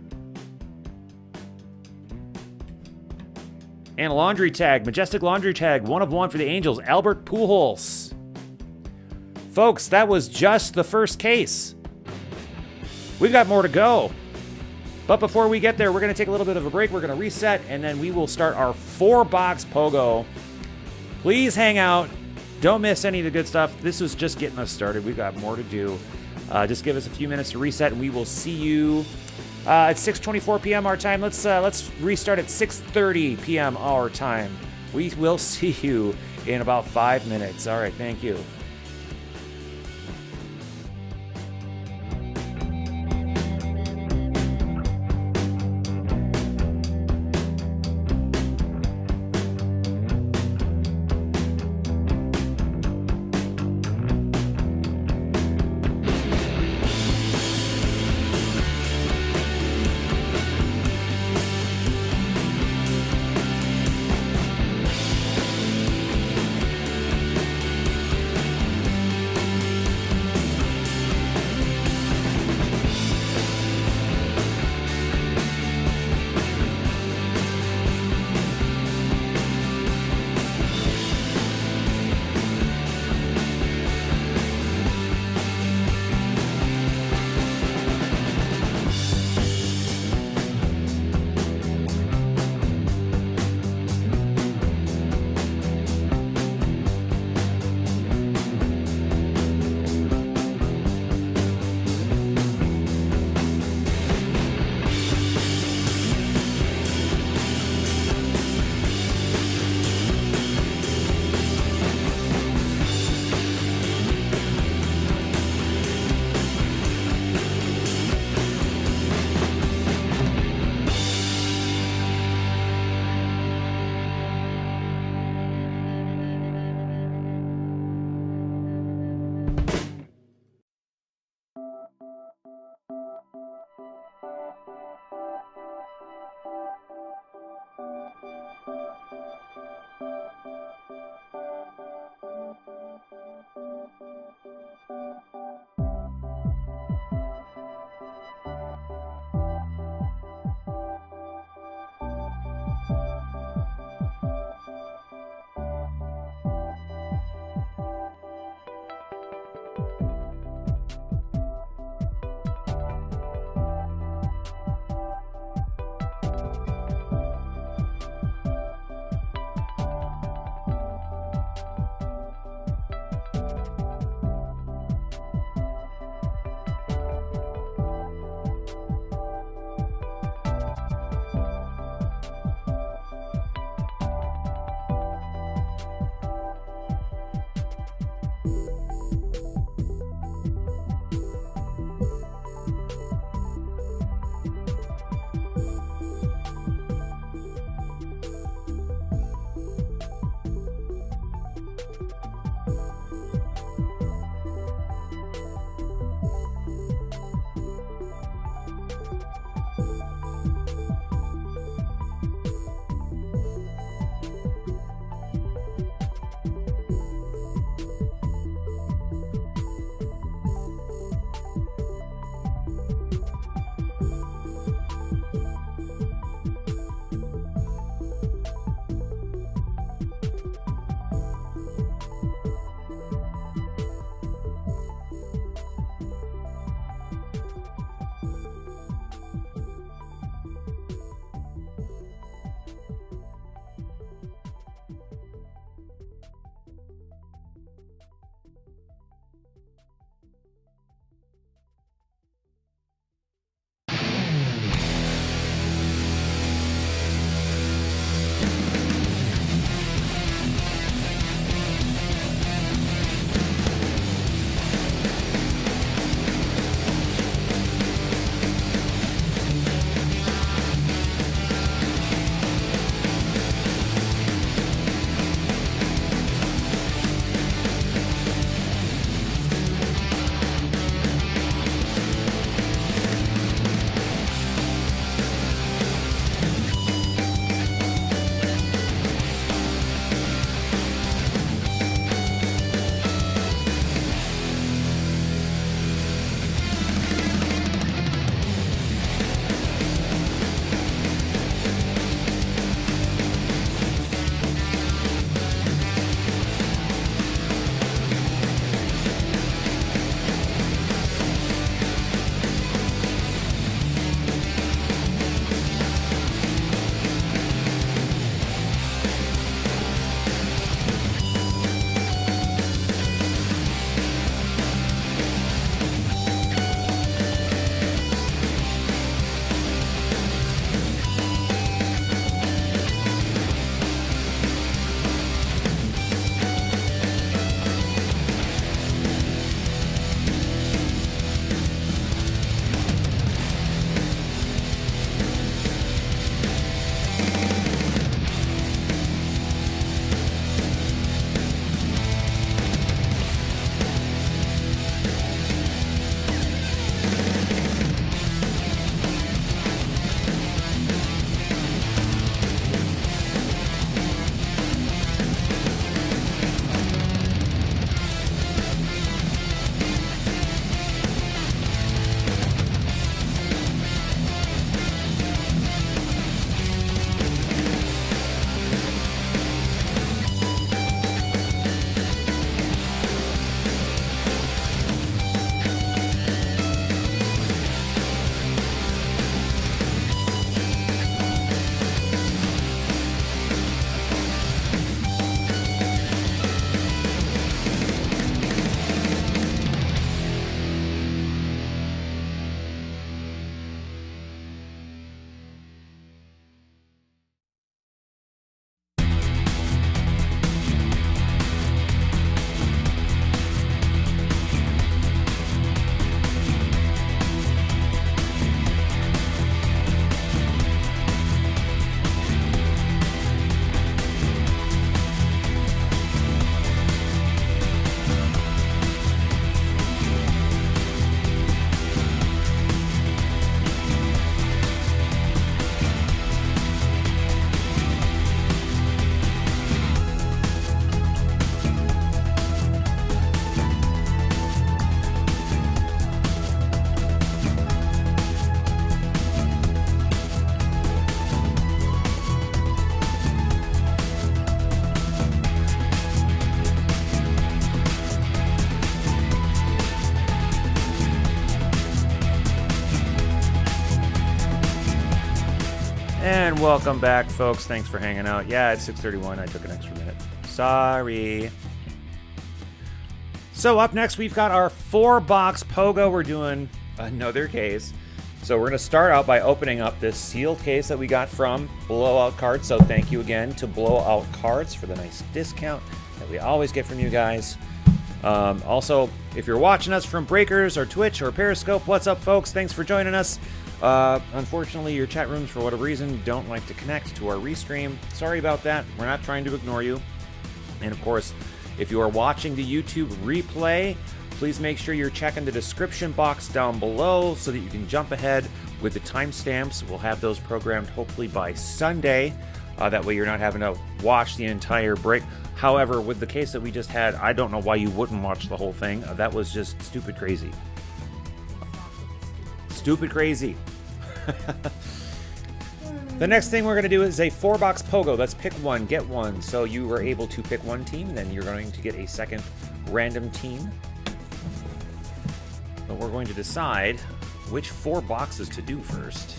And laundry tag, Majestic laundry tag, 1 of 1 for the Angels, Albert Pujols. Folks, that was just the first case. We've got more to go. But before we get there, we're going to take a little bit of a break. We're going to reset, and then we will start our 4-box POGO. Please hang out. Don't miss any of the good stuff. This was just getting us started. We've got more to do. Just give us a few minutes to reset, and we will see you at 6:24 p.m. our time. Let's restart at 6:30 p.m. our time. We will see you in about 5 minutes. All right, thank you. And welcome back, folks. Thanks for hanging out. Yeah, it's 6:31. I took an extra minute. Sorry. So up next, we've got our 4-box POGO. We're doing another case. So we're going to start out by opening up this sealed case that we got from Blowout Cards. So thank you again to Blowout Cards for the nice discount that we always get from you guys. Also, if you're watching us from Breakers or Twitch or Periscope, what's up, folks? Thanks for joining us. Unfortunately, your chat rooms, for whatever reason, don't like to connect to our restream. Sorry about that. We're not trying to ignore you. And of course, if you are watching the YouTube replay, please make sure you're checking the description box down below so that you can jump ahead with the timestamps. We'll have those programmed hopefully by Sunday. That way you're not having to watch the entire break. However, with the case that we just had, I don't know why you wouldn't watch the whole thing. That was just stupid crazy. Stupid crazy. The next thing we're going to do is a 4-box POGO. Let's pick one, get one. So you were able to pick one team, then you're going to get a second random team. But we're going to decide which 4 boxes to do first.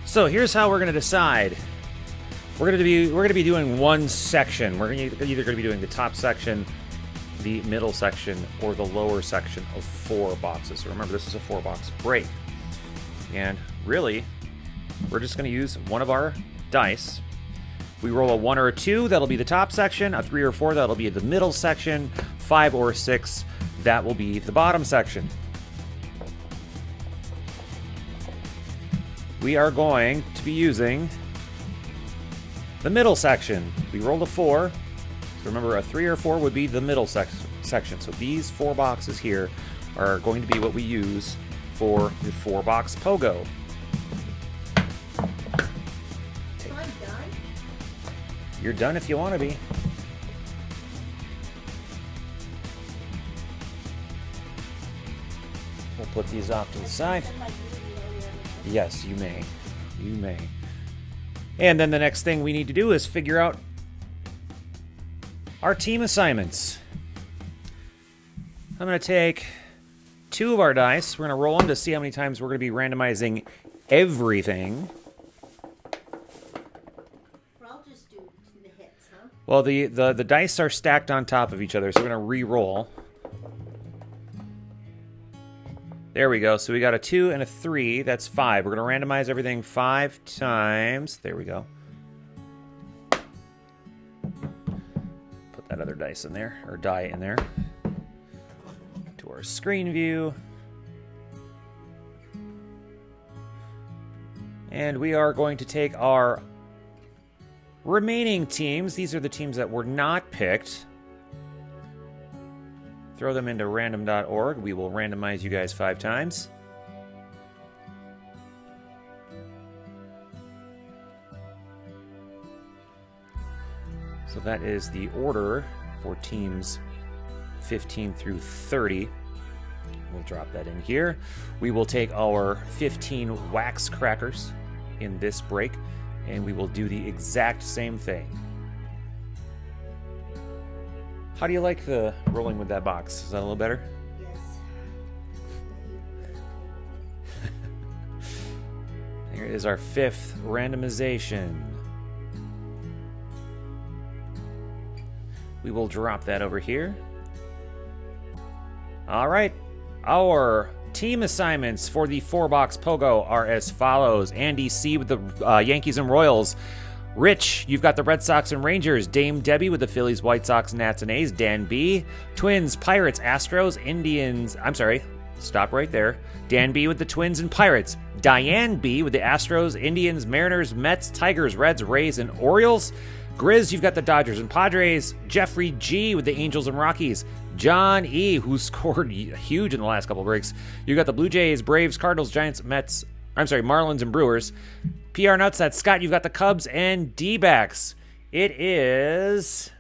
So here's how we're going to decide. We're going to be doing one section. We're either going to be doing the top section, the middle section, or the lower section of 4 boxes. So remember, this is a 4-box break. And really, we're just going to use one of our dice. We roll a 1 or a 2, that'll be the top section. A 3 or 4, that'll be the middle section. 5 or 6, that will be the bottom section. We are going to be using the middle section. We rolled a 4. So remember, a 3 or 4 would be the middle section. So these 4 boxes here are going to be what we use for the 4-box POGO. So I'm done? You're done if you want to be. We'll put these off to the side. Yes, you may. You may. And then the next thing we need to do is figure out our team assignments. I'm going to take 2 of our dice. We're going to roll them to see how many times we're going to be randomizing everything. Well, I'll just do the hits, huh? Well, the dice are stacked on top of each other, so we're going to re-roll. There we go. So we got a 2 and a 3. That's 5. We're going to randomize everything 5 times. There we go. Put that other dice in there, or die in there. To our screen view. And we are going to take our remaining teams. These are the teams that were not picked. Throw them into random.org. We will randomize you guys 5 times. So that is the order for teams 15 through 30. We'll drop that in here. We will take our 15 wax crackers in this break, and we will do the exact same thing. How do you like the rolling with that box? Is that a little better? Yes. Here is our 5th randomization. We will drop that over here. All right. Our team assignments for the 4-box POGO are as follows. Andy C. with the Yankees and Royals. Rich, you've got the Red Sox and Rangers. Dame Debbie with the Phillies, White Sox, Nats, and A's. Dan B. Twins, Pirates, Astros, Indians. I'm sorry. Stop right there. Dan B. with the Twins and Pirates. Diane B. with the Astros, Indians, Mariners, Mets, Tigers, Reds, Rays, and Orioles. Grizz, you've got the Dodgers and Padres. Jeffrey G with the Angels and Rockies. John E, who scored huge in the last couple breaks. You got the Blue Jays, Braves, Cardinals, Giants, Marlins and Brewers. PR Nuts, that's Scott. You've got the Cubs and D-backs. It is...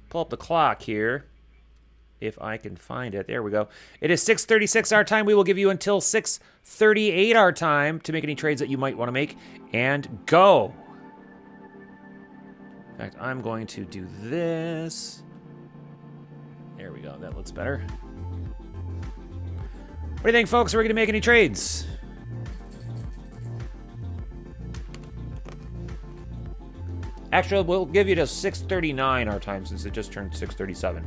Pull up the clock here. If I can find it. There we go. It is 6:36 our time. We will give you until 6:38 our time to make any trades that you might want to make. And go. In fact, I'm going to do this. There we go. That looks better. What do you think, folks? Are we going to make any trades? Actually, we'll give you to 6:39 our time since it just turned 6:37.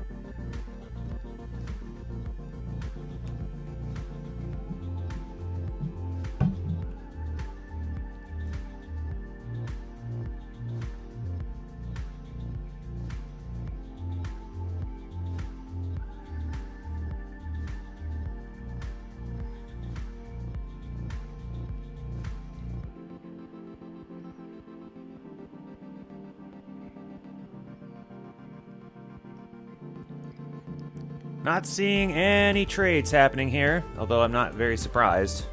Not seeing any trades happening here, although I'm not very surprised.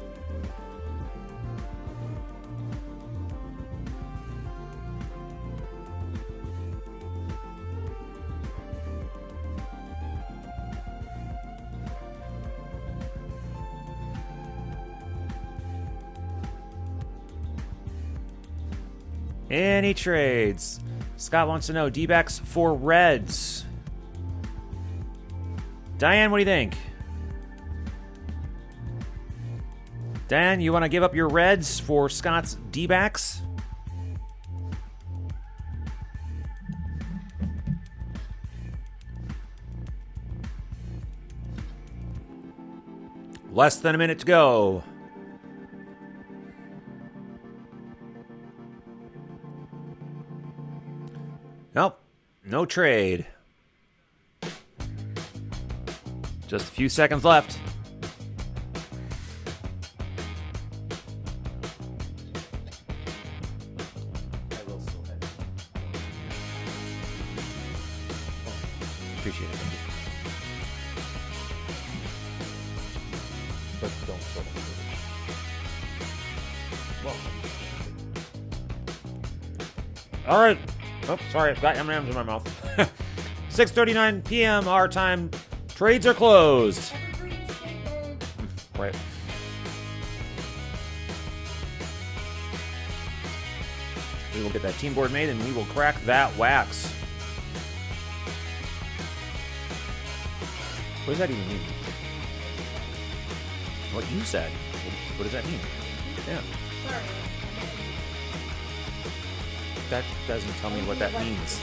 Any trades? Scott wants to know D-backs for Reds. Diane, what do you think? Dan, you want to give up your Reds for Scott's D-backs? Less than a minute to go. Nope, no trade. Just a few seconds left. I will still have it. Oh, appreciate it. Thank you. But don't start it. Well. All right. Oh, sorry. I've got M&M's in my mouth. 6:39 p.m. our time. Trades are closed. Right. We will get that team board made and we will crack that wax. What does that even mean? What you said. What does that mean? Yeah. That doesn't tell me what that means.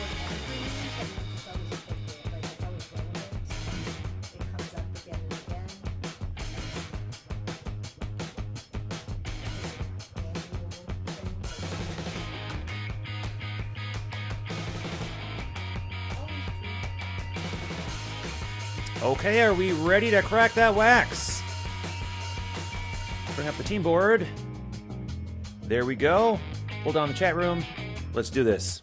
Okay, are we ready to crack that wax? Bring up the team board. There we go. Pull down the chat room. Let's do this.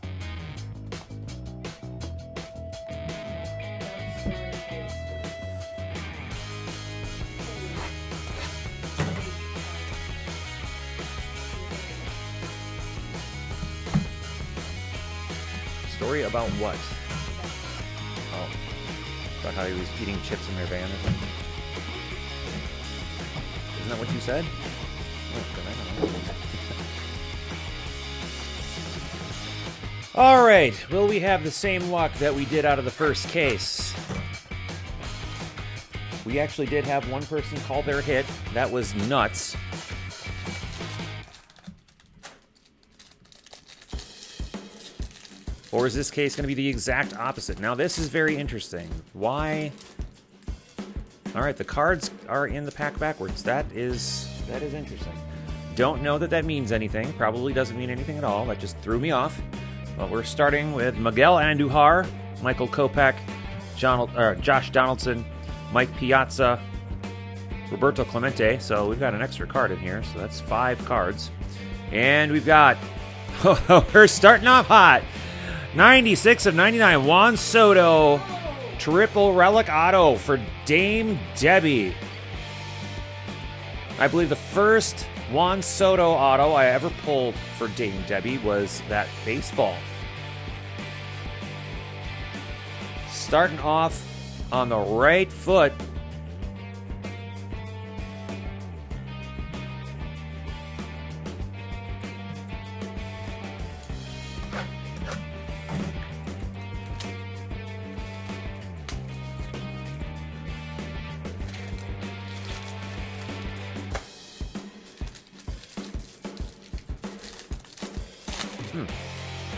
Story about what? Oh. About how he was eating chips in their van or something? Isn't that what you said? Oh, good, I don't know. All right, will we have the same luck that we did out of the first case? We actually did have one person call their hit. That was nuts. Or is this case going to be the exact opposite? Now, this is very interesting. Why? All right, the cards are in the pack backwards. That is interesting. Don't know that means anything. Probably doesn't mean anything at all. That just threw me off. But we're starting with Miguel Andujar, Michael Kopech, Josh Donaldson, Mike Piazza, Roberto Clemente. So we've got an extra card in here. So that's 5 cards. And we've got... we're starting off hot. 96 of 99. Juan Soto. Triple relic auto for Dame Debbie. I believe the first Juan Soto auto I ever pulled for Dame Debbie was that baseball. Starting off on the right foot.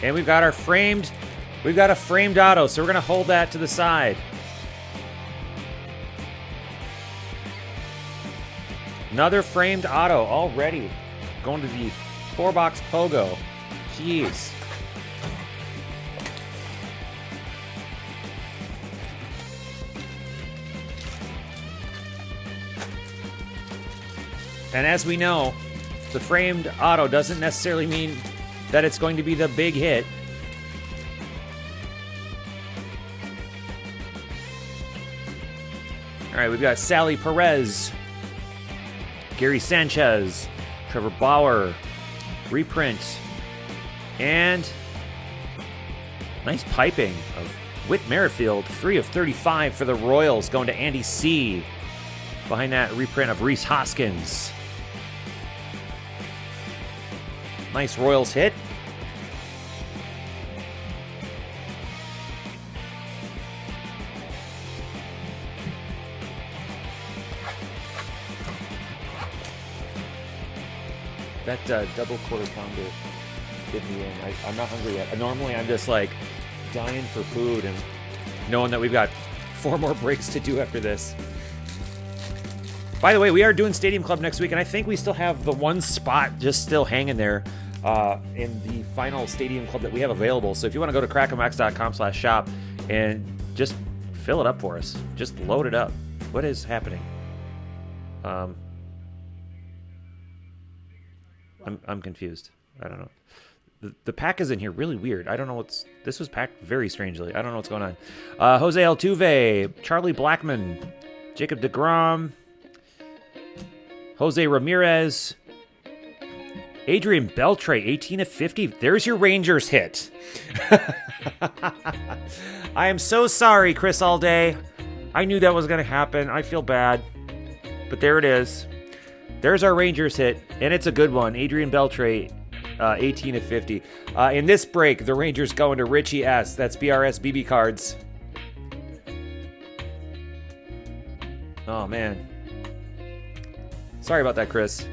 And we've got a framed auto, so we're going to hold that to the side. Another framed auto already. Going to the 4-box POGO. Jeez. And as we know, the framed auto doesn't necessarily mean that it's going to be the big hit. All right, we've got Sally Perez, Gary Sanchez, Trevor Bauer, reprint, and nice piping of Whit Merrifield, 3 of 35 for the Royals, going to Andy C. Behind that, reprint of Reese Hoskins. Nice Royals hit. That double quarter pounder did me in. I'm not hungry yet. Normally I'm just like dying for food and knowing that we've got 4 more breaks to do after this. By the way, we are doing Stadium Club next week, and I think we still have the one spot just still hanging there in the final Stadium Club that we have available. So if you want to go to crackomax.com/shop and just fill it up for us. Just load it up. What is happening? I'm confused. I don't know. The pack is in here really weird. I don't know what's... This was packed very strangely. I don't know what's going on. Jose Altuve, Charlie Blackmon, Jacob deGrom, Jose Ramirez, Adrian Beltre, 18 of 50. There's your Rangers hit. I am so sorry, Chris Allday. I knew that was going to happen. I feel bad. But there it is. There's our Rangers hit, and it's a good one. Adrian Beltre, 18 of 50. In this break, the Rangers going to Richie S. That's BRS BB cards. Oh, man. Sorry about that, Chris.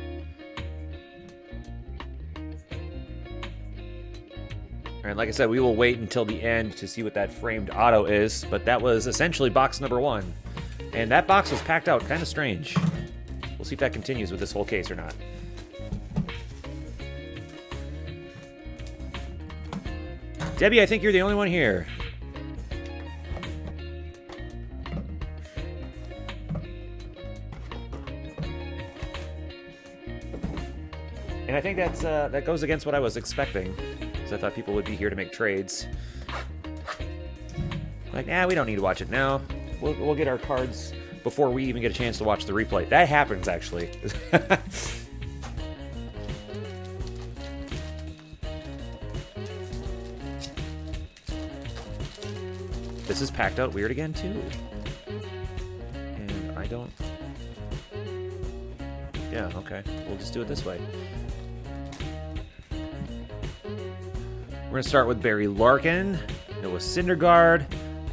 All right, like I said, we will wait until the end to see what that framed auto is, but that was essentially box number 1. And that box was packed out kind of strange. We'll see if that continues with this whole case or not. Debbie, I think you're the only one here. And I think that goes against what I was expecting, because I thought people would be here to make trades. Like, we don't need to watch it now. We'll get our cards before we even get a chance to watch the replay. That happens, actually. This is packed out weird again, too. And I don't... Yeah, okay. We'll just do it this way. We're going to start with Barry Larkin, Noah Syndergaard,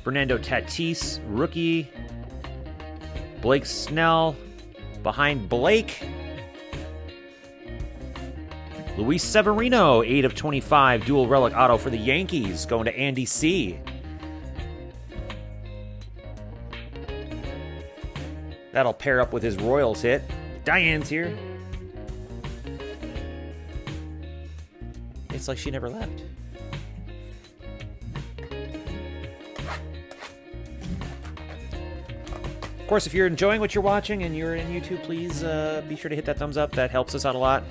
Fernando Tatis, rookie, Blake Snell, behind Blake, Luis Severino, 8 of 25, dual relic auto for the Yankees, going to Andy C. That'll pair up with his Royals hit. Diane's here. It's like she never left. Of course, if you're enjoying what you're watching and you're in YouTube, please be sure to hit that thumbs up. That helps us out a lot.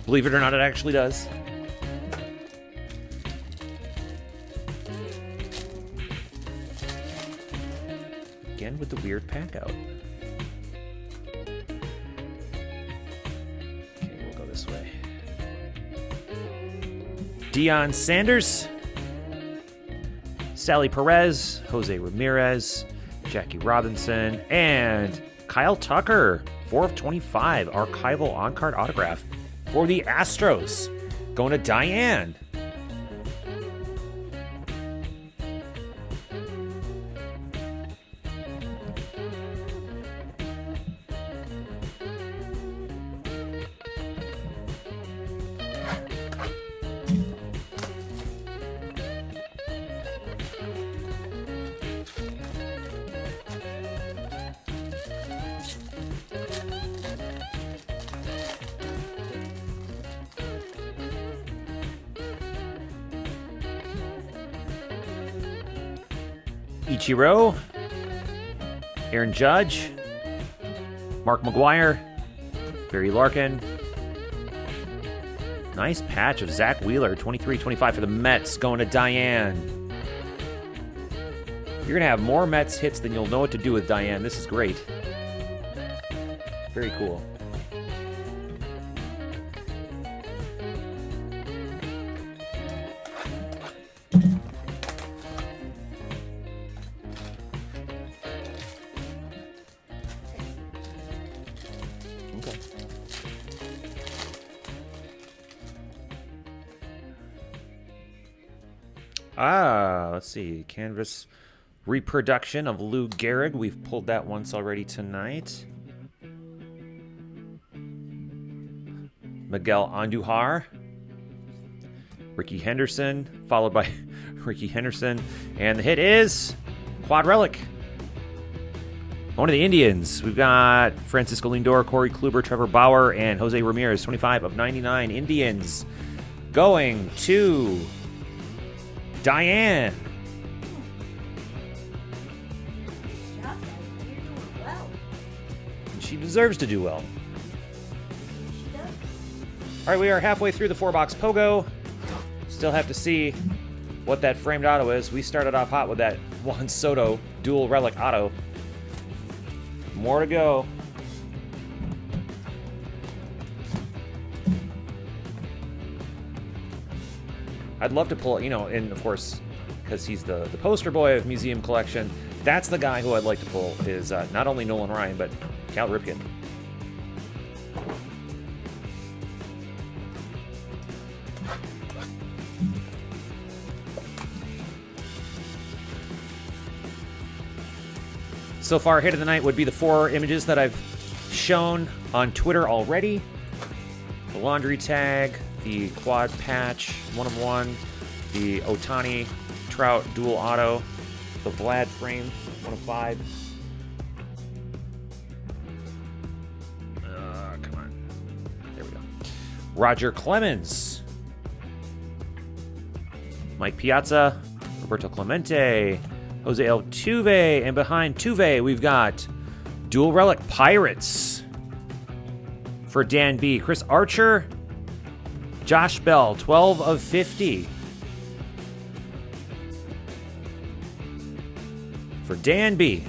Believe it or not, it actually does. Again with the weird pack out. Okay, we'll go this way. Deion Sanders, Sally Perez, Jose Ramirez, Jackie Robinson, and Kyle Tucker, 4 of 25, archival on-card autograph for the Astros. Going to Diane. Ichiro, Aaron Judge, Mark McGuire, Barry Larkin. Nice patch of Zach Wheeler, 23-25 for the Mets, going to Diane. You're going to have more Mets hits than you'll know what to do with, Diane. This is great. Very cool. Let's see. Canvas reproduction of Lou Gehrig. We've pulled that once already tonight. Miguel Andujar. Ricky Henderson, followed by Ricky Henderson. And the hit is Quad Relic. One of the Indians. We've got Francisco Lindor, Corey Kluber, Trevor Bauer, and Jose Ramirez. 25 of 99 Indians. Going to Diane. She deserves to do well. All right, we are halfway through the 4-box Pogo. Still have to see what that framed auto is. We started off hot with that Juan Soto dual relic auto. More to go. I'd love to pull, and of course, because he's the poster boy of Museum Collection, that's the guy who I'd like to pull is not only Nolan Ryan, but Cal Ripken. So far, hit of the night would be the 4 images that I've shown on Twitter already. The laundry tag, the quad patch, 1 of 1, the Ohtani Trout dual auto, the Vlad frame, 1 of 5. Come on. There we go. Roger Clemens. Mike Piazza, Roberto Clemente, Jose Altuve, and behind Tuve, we've got dual relic Pirates for Dan B. Chris Archer, Josh Bell, 12 of 50 for Dan B.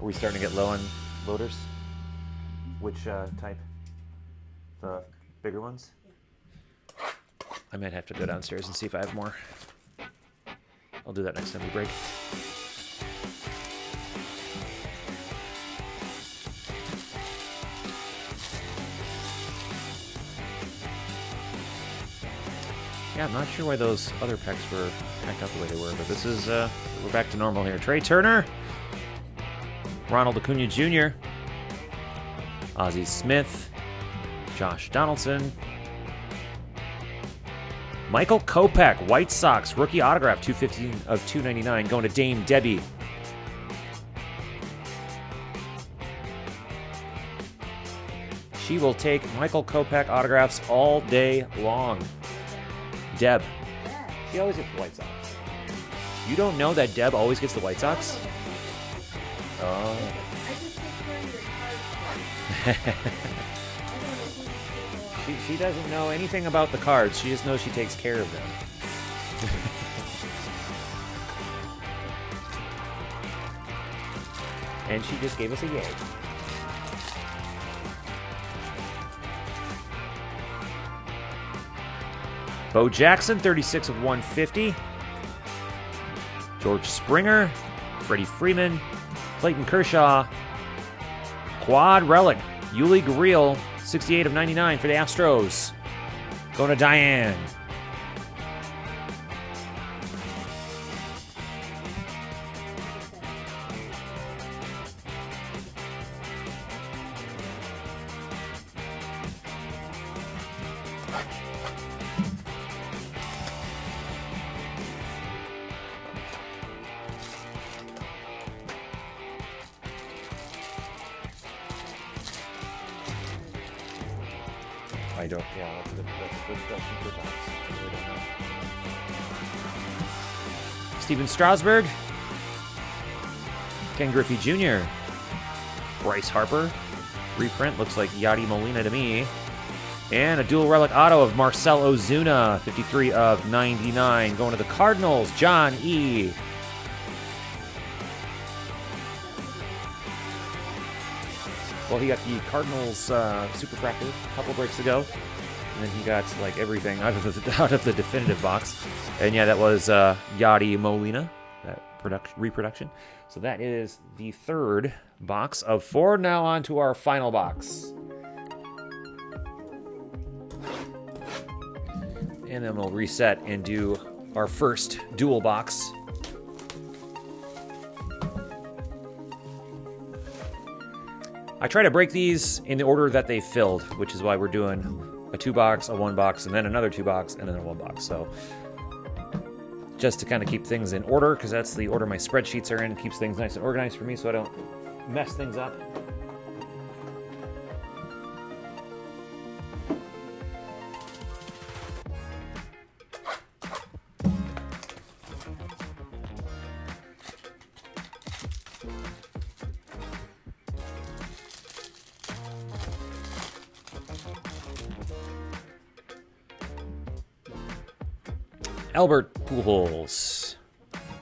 Are we starting to get low on loaders? Which type? The bigger ones? I might have to go downstairs and see if I have more. I'll do that next time we break. Yeah, I'm not sure why those other packs were packed out the way they were, but this is, we're back to normal here. Trey Turner, Ronald Acuna Jr., Ozzie Smith, Josh Donaldson, Michael Kopech, White Sox, rookie autograph, 215 of 299, going to Dame Debbie. She will take Michael Kopech autographs all day long. Deb. She always gets the White Sox. You don't know that Deb always gets the White Sox? Oh. She doesn't know anything about the cards. She just knows she takes care of them. And she just gave us a yay. Bo Jackson, 36 of 150. George Springer, Freddie Freeman, Clayton Kershaw, Quad Relic, Yuli Gurriel, 68 of 99 for the Astros. Going to Diane. I don't, yeah, that's a good question for Thomas. I really don't know. Steven Strasburg, Ken Griffey Jr., Bryce Harper, reprint, looks like Yadi Molina to me, and a dual relic auto of Marcell Ozuna, 53 of 99, going to the Cardinals, John E. Well, he got the Cardinals Superfractor a couple breaks ago, and then he got like everything out of the definitive box. And yeah, that was Yadi Molina, that reproduction. So that is the third box of 4. Now on to our final box. And then we'll reset and do our first dual box. I try to break these in the order that they filled, which is why we're doing a 2-box, a 1-box, and then another 2-box, and then a 1-box. So just to kind of keep things in order, because that's the order my spreadsheets are in, keeps things nice and organized for me so I don't mess things up. Albert Pujols,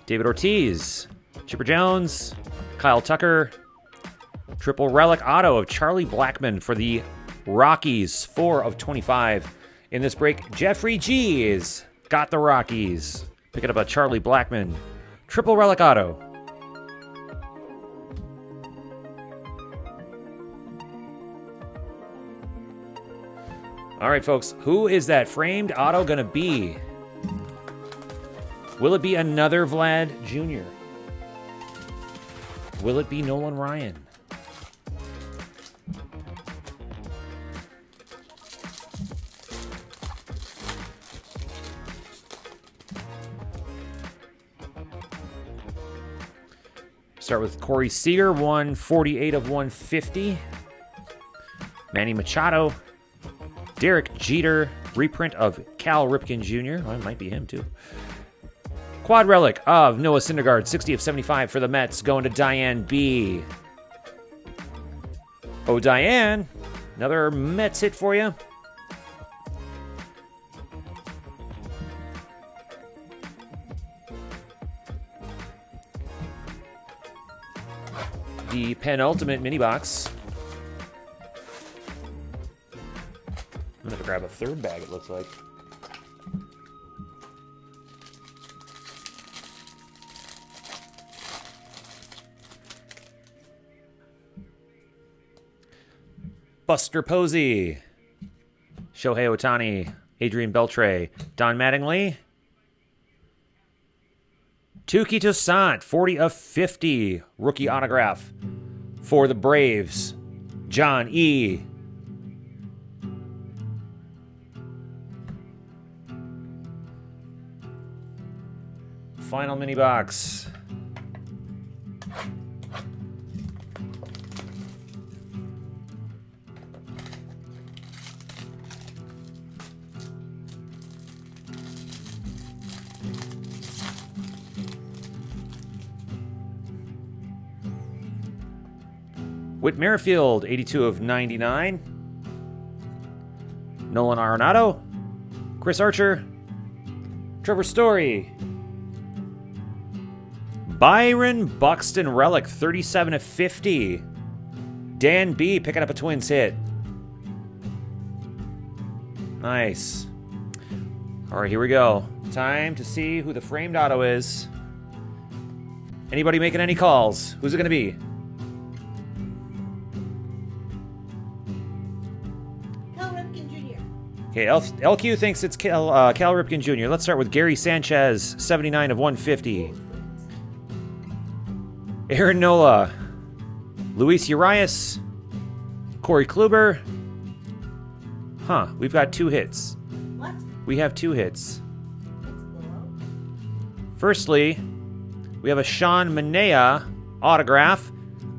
David Ortiz, Chipper Jones, Kyle Tucker, triple relic auto of Charlie Blackmon for the Rockies, 4 of 25. In this break, Jeffrey G's got the Rockies. Picking up a Charlie Blackmon, triple relic auto. All right, folks, who is that framed auto going to be? Will it be another Vlad Jr.? Will it be Nolan Ryan? Start with Corey Seager, 148 of 150. Manny Machado. Derek Jeter, reprint of Cal Ripken Jr. Well, it might be him, too. Quad relic of Noah Syndergaard, 60 of 75 for the Mets, going to Diane B. Oh, Diane, another Mets hit for you. The penultimate mini box. I'm going to grab a third bag, it looks like. Buster Posey, Shohei Ohtani, Adrian Beltre, Don Mattingly, Touki Toussaint, 40 of 50, rookie autograph for the Braves, John E. Final mini box. Whit Merrifield, 82 of 99. Nolan Arenado. Chris Archer. Trevor Story. Byron Buxton relic, 37 of 50. Dan B picking up a Twins hit. Nice. All right, here we go. Time to see who the framed auto is. Anybody making any calls? Who's it going to be? Cal Ripken Jr. Okay, LQ thinks it's Cal Ripken Jr. Let's start with Gary Sanchez, 79 of 150. Aaron Nola, Luis Urias, Corey Kluber. Huh, we've got 2 hits. What? We have 2 hits. Let's blow out. Firstly, we have a Sean Manaea autograph,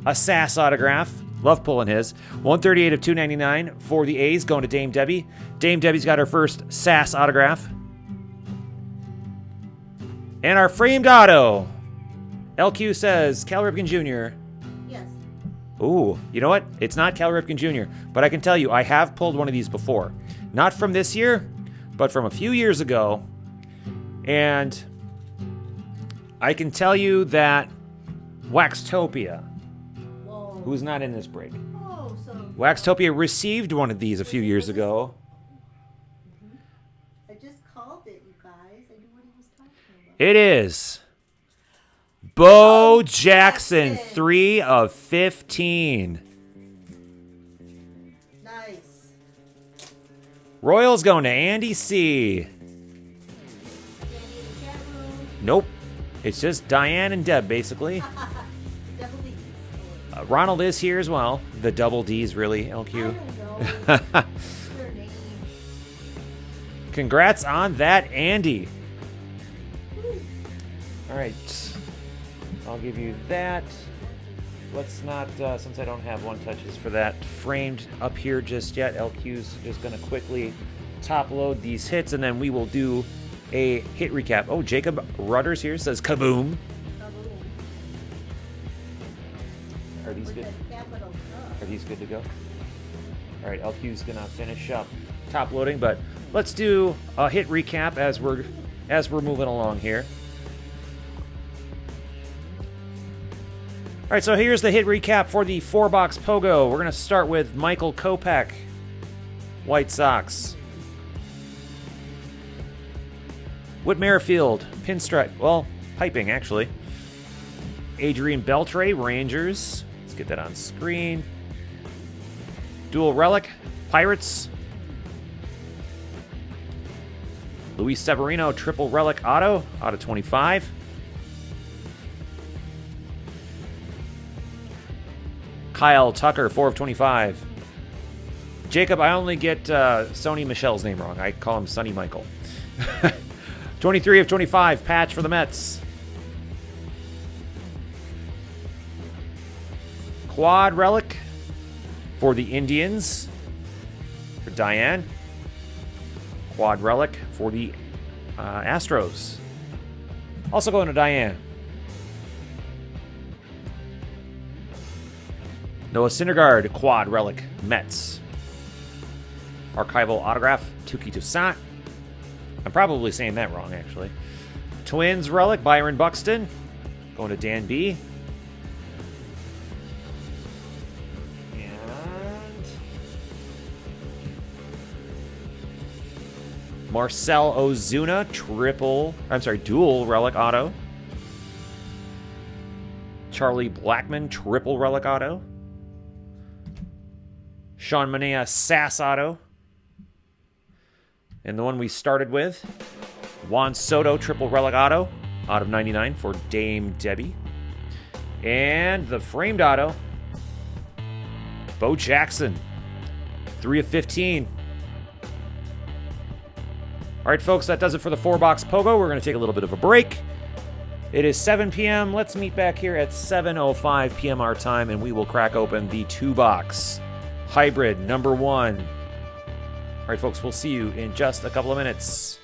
a SAS autograph. Love pulling his. 138 of 299 for the A's, going to Dame Debbie. Dame Debbie's got her first SAS autograph. And our framed auto. LQ says Cal Ripken Jr. Yes. Ooh, you know what? It's not Cal Ripken Jr., but I can tell you I have pulled one of these before. Not from this year, but from a few years ago. And I can tell you that Waxtopia, Whoa. who's not in this break, Oh, so Waxtopia received one of these a few years ago. I just called it, you guys. I knew what he was talking about. It is Bo Jackson, 3 of 15. Nice. Royals going to Andy C. Sandy in the chat room. Nope. It's just Diane and Deb, basically. Double D's. Ronald is here as well. The double D's, really, I LQ. don't know. Their name. Congrats on that, Andy. All right. I'll give you that. Let's not, since I don't have one touches for that framed up here just yet, LQ's just going to quickly top load these hits, and then we will do a hit recap. Oh, Jacob Rudders here says kaboom. Kaboom. Are these With good? a capital K. Are these good to go? All right, LQ's going to finish up top loading, but let's do a hit recap as we're moving along here. All right, so here's the hit recap for the 4-box POGO. We're going to start with Michael Kopech, White Sox. Whit Merrifield, pinstripe, well, piping actually. Adrian Beltre, Rangers. Let's get that on screen. Dual relic, Pirates. Luis Severino, triple relic auto, out of 25. Kyle Tucker, 4 of 25. Jacob, I only get Sony Michelle's name wrong. I call him Sonny Michael. 23 of 25, patch for the Mets. Quad relic for the Indians, for Diane. Quad relic for the Astros. Also going to Diane. Noah Syndergaard, quad relic, Mets. Archival autograph, Tuki Toussaint. I'm probably saying that wrong, actually. Twins relic, Byron Buxton. Going to Dan B. And Marcel Ozuna, dual relic auto. Charlie Blackmon, triple relic auto. Sean Manaea, SAS auto. And the one we started with, Juan Soto, triple relic auto, out of 99 for Dame Debbie. And the framed auto, Bo Jackson, 3 of 15. All right, folks, that does it for the 4-box POGO. We're going to take a little bit of a break. It is 7 p.m. Let's meet back here at 7:05 p.m. our time, and we will crack open the 2-box hybrid number 1. All right, folks, we'll see you in just a couple of minutes.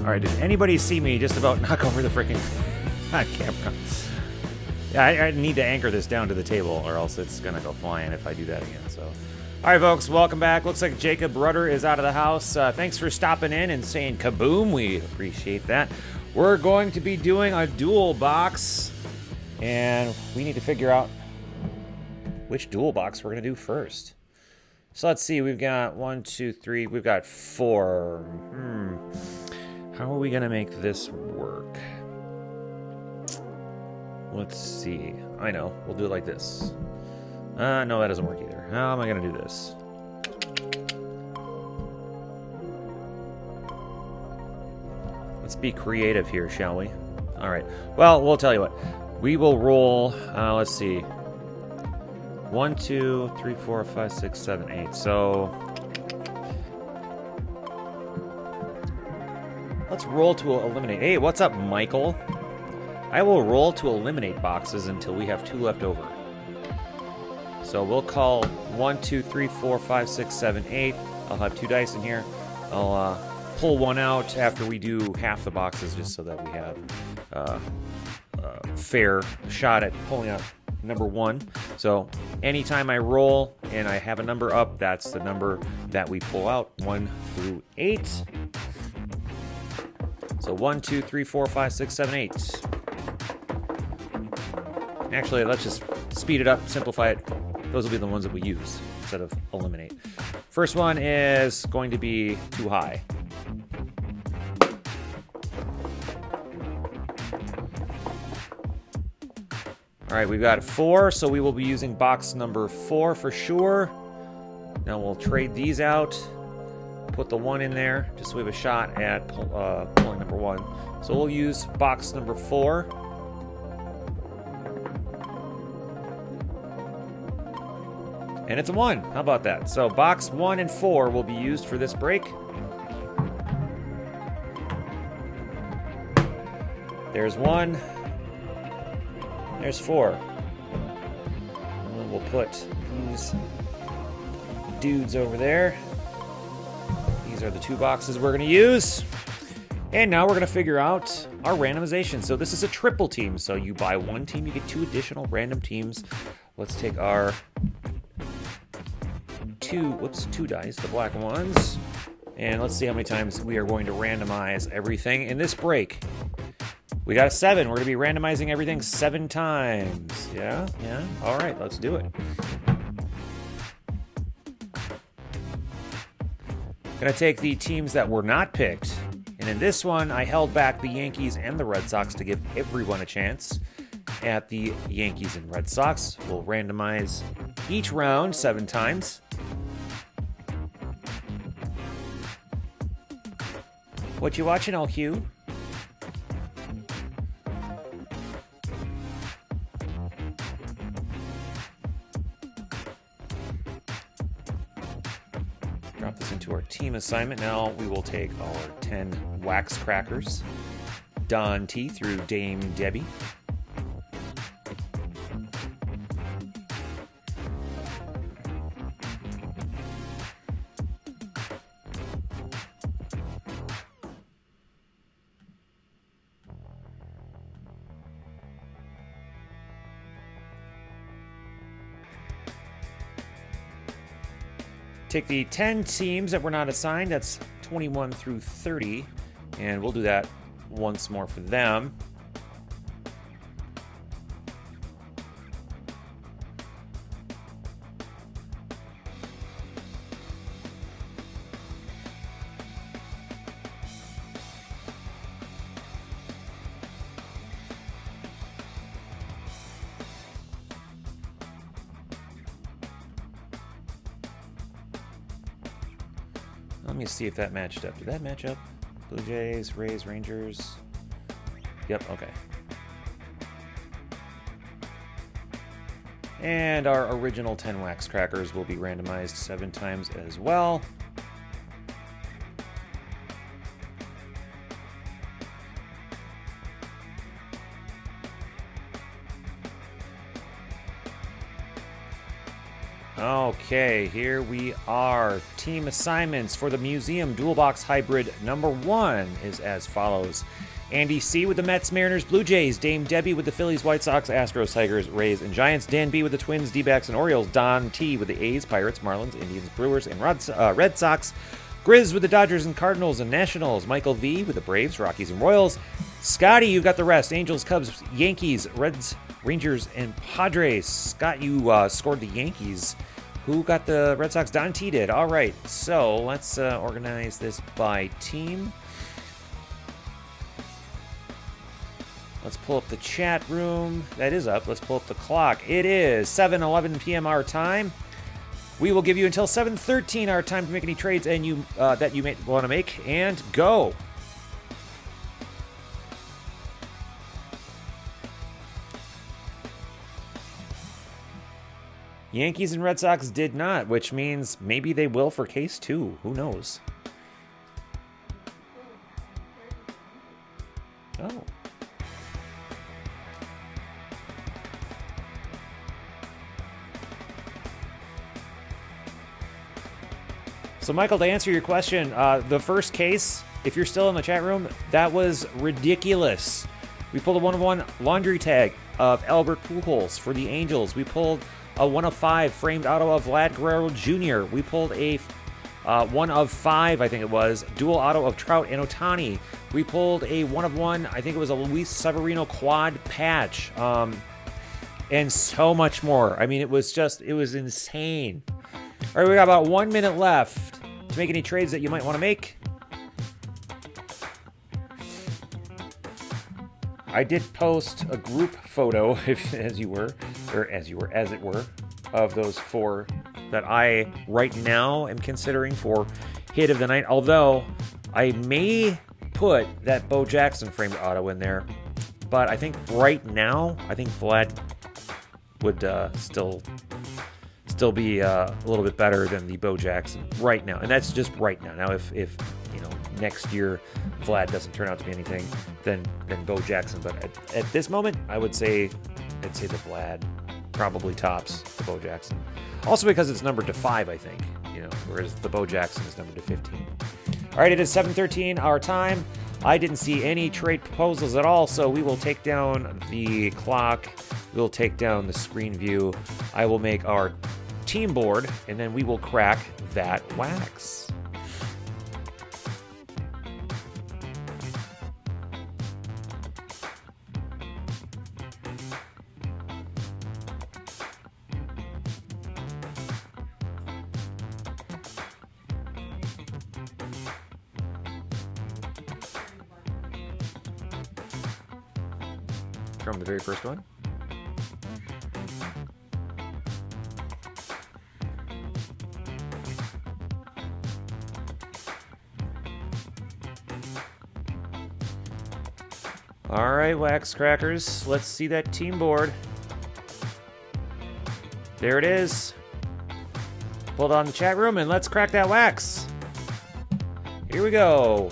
All right, did anybody see me just about knock over the freaking camera? Yeah, I need to anchor this down to the table, or else it's gonna go flying if I do that again. So, all right, folks, welcome back. Looks like Jacob Rudder is out of the house. Thanks for stopping in and saying kaboom. We appreciate that. We're going to be doing a dual box, and we need to figure out which dual box we're gonna do first. So let's see. We've got 1, 2, 3. We've got 4. How are we gonna make this work? Let's see. I know. We'll do it like this. No, that doesn't work either. How am I going to do this? Let's be creative here, shall we? All right. Well, we'll tell you what. We will roll, let's see. 1, 2, 3, 4, 5, 6, 7, 8. So let's roll to eliminate. Hey, what's up, Michael? I will roll to eliminate boxes until we have 2 left over. So we'll call 1, 2, 3, 4, 5, 6, 7, 8. I'll have 2 dice in here. I'll pull one out after we do half the boxes, just so that we have a fair shot at pulling out number 1. So anytime I roll and I have a number up, that's the number that we pull out, 1 through 8. So 1, 2, 3, 4, 5, 6, 7, 8. Actually, let's just speed it up, simplify it. Those will be the ones that we use instead of eliminate. First one is going to be too high. All right, we've got 4, so we will be using box number 4 for sure. Now we'll trade these out, put the 1 in there, just so we have a shot at pulling number 1. So we'll use box number 4. And it's a 1. How about that? So box 1 and 4 will be used for this break. There's 1. There's 4. And then we'll put these dudes over there. These are the 2 boxes we're going to use. And now we're going to figure out our randomization. So this is a triple team. So you buy 1 team, you get 2 additional random teams. Let's take our 2 dice, the black ones, and let's see how many times we are going to randomize everything in this break. We got a 7. We're going to be randomizing everything 7 times. Yeah. All right, let's do it. Going to take the teams that were not picked, and in this one, I held back the Yankees and the Red Sox to give everyone a chance at the Yankees and Red Sox. We'll randomize each round 7 times. What you watching, all Hugh? Drop this into our team assignment. Now we will take our 10 wax crackers. Don T through Dame Debbie. Take the 10 teams that were not assigned, that's 21 through 30, and we'll do that once more for them. Let me see if that matched up. Did that match up? Blue Jays, Rays, Rangers. Yep, okay. And our original 10 wax crackers will be randomized 7 times as well. Okay, here we are. Team assignments for the Museum Dual Box Hybrid number 1 is as follows. Andy C. with the Mets, Mariners, Blue Jays. Dame Debbie with the Phillies, White Sox, Astros, Tigers, Rays, and Giants. Dan B. with the Twins, D-backs, and Orioles. Don T. with the A's, Pirates, Marlins, Indians, Brewers, and Red Sox. Grizz with the Dodgers and Cardinals and Nationals. Michael V. with the Braves, Rockies, and Royals. Scotty, you've got the rest. Angels, Cubs, Yankees, Reds, Rangers, and Padres. Scott, you scored the Yankees. Who got the Red Sox? Don T. did. All right, so let's organize this by team. Let's pull up the chat room. That is up. Let's pull up the clock. It is 7:11 p.m. our time. We will give you until 7:13 our time to make any trades and that you may want to make, and go. Yankees and Red Sox did not, which means maybe they will for case 2. Who knows? Oh. So, Michael, to answer your question, the first case, if you're still in the chat room, that was ridiculous. We pulled a 1-of-1 laundry tag of Albert Pujols for the Angels. We pulled a 1-of-5 framed auto of Vlad Guerrero Jr. We pulled a 1-of-5, I think it was, dual auto of Trout and Ohtani. We pulled a 1-of-1, I think it was a Luis Severino quad patch, and so much more. I mean, it was insane. All right, we got about 1 minute left to make any trades that you might want to make. I did post a group photo, as it were, of those 4 that I right now am considering for hit of the night. Although I may put that Bo Jackson framed auto in there, but I think right now, Vlad would still be a little bit better than the Bo Jackson right now, and that's just right now. Now, if next year Vlad doesn't turn out to be anything, then Bo Jackson. But at this moment, I'd say the Vlad probably tops the Bo Jackson. Also because it's numbered to 5, I think. Whereas the Bo Jackson is numbered to 15. All right, it is 7:13 our time. I didn't see any trade proposals at all, so we will take down the clock. We'll take down the screen view. I will make our team board, and then we will crack that wax. From the very first one. All right, wax crackers, let's see that team board. There it is. Hold on the chat room and let's crack that wax. Here we go.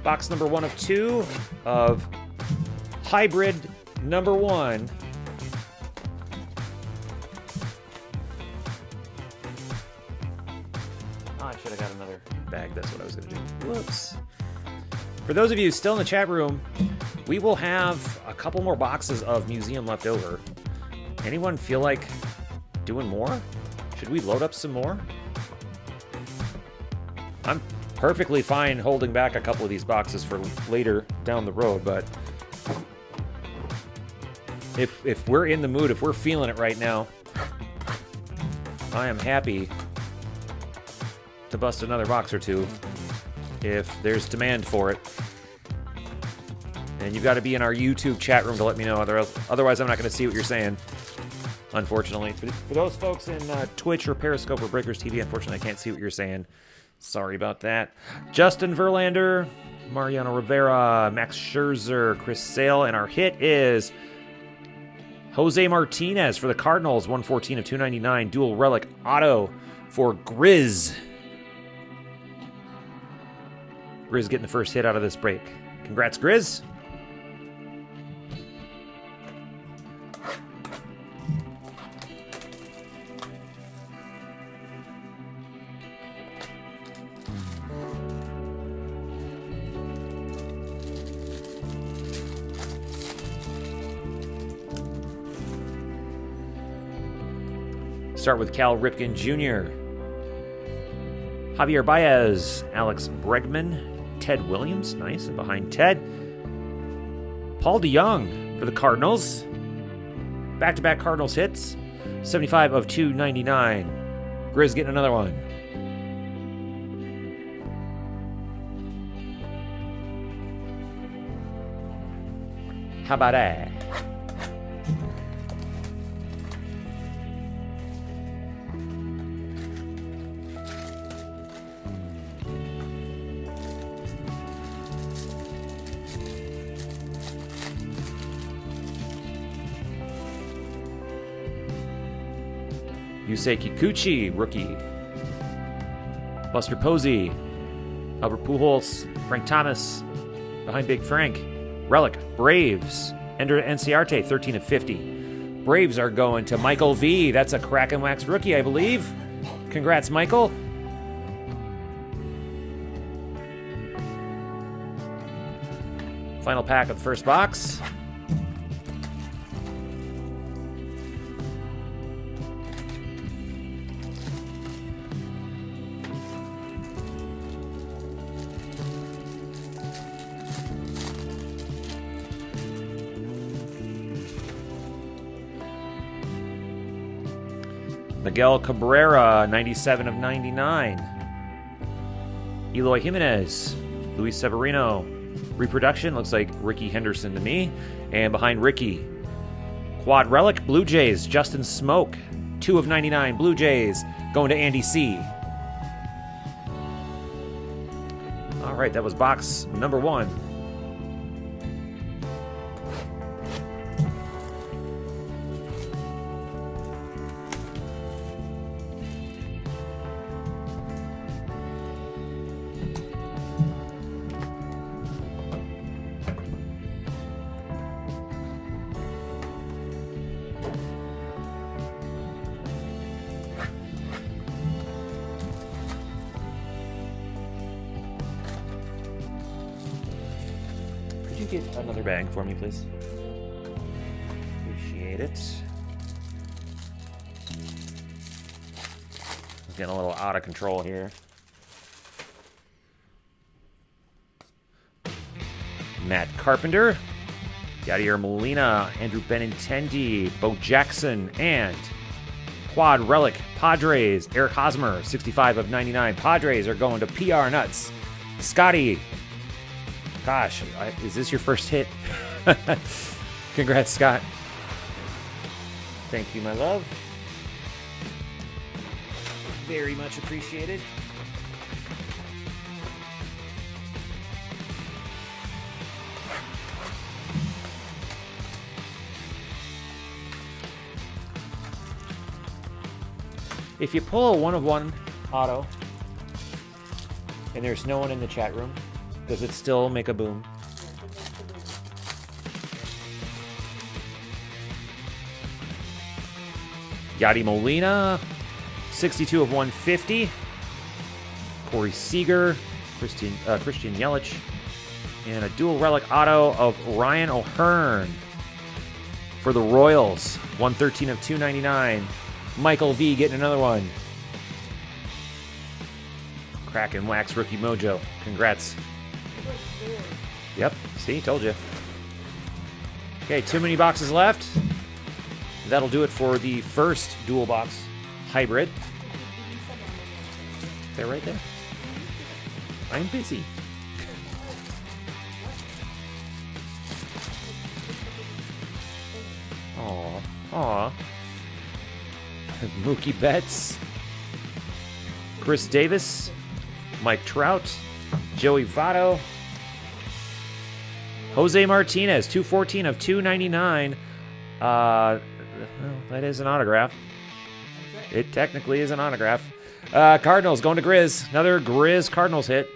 Box number 1 of 2 of Hybrid number 1. Oh, I should have got another bag. That's what I was going to do. Whoops. For those of you still in the chat room, we will have a couple more boxes of Museum left over. Anyone feel like doing more? Should we load up some more? I'm perfectly fine holding back a couple of these boxes for later down the road, but if we're in the mood, if we're feeling it right now, I am happy to bust another box or two if there's demand for it. And you've got to be in our YouTube chat room to let me know. Otherwise, I'm not going to see what you're saying, unfortunately. For those folks in Twitch or Periscope or Breakers TV, unfortunately, I can't see what you're saying. Sorry about that. Justin Verlander, Mariano Rivera, Max Scherzer, Chris Sale, and our hit is Jose Martinez for the Cardinals, 114 of 299, dual relic auto for Grizz. Grizz getting the first hit out of this break. Congrats, Grizz. Start with Cal Ripken Jr., Javier Baez, Alex Bregman, Ted Williams, nice, and behind Ted, Paul DeYoung for the Cardinals. Back-to-back Cardinals hits, 75 of 299. Grizz getting another one. How about that? Yusei Kikuchi, rookie. Buster Posey. Albert Pujols. Frank Thomas. Behind Big Frank. Relic. Braves. Ender Enciarte, 13 of 50. Braves are going to Michael V. That's a crack and wax rookie, I believe. Congrats, Michael. Final pack of the first box. Miguel Cabrera, 97 of 99. Eloy Jimenez, Luis Severino. Reproduction looks like Ricky Henderson to me. And behind Ricky, Quad Relic, Blue Jays, Justin Smoke. 2 of 99, Blue Jays, going to Andy C. All right, that was box number 1. Could you get another bag for me, please? Appreciate it. I'm getting a little out of control here. Matt Carpenter, Yadier Molina, Andrew Benintendi, Bo Jackson, and Quad Relic Padres, Eric Hosmer, 65 of 99. Padres are going to PR Nuts. Scotty, gosh, is this your first hit? Congrats, Scott. Thank you, my love. Very much appreciated. If you pull a 1 of 1 auto and there's no one in the chat room, does it still make a boom? Yadi Molina, 62 of 150. Corey Seager, Christian Yelich, and a dual relic auto of Ryan O'Hearn for the Royals, 113 of 299. Michael V getting another one. Crack and wax rookie mojo. Congrats. Yep, see, told you. Okay, too many boxes left. That'll do it for the first dual box hybrid. They're right there. I'm busy. Aw. Mookie Betts. Chris Davis. Mike Trout. Joey Votto. Jose Martinez, 214 of 299. Well, that is an autograph. It technically is an autograph. Cardinals going to Grizz. Another Grizz Cardinals hit.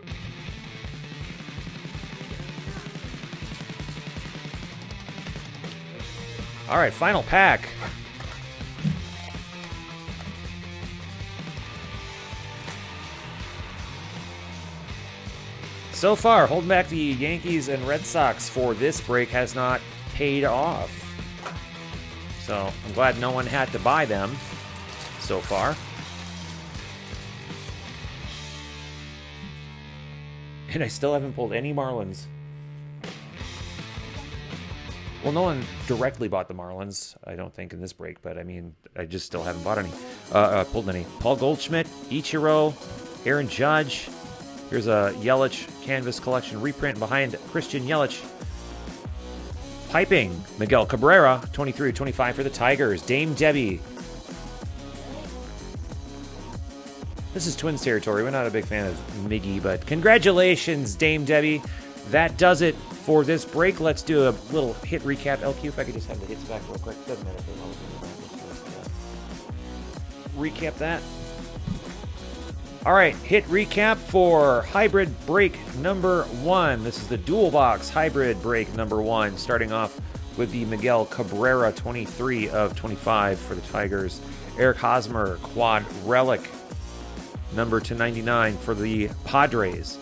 All right, final pack. So far, holding back the Yankees and Red Sox for this break has not paid off. So I'm glad no one had to buy them. so far. And I still haven't pulled any Marlins. Well, no one directly bought the Marlins, I don't think, in this break, but I mean, I just still haven't bought any. Pulled any. Paul Goldschmidt, Ichiro, Aaron Judge. Here's a Yelich Canvas Collection reprint behind Christian Yelich. Piping, Miguel Cabrera, 23/25 for the Tigers. Dame Debbie. This is Twins territory. We're not a big fan of Miggy, but congratulations, Dame Debbie. That does it for this break. Let's do a little hit recap. LQ, if I could just have the hits back real quick. Doesn't matter if they want to recap that. All right, hit recap for hybrid break number 1. This is the dual box hybrid break number 1, starting off with the Miguel Cabrera 23/25 for the Tigers. Eric Hosmer quad relic number /99 for the Padres.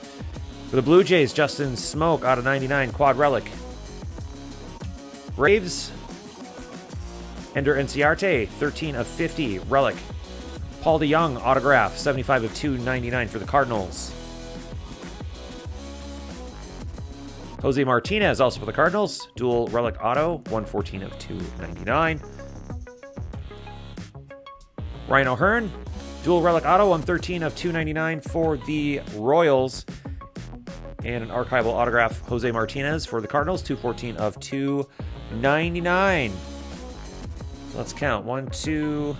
For the Blue Jays, Justin Smoke out of 99 quad relic. Braves, Ender Enciarte 13/50 relic. Paul DeYoung autograph 75/299 for the Cardinals. Jose Martinez also for the Cardinals, dual relic auto 114/299. Ryan O'Hearn, dual relic auto 113/299 for the Royals. And an archival autograph, Jose Martinez for the Cardinals, 214/299. Let's count. 1, 2,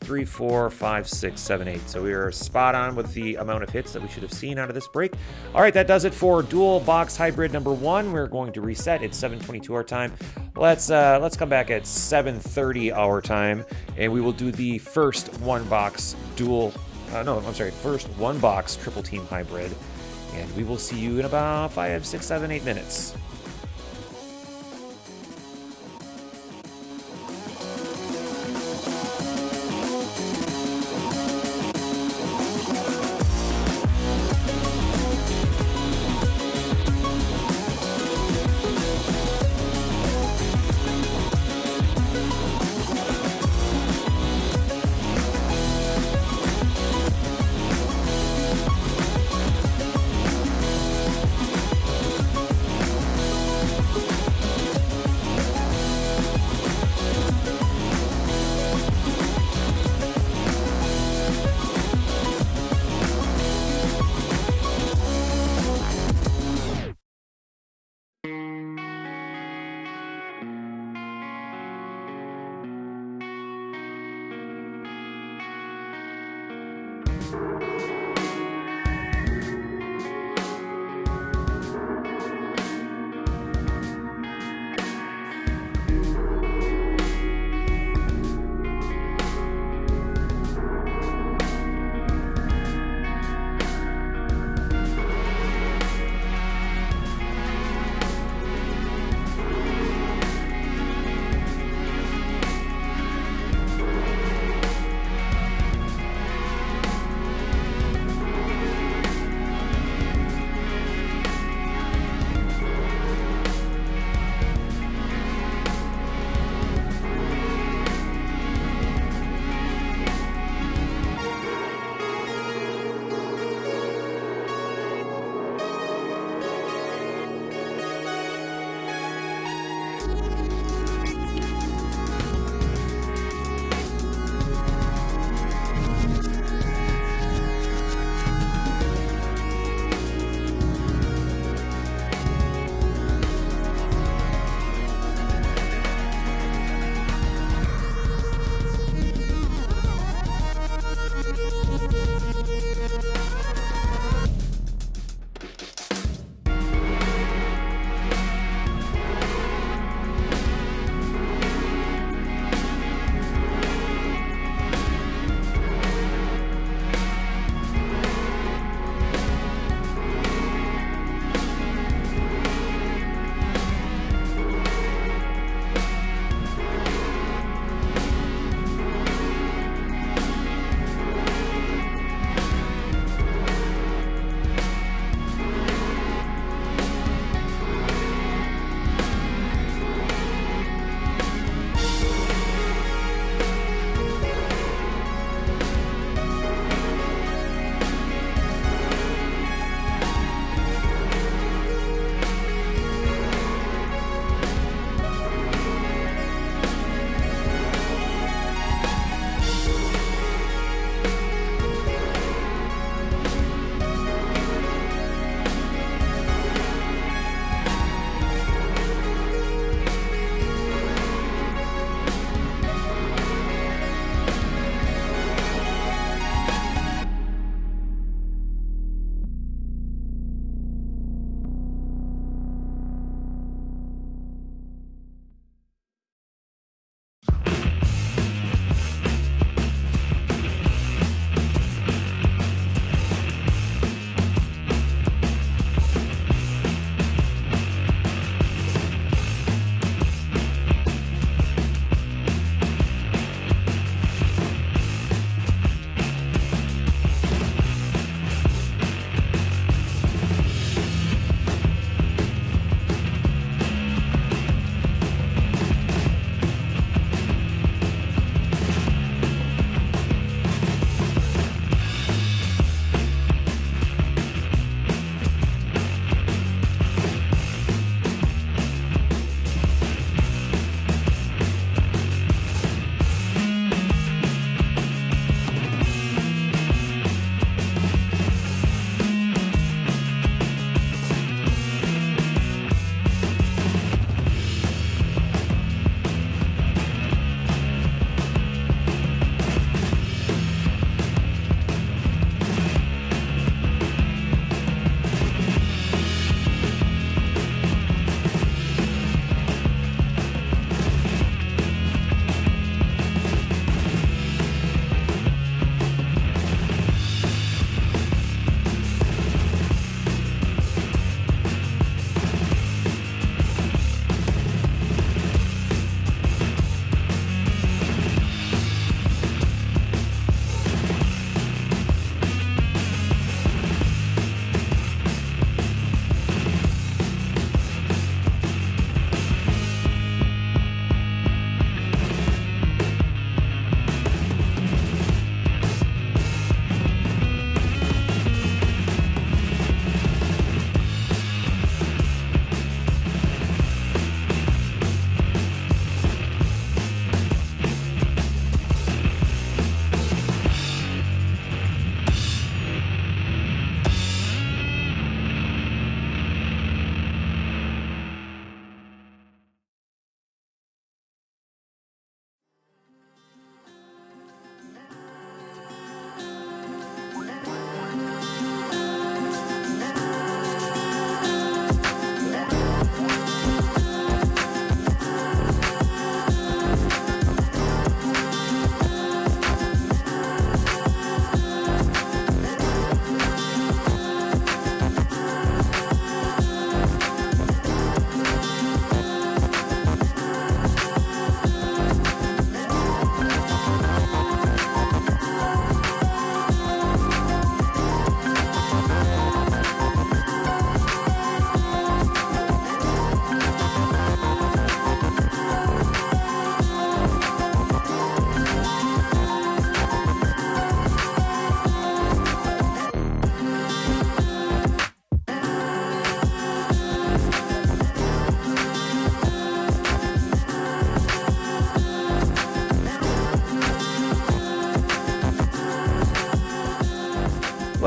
3, 4, 5, 6, 7, 8. So we are spot on with the amount of hits that we should have seen out of this break. All right, that does it for dual box hybrid number 1. We're going to reset. It's 7:22 our time. Let's come back at 7:30 our time, and we will do the first one box triple team hybrid. And we will see you in about 5, 6, 7, 8 minutes.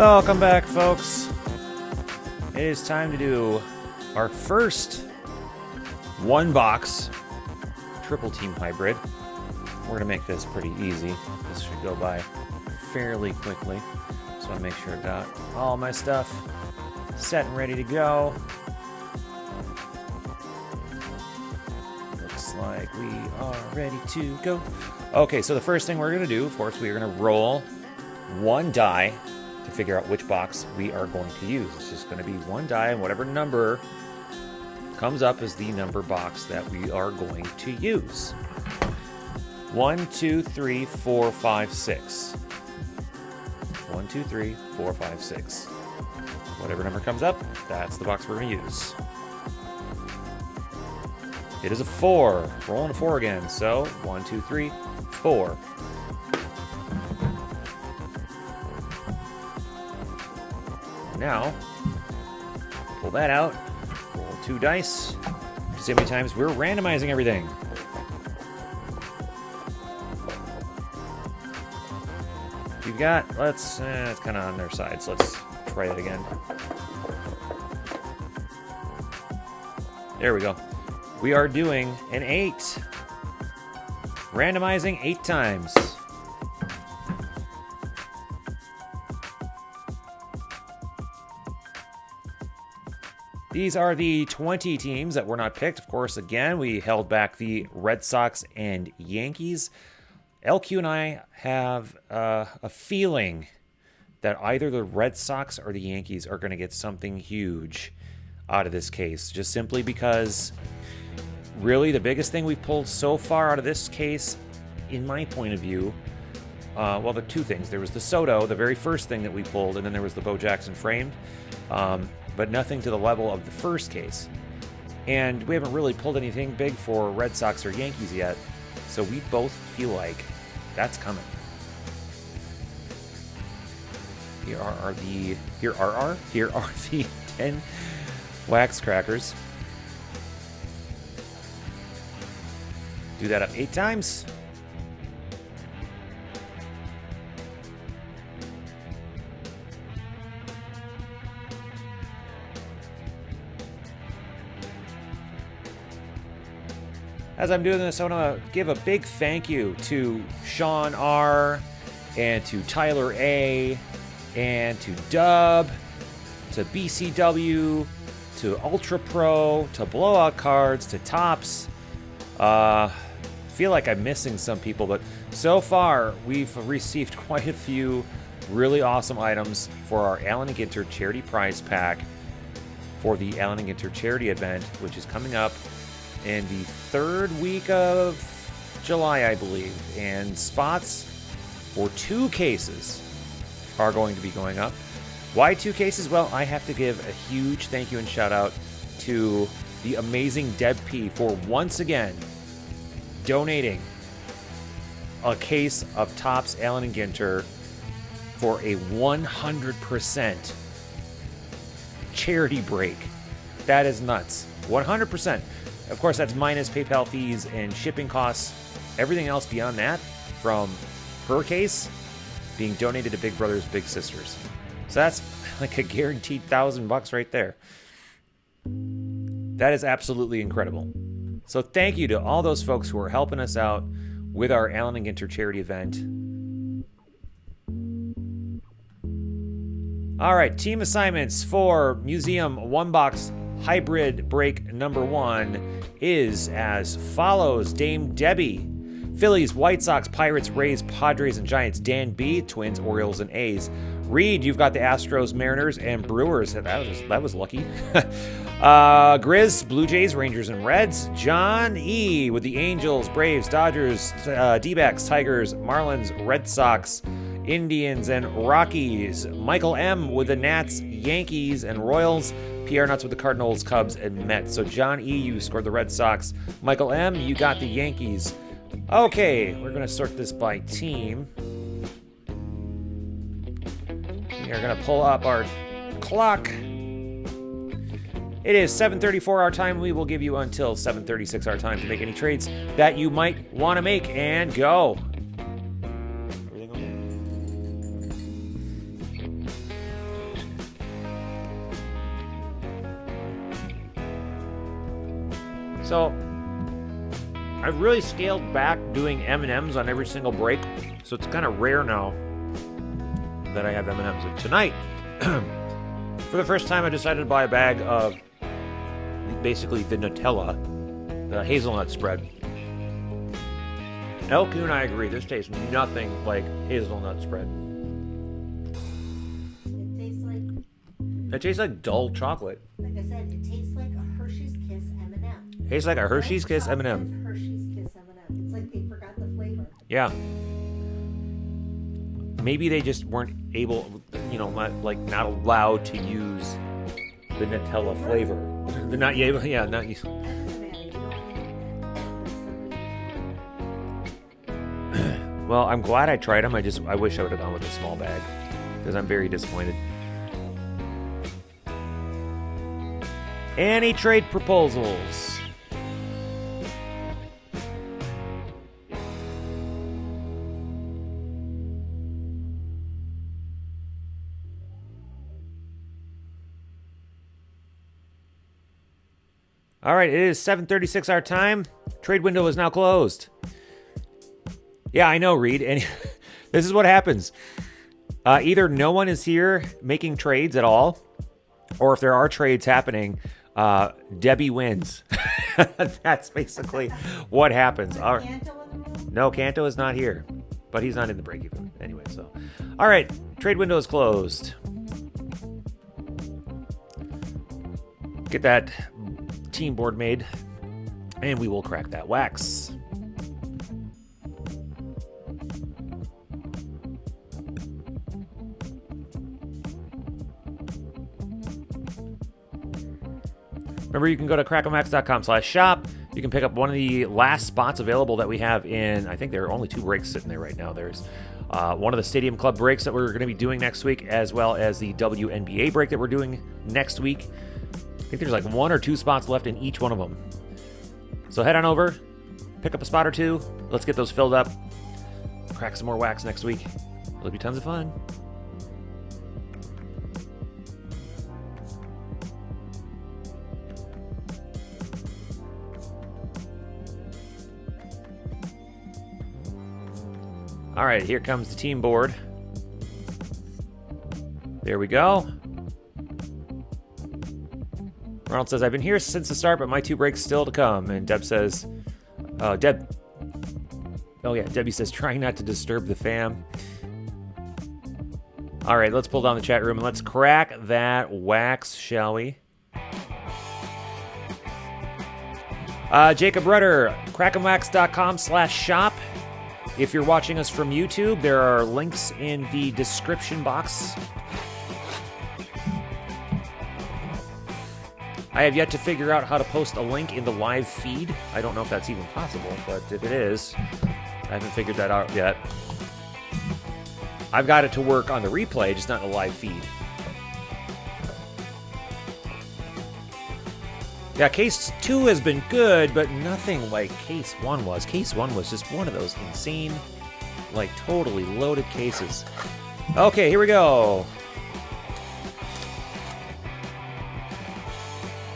Welcome back, folks. It is time to do our first one-box triple team hybrid. We're going to make this pretty easy. This should go by fairly quickly. Just want to make sure I've got all my stuff set and ready to go. Looks like we are ready to go. Okay, so the first thing we're going to do, of course, we are going to roll one die to figure out which box we are going to use. It's just going to be one die, and whatever number comes up is the number box that we are going to use. 1, 2, 3, 4, 5, 6. 1, 2, 3, 4, 5, 6. Whatever number comes up, that's the box we're going to use. It is a 4. Rolling a 4 again. So 1, 2, 3, 4. Now, pull that out, roll 2 dice, to see how many times we're randomizing everything. We've got, it's kind of on their side, so let's try that again. There we go. We are doing an 8. Randomizing 8 times. These are the 20 teams that were not picked. Of course, again, we held back the Red Sox and Yankees. LQ and I have a feeling that either the Red Sox or the Yankees are going to get something huge out of this case, just simply because really the biggest thing we've pulled so far out of this case, in my point of view, well, there are 2 things. There was the Soto, the very first thing that we pulled, and then there was the Bo Jackson framed. But nothing to the level of the first case. And we haven't really pulled anything big for Red Sox or Yankees yet, so we both feel like that's coming. Here are the 10 wax crackers. Do that up 8 times. As I'm doing this, I want to give a big thank you to Sean R. and to Tyler A. and to Dub, to BCW, to Ultra Pro, to Blowout Cards, to Tops. Feel like I'm missing some people, but so far we've received quite a few really awesome items for our Allen & Ginter charity prize pack for the Allen & Ginter charity event, which is coming up in the 3rd week of July, I believe. And spots for 2 cases are going to be going up. Why 2 cases? Well, I have to give a huge thank you and shout out to the amazing Deb P for once again donating a case of Topps Allen & Ginter for a 100% charity break. That is nuts. 100%. Of course, that's minus PayPal fees and shipping costs. Everything else beyond that, from her case, being donated to Big Brothers Big Sisters. So that's like a guaranteed $1,000 right there. That is absolutely incredible. So thank you to all those folks who are helping us out with our Allen & Ginter charity event. All right, team assignments for Museum One Box Hybrid Break number 1 is as follows. Dame Debbie. Phillies, White Sox, Pirates, Rays, Padres, and Giants. Dan B. Twins, Orioles, and A's. Reed, you've got the Astros, Mariners, and Brewers. That was lucky. Grizz, Blue Jays, Rangers, and Reds. John E. with the Angels, Braves, Dodgers, D-backs, Tigers, Marlins, Red Sox, Indians, and Rockies. Michael M. with the Nats, Yankees, and Royals. PR Nuts with the Cardinals, Cubs, and Mets. So John E., you scored the Red Sox. Michael M., you got the Yankees. Okay, we're going to sort this by team. We are going to pull up our clock. It is 7:34 our time. We will give you until 7:36 our time to make any trades that you might want to make, and go. So I've really scaled back doing M&Ms on every single break, so it's kind of rare now that I have M&Ms. And tonight, for the first time, I decided to buy a bag of basically the Nutella, the hazelnut spread. Elku and I agree, this tastes nothing like hazelnut spread. It tastes like dull chocolate. Like I said, it tastes like a Hershey's Kiss M&M. Tastes like a Hershey's Kiss M&M. Hershey's Kiss M&M. It's like they forgot the flavor. Yeah. Maybe they just weren't able, not allowed to use the Nutella flavor. They're not able, yeah, not use. Well, I'm glad I tried them. I wish I would have gone with a small bag because I'm very disappointed. Any trade proposals? All right, it is 7:36 our time. Trade window is now closed. Yeah, I know, Reed. And this is what happens. Either no one is here making trades at all, or if there are trades happening, Debbie wins. That's basically what happens. All right. No, Kanto is not here, but he's not in the break even anyway. So, all right, trade window is closed. Get that team board made, and we will crack that wax. Remember, you can go to crackamwax.com/shop. You can pick up one of the last spots available that we have in, I think there are only 2 breaks sitting there right now. There's one of the Stadium Club breaks that we're going to be doing next week, as well as the WNBA break that we're doing next week. I think there's like 1 or 2 spots left in each one of them. So head on over, pick up a spot or 2. Let's get those filled up. Crack some more wax next week. It'll be tons of fun. All right, here comes the team board. There we go. Ronald says, I've been here since the start, but my 2 breaks still to come. And Debbie says, Debbie says, trying not to disturb the fam. All right, let's pull down the chat room and let's crack that wax, shall we? Jacob Rudder, crackamwax.com/shop. If you're watching us from YouTube, there are links in the description box. I have yet to figure out how to post a link in the live feed. I don't know if that's even possible, but if it is, I haven't figured that out yet. I've got it to work on the replay, just not in the live feed. Yeah, Case 2 has been good, but nothing like Case 1 was. Case 1 was just one of those insane, totally loaded cases. Okay, here we go.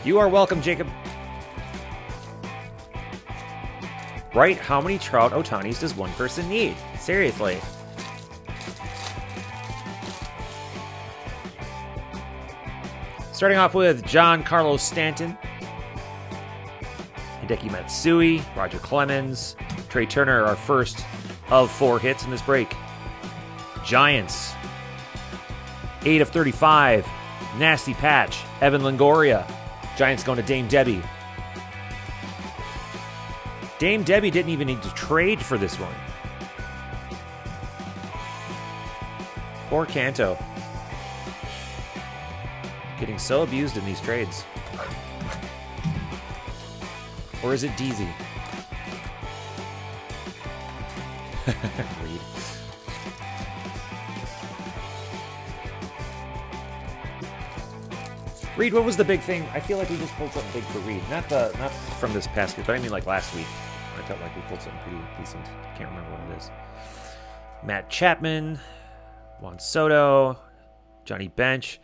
You are welcome, Jacob. Right, how many Trout Otanis does one person need? Seriously. Starting off with John Carlos Stanton, Hideki Matsui, Roger Clemens, Trey Turner, our first of 4 hits in this break. Giants, 8 of 35, Nasty Patch, Evan Longoria. Giants going to Dame Debbie. Dame Debbie didn't even need to trade for this one. Poor Kanto. Getting so abused in these trades. Or is it DZ? Reed. Reed, what was the big thing? I feel like we just pulled something big for Reed. Not from this past week, but I mean last week. I felt like we pulled something pretty decent. Can't remember what it is. Matt Chapman, Juan Soto, Johnny Bench.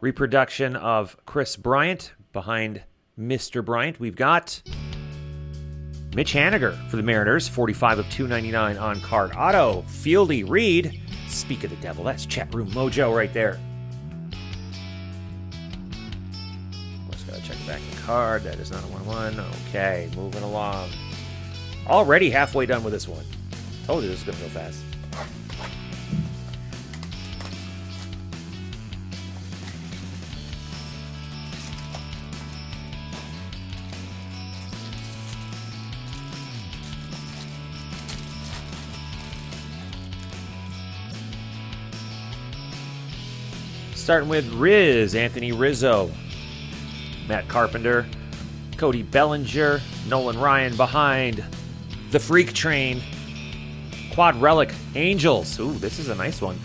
Reproduction of Chris Bryant behind Mr. Bryant. We've got Mitch Haniger for the Mariners, 45 of 299 on card auto. Fieldy Reed, speak of the devil, that's chat room mojo right there. Just gotta check back the card. That is not a 1-1. Okay, moving along. Already halfway done with this one. Told you this is gonna go fast. Starting with Riz, Anthony Rizzo, Matt Carpenter, Cody Bellinger, Nolan Ryan behind the Freak Train, Quad Relic, Angels. Ooh, this is a nice one.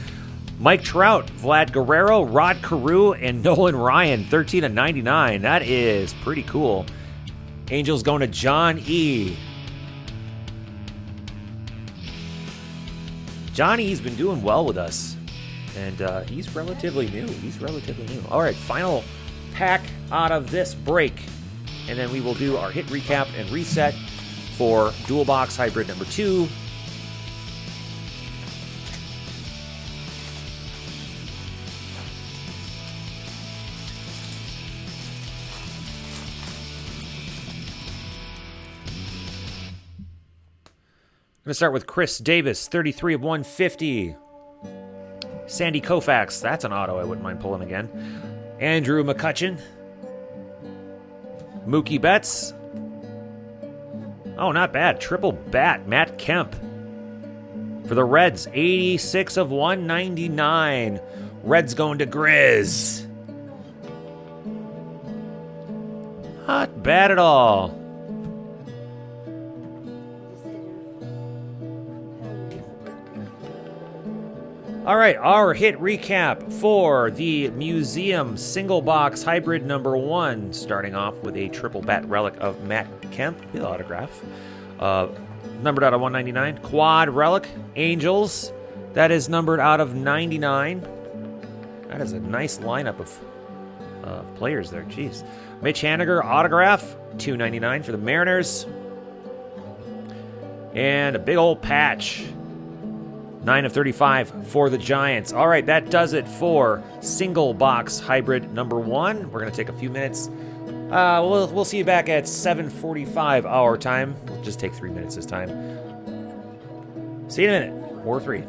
Mike Trout, Vlad Guerrero, Rod Carew, and Nolan Ryan, 13 of 99. That is pretty cool. Angels going to John E. Johnny's been doing well with us. And he's relatively new. All right, final pack out of this break. And then we will do our hit recap and reset for Dual Box Hybrid number 2. I'm going to start with Chris Davis, 33 of 150. Sandy Koufax, that's an auto I wouldn't mind pulling again. Andrew McCutcheon. Mookie Betts. Oh, not bad. Triple bat, Matt Kemp. For the Reds, 86 of 199. Reds going to Grizz. Not bad at all. All right, our hit recap for the Museum Single Box Hybrid number 1, starting off with a triple bat relic of Matt Kemp with autograph. Numbered out of 199. Quad relic, Angels. That is numbered out of 99. That is a nice lineup of players there. Jeez. Mitch Haniger, autograph, 299 for the Mariners. And a big old patch. 9 of 35 for the Giants. All right, that does it for Single Box Hybrid number 1. We're going to take a few minutes. We'll see you back at 7:45 our time. We'll just take 3 minutes this time. See you in a minute. War 3.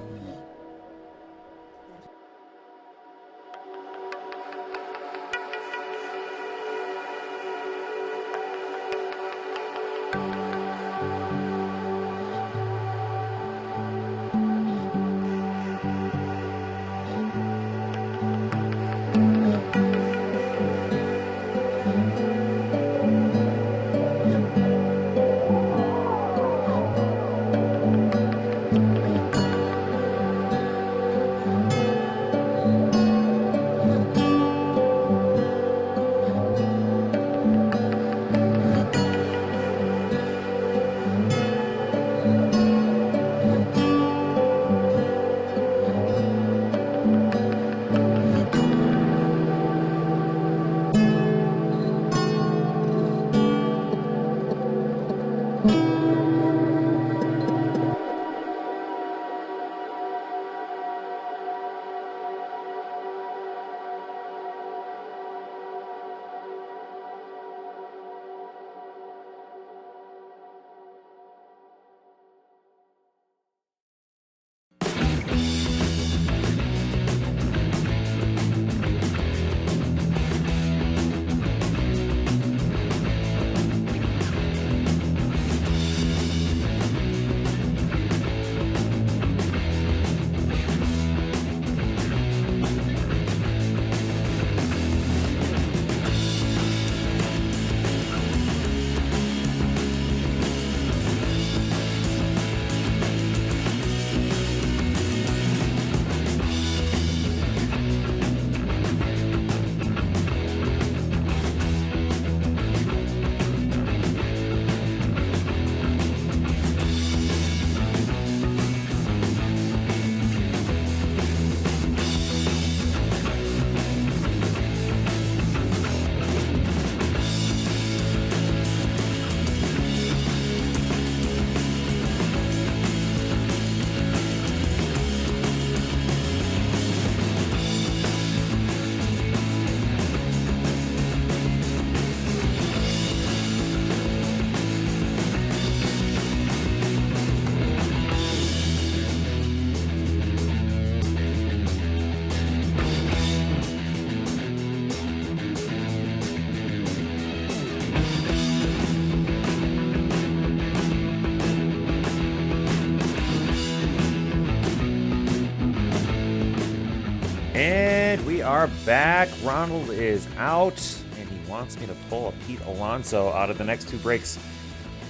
are back. Ronald is out, and he wants me to pull a Pete Alonso out of the next 2 breaks.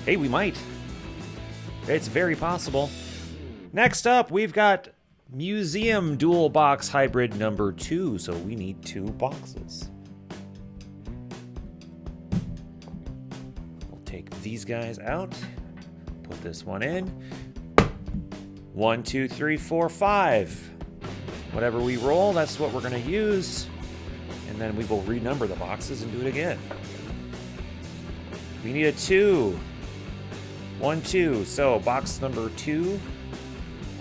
Hey, we might. It's very possible. Next up, we've got Museum Dual Box Hybrid number 2, so we need 2 boxes. We'll take these guys out, put this one in. 1, 2, 3, 4, 5. Whatever we roll, that's what we're going to use. And then we will renumber the boxes and do it again. We need a 2. 1, 2. So box number 2,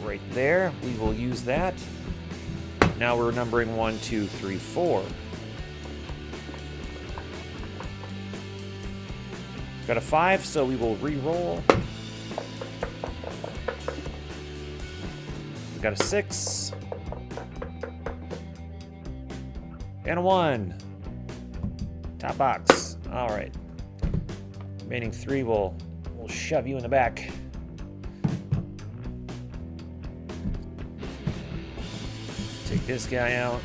right there. We will use that. Now we're numbering 1, 2, 3, 4. Got a 5, so we will re-roll. We got a 6. And a 1. Top box. All right. Remaining 3 we'll shove you in the back. Take this guy out.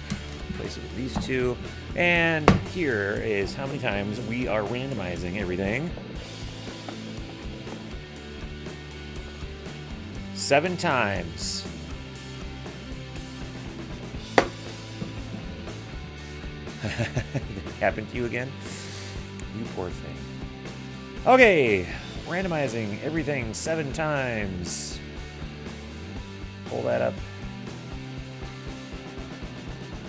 Replace it with these 2. And here is how many times we are randomizing everything. 7 times. Happened to you again? You poor thing. Okay, randomizing everything 7 times. Pull that up.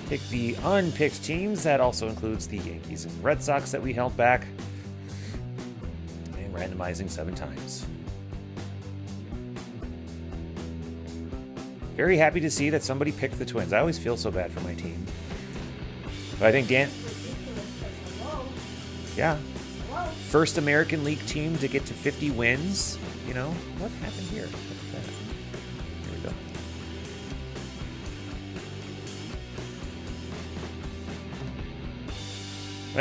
Pick the unpicked teams. That also includes the Yankees and Red Sox that we held back. And randomizing 7 times. Very happy to see that somebody picked the Twins. I always feel so bad for my team. But I think Dan... Yeah. First American League team to get to 50 wins. You know, what happened here? Here we go.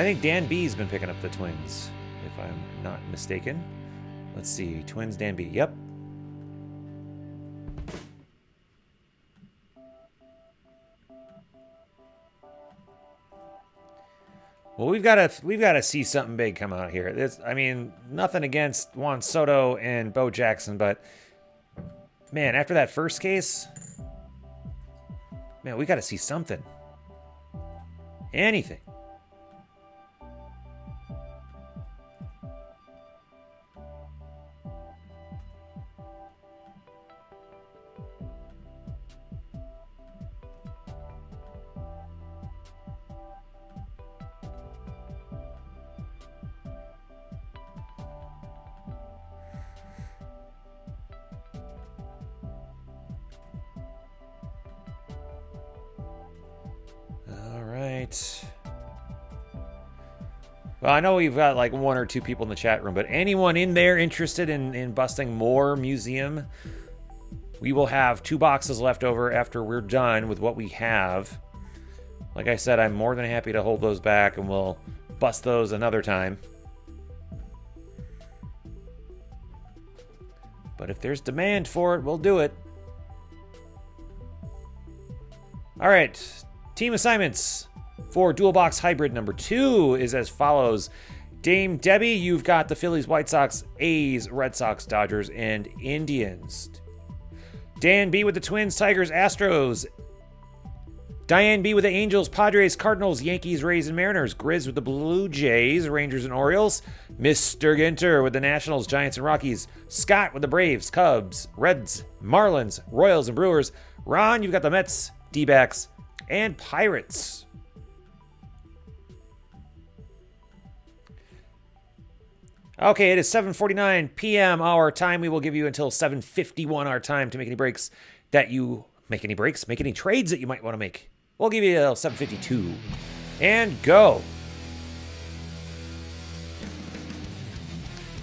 I think Dan B's been picking up the Twins, if I'm not mistaken. Let's see. Twins, Dan B. Yep. Well, we've got to see something big come out here. I mean, nothing against Juan Soto and Bo Jackson, but man, after that first case, man, we got to see something. Anything. Well, I know we've got like 1 or 2 people in the chat room, but anyone in there interested in busting more museum, we will have 2 boxes left over after we're done with what we have. Like I said, I'm more than happy to hold those back, and we'll bust those another time. But if there's demand for it, we'll do it. All right, team assignments. For Dual Box Hybrid number 2 is as follows. Dame Debbie, you've got the Phillies, White Sox, A's, Red Sox, Dodgers, and Indians. Dan B with the Twins, Tigers, Astros. Diane B with the Angels, Padres, Cardinals, Yankees, Rays, and Mariners. Grizz with the Blue Jays, Rangers, and Orioles. Mr. Ginter with the Nationals, Giants, and Rockies. Scott with the Braves, Cubs, Reds, Marlins, Royals, and Brewers. Ron, you've got the Mets, D-backs, and Pirates. Okay, it is 7:49 p.m. our time. We will give you until 7:51 our time to make any breaks that you make any breaks, make any trades that you might want to make. We'll give you till 7:52 and go.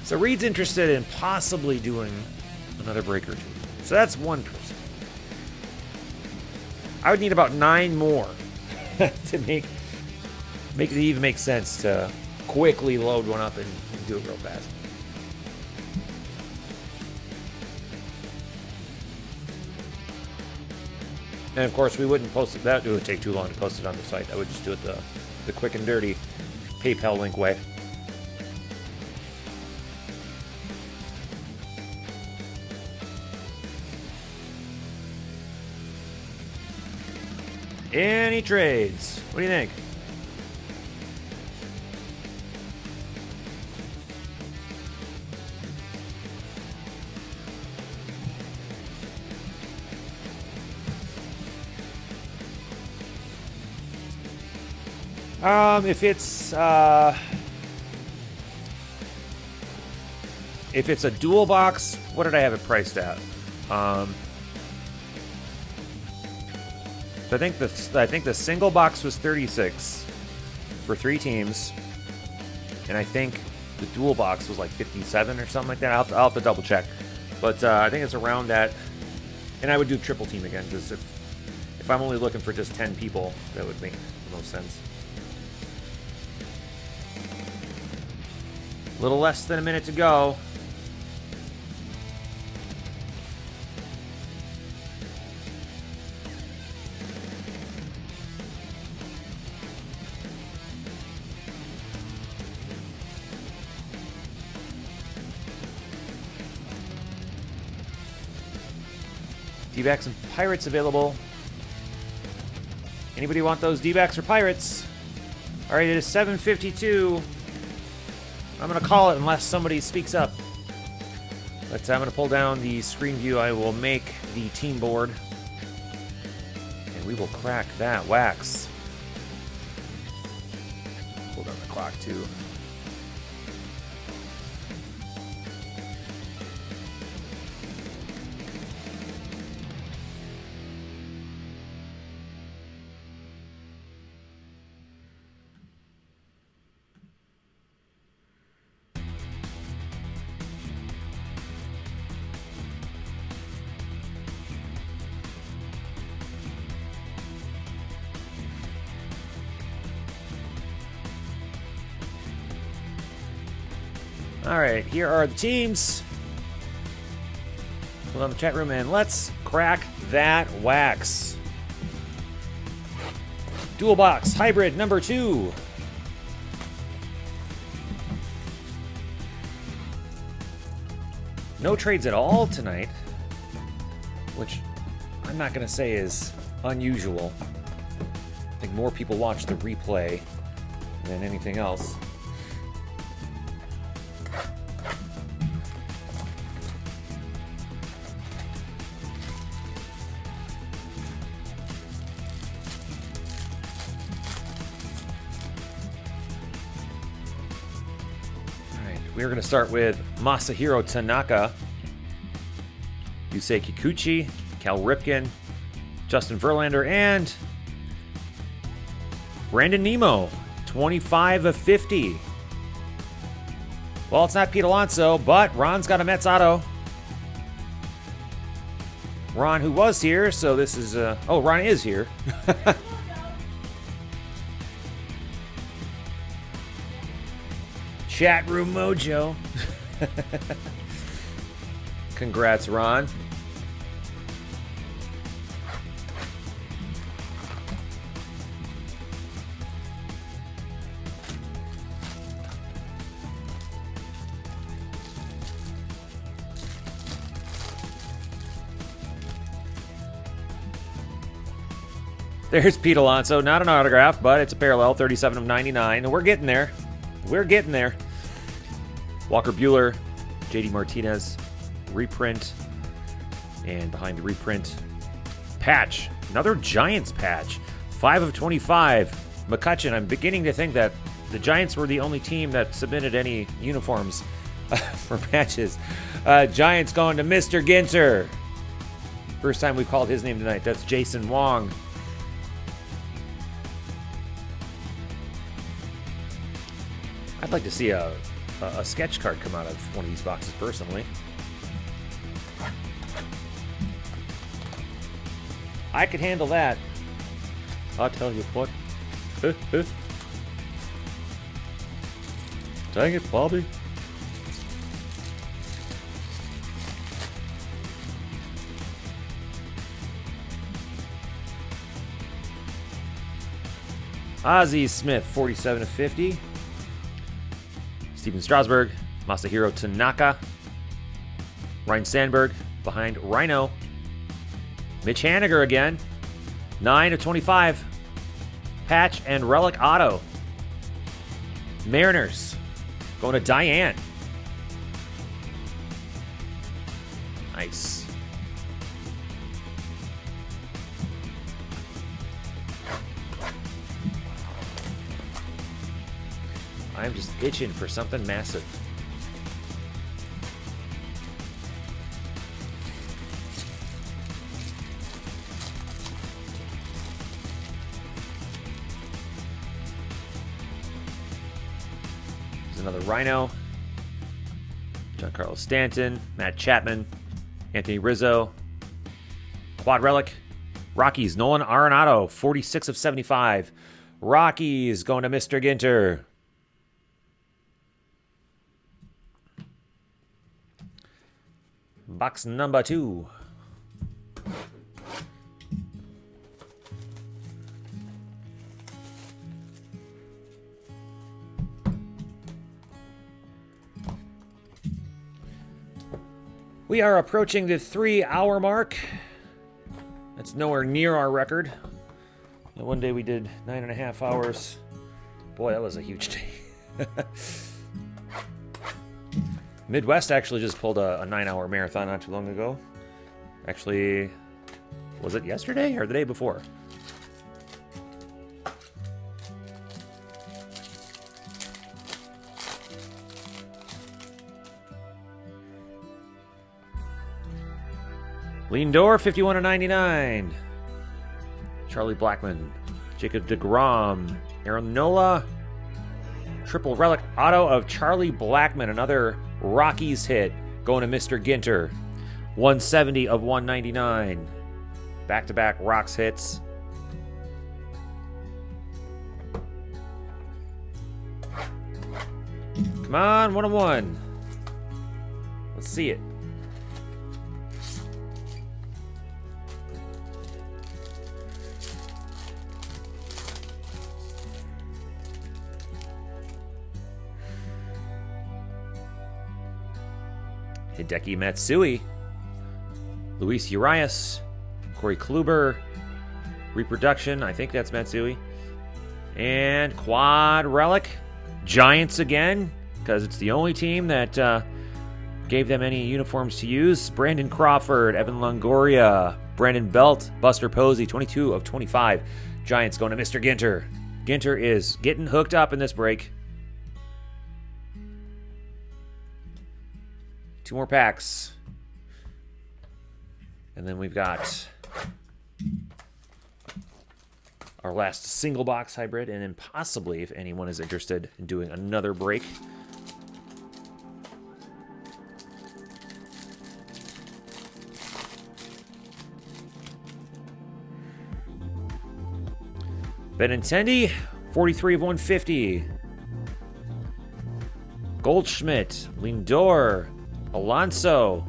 So Reed's interested in possibly doing another break or 2. So that's 1 person. I would need about 9 more to make it even make sense to quickly load one up and do it real fast. And of course, we wouldn't post it. That would take too long to post it on the site. I would just do it the quick and dirty PayPal link way. Any trades? What do you think? If it's a dual box, what did I have it priced at? I think the single box was 36 for 3 teams, and I think the dual box was like 57 or something like that. I'll have to double check, but I think it's around that. And I would do triple team again, because if I'm only looking for just 10 people, that would make the most sense. A little less than a minute to go. D-backs and pirates available. Anybody want those D-backs or pirates? All right, it is 7:52. I'm going to call it unless somebody speaks up. But I'm going to pull down the screen view. I will make the team board. And we will crack that wax. Pull down the clock, too. All right, here are the teams. Put on the chat room and let's crack that wax. Dual box hybrid number 2. No trades at all tonight, which I'm not going to say is unusual. I think more people watch the replay than anything else. We're going to start with Masahiro Tanaka, Yusei Kikuchi, Cal Ripken, Justin Verlander, and Brandon Nimmo, 25 of 50. Well, it's not Pete Alonso, but Ron's got a Mets auto. Ron, who was here, so this is... oh, Ron is here. Chat room mojo. Congrats, Ron. There's Pete Alonso. Not an autograph, but it's a parallel, 37 of 99. And we're getting there. We're getting there. Walker Buehler, JD Martinez, reprint. And behind the reprint, patch. Another Giants patch. 5 of 25. McCutcheon, I'm beginning to think that the Giants were the only team that submitted any uniforms for patches. Giants going to Mr. Ginter. First time we've called his name tonight. That's Jason Wong. I'd like to see a sketch card come out of one of these boxes personally. I could handle that. I'll tell you what. Dang it, Bobby. Ozzie Smith, 47/50. Steven Strasburg, Masahiro Tanaka. Ryan Sandberg behind Rhino. Mitch Haniger again, 9/25. Patch and Relic Auto. Mariners going to Diane. Nice. I'm just itching for something massive. There's another Rhino. Giancarlo Stanton, Matt Chapman, Anthony Rizzo, Quad Relic, Rockies, Nolan Arenado, 46/75. Rockies going to Mr. Ginter. Box number 2. We are approaching the 3-hour mark. That's nowhere near our record. One day we did 9.5 hours. Boy, that was a huge day. Midwest actually just pulled a 9-hour marathon not too long ago. Actually, was it yesterday or the day before? Lindor, 51/99. Charlie Blackmon, Jacob deGrom, Aaron Nola. Triple relic auto of Charlie Blackmon, another Rockies hit, going to Mr. Ginter. 170/199. Back-to-back Rocks hits. Come on, 1-1. Let's see it. Hideki Matsui, Luis Urias, Corey Kluber, Reproduction, I think that's Matsui, and Quad Relic, Giants again, because it's the only team that gave them any uniforms to use. Brandon Crawford, Evan Longoria, Brandon Belt, Buster Posey, 22/25. Giants going to Mr. Ginter. Ginter is getting hooked up in this break. 2 more packs. And then we've got our last single box hybrid, and then possibly, if anyone is interested in doing another break. Benintendi, 43/150. Goldschmidt, Lindor, Alonso.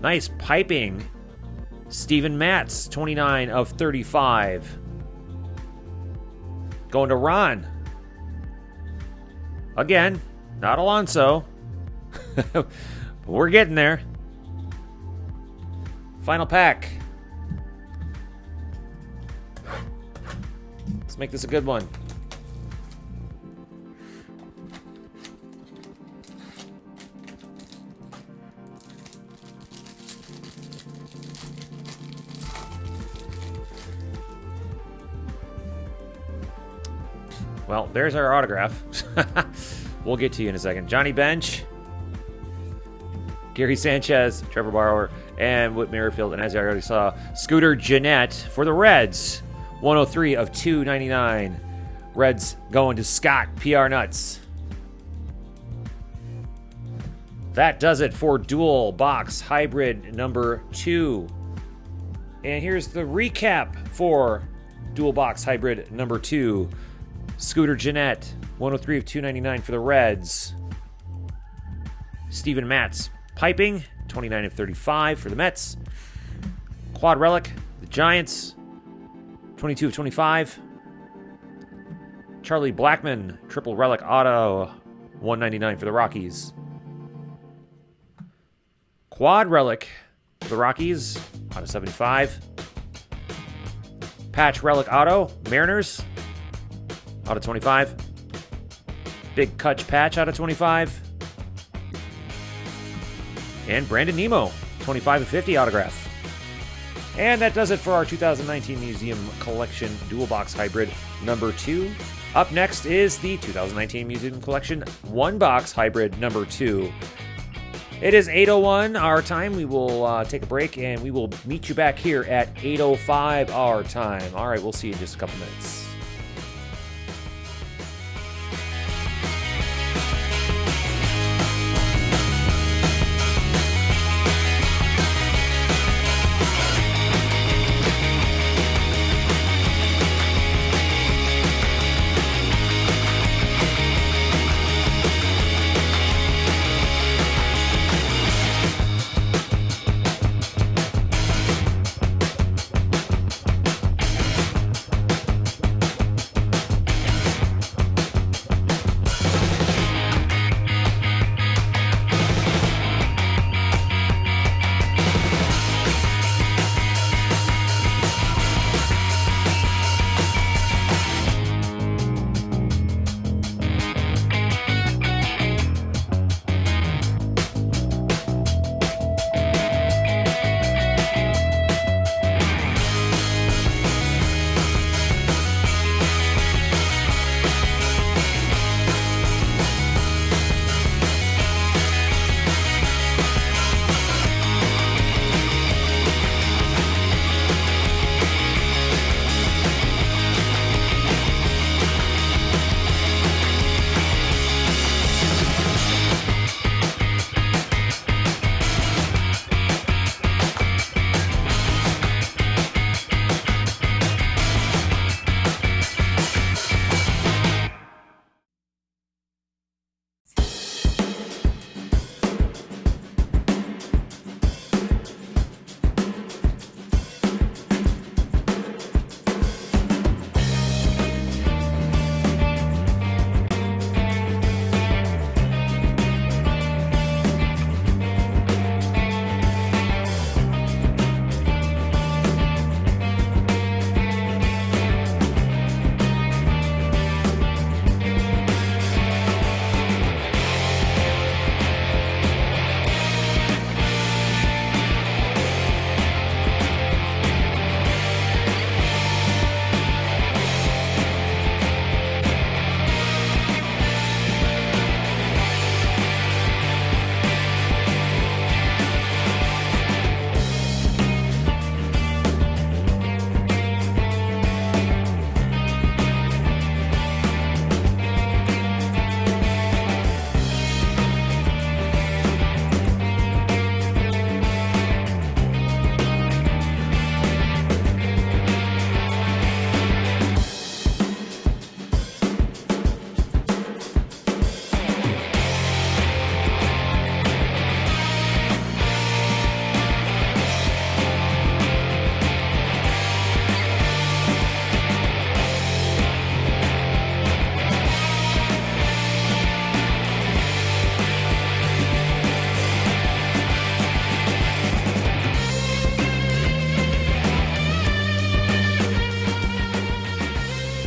Nice piping. Steven Matz, 29/35. Going to Ron. Again, not Alonso. But we're getting there. Final pack. Let's make this a good one. Well, there's our autograph. We'll get to you in a second. Johnny Bench, Gary Sanchez, Trevor Bauer, and Whit Merrifield. And as I already saw, Scooter Gennett for the Reds. 103/299. Reds going to Scott PR Nuts. That does it for Dual Box Hybrid number 2. And here's the recap for Dual Box Hybrid number 2. Scooter Gennett, 103/299 for the Reds. Steven Matz, piping, 29/35 for the Mets. Quad Relic, the Giants. 22 of 25. Charlie Blackmon, triple relic auto, 199 for the Rockies. Quad relic for the Rockies, out of 75. Patch relic auto, Mariners, out of 25. Big Kutch patch out of 25. And Brandon Nemo, 25 of 50 autograph. And that does it for our 2019 Museum Collection Dual Box Hybrid number 2. Up next is the 2019 Museum Collection 1-Box Hybrid number 2. It is 8:01 our time. We will take a break, and we will meet you back here at 8:05 our time. All right, we'll see you in just a couple minutes.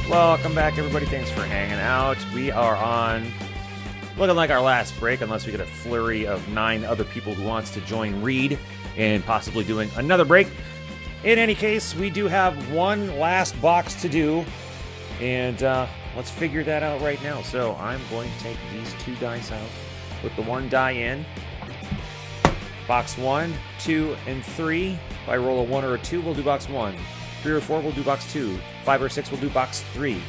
Welcome back, everybody. Thanks for hanging out. We are on looking like our last break, unless we get a flurry of 9 other people who wants to join Reed and possibly doing another break. In any case, we do have one last box to do, and let's figure that out right now. So I'm going to take these 2 dice out, put the 1 die in. Box 1, 2, and 3. If I roll a 1 or a 2, we'll do box 1. 3 or 4, we'll do box 2. 5 or 6, we'll do box 3.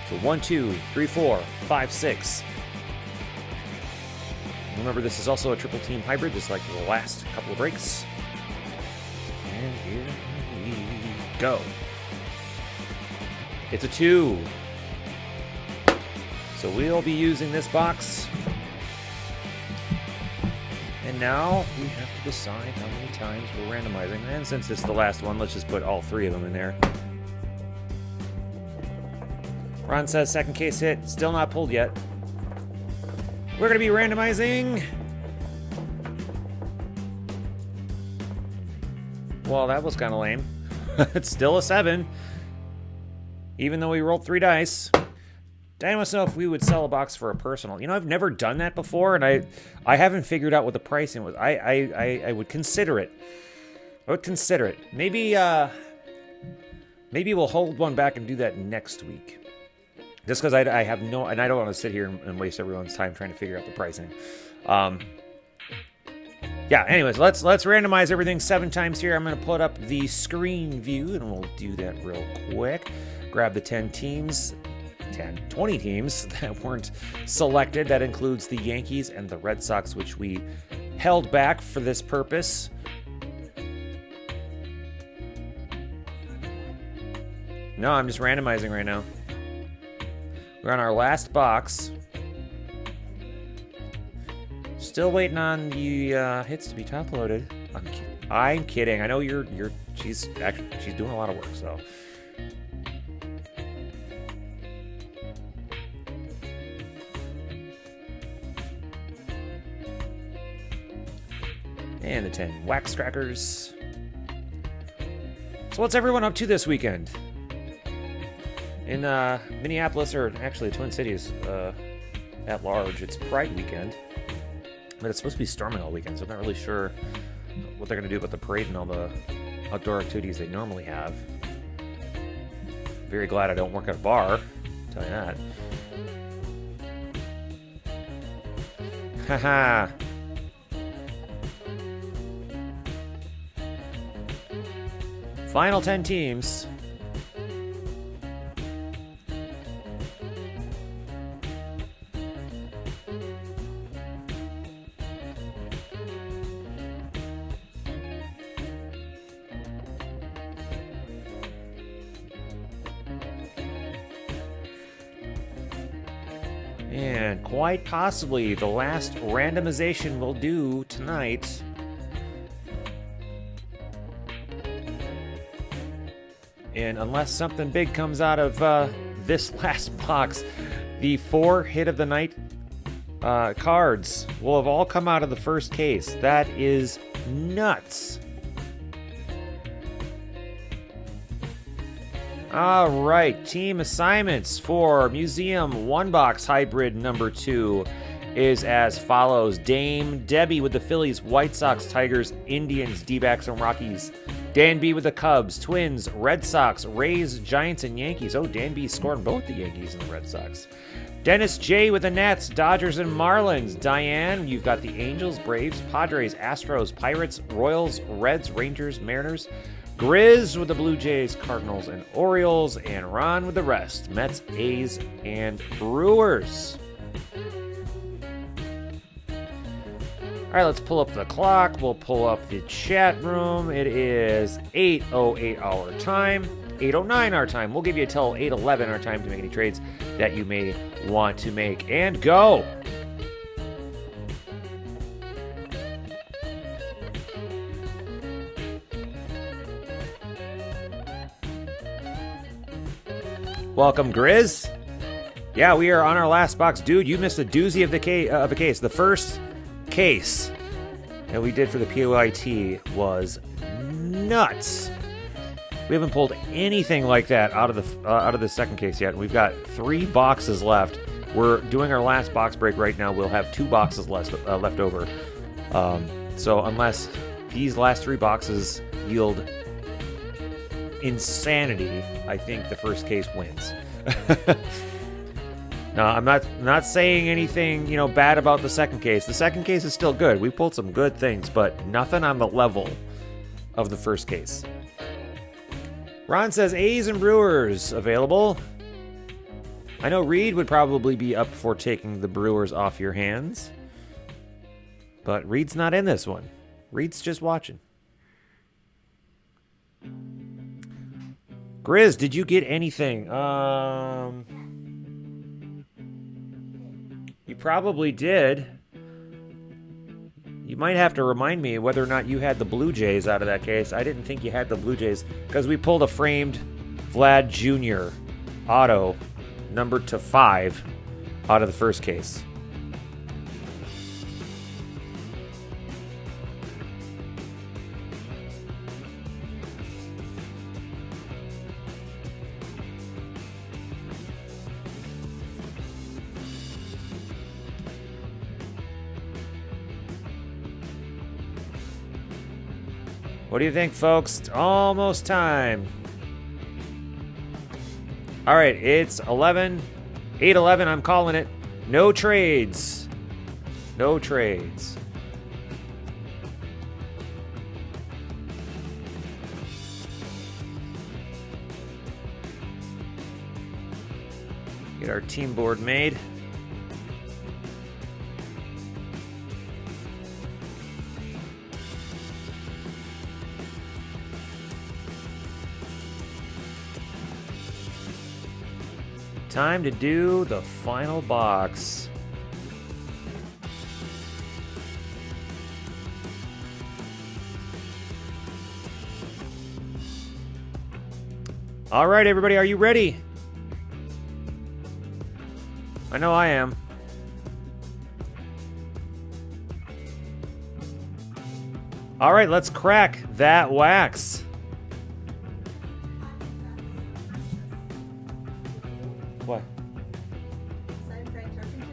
So 1, 2, 3, 4, 5, 6. Remember, this is also a triple team hybrid, just like the last couple of breaks. And here we go. It's a 2. So we'll be using this box. And now we have to decide how many times we're randomizing. And since it's the last one, let's just put all 3 of them in there. Ron says second case hit, still not pulled yet. We're going to be randomizing. Well, that was kind of lame. It's still a 7. Even though we rolled 3 dice. Diane wants to know if we would sell a box for a personal. You know, I've never done that before, and I haven't figured out what the pricing was. I would consider it. I would consider it. Maybe we'll hold one back and do that next week. Just because I have no... And I don't want to sit here and waste everyone's time trying to figure out the pricing. Yeah, anyways, let's randomize everything 7 times here. I'm going to put up the screen view, and we'll do that real quick. Grab the 20 teams that weren't selected. That includes the Yankees and the Red Sox, which we held back for this purpose. No, I'm just randomizing right now. We're on our last box. Still waiting on the hits to be top loaded. I'm kidding. I know she's doing a lot of work, so. And the 10 wax crackers. So what's everyone up to this weekend? In Minneapolis, or actually the Twin Cities at large, it's Pride weekend. But it's supposed to be storming all weekend, so I'm not really sure what they're going to do about the parade and all the outdoor activities they normally have. Very glad I don't work at a bar, I'll tell you that. Haha. Final 10 teams. And quite possibly the last randomization we'll do tonight. And unless something big comes out of this last box, the 4 hit of the night cards will have all come out of the first case. That is nuts. All right, team assignments for Museum 1 Box Hybrid number 2 is as follows. Dame Debbie with the Phillies, White Sox, Tigers, Indians, D-backs, and Rockies. Dan B with the Cubs, Twins, Red Sox, Rays, Giants, and Yankees. Oh, Dan B scored both the Yankees and the Red Sox. Dennis J with the Nets, Dodgers, and Marlins. Diane, you've got the Angels, Braves, Padres, Astros, Pirates, Royals, Reds, Rangers, Mariners. Grizz with the Blue Jays, Cardinals, and Orioles. And Ron with the rest, Mets, A's, and Brewers. All right, let's pull up the clock. We'll pull up the chat room. It is 8:08 our time, 8:09 our time. We'll give you until 8:11 our time to make any trades that you may want to make. And go! Welcome, Grizz. Yeah, we are on our last box. Dude, you missed a doozy of a case. The first case that we did for the POIT was nuts. We haven't pulled anything like that out of the second case yet. We've got 3 boxes left. We're doing our last box break right now. We'll have 2 boxes left over. So unless these last 3 boxes yield insanity, I think the first case wins. No, I'm not saying anything, bad about the second case. The second case is still good. We pulled some good things, but nothing on the level of the first case. Ron says A's and Brewers available. I know Reed would probably be up for taking the Brewers off your hands, but Reed's not in this one. Reed's just watching. Grizz, did you get anything? You probably did. You might have to remind me whether or not you had the Blue Jays out of that case. I didn't think you had the Blue Jays because we pulled a framed Vlad Jr. auto numbered to 5 out of the first case. What do you think, folks? It's almost time. All right, it's 8:11. I'm calling it. No trades. No trades. Get our team board made. Time to do the final box. All right, everybody, are you ready? I know I am. All right, let's crack that wax. What?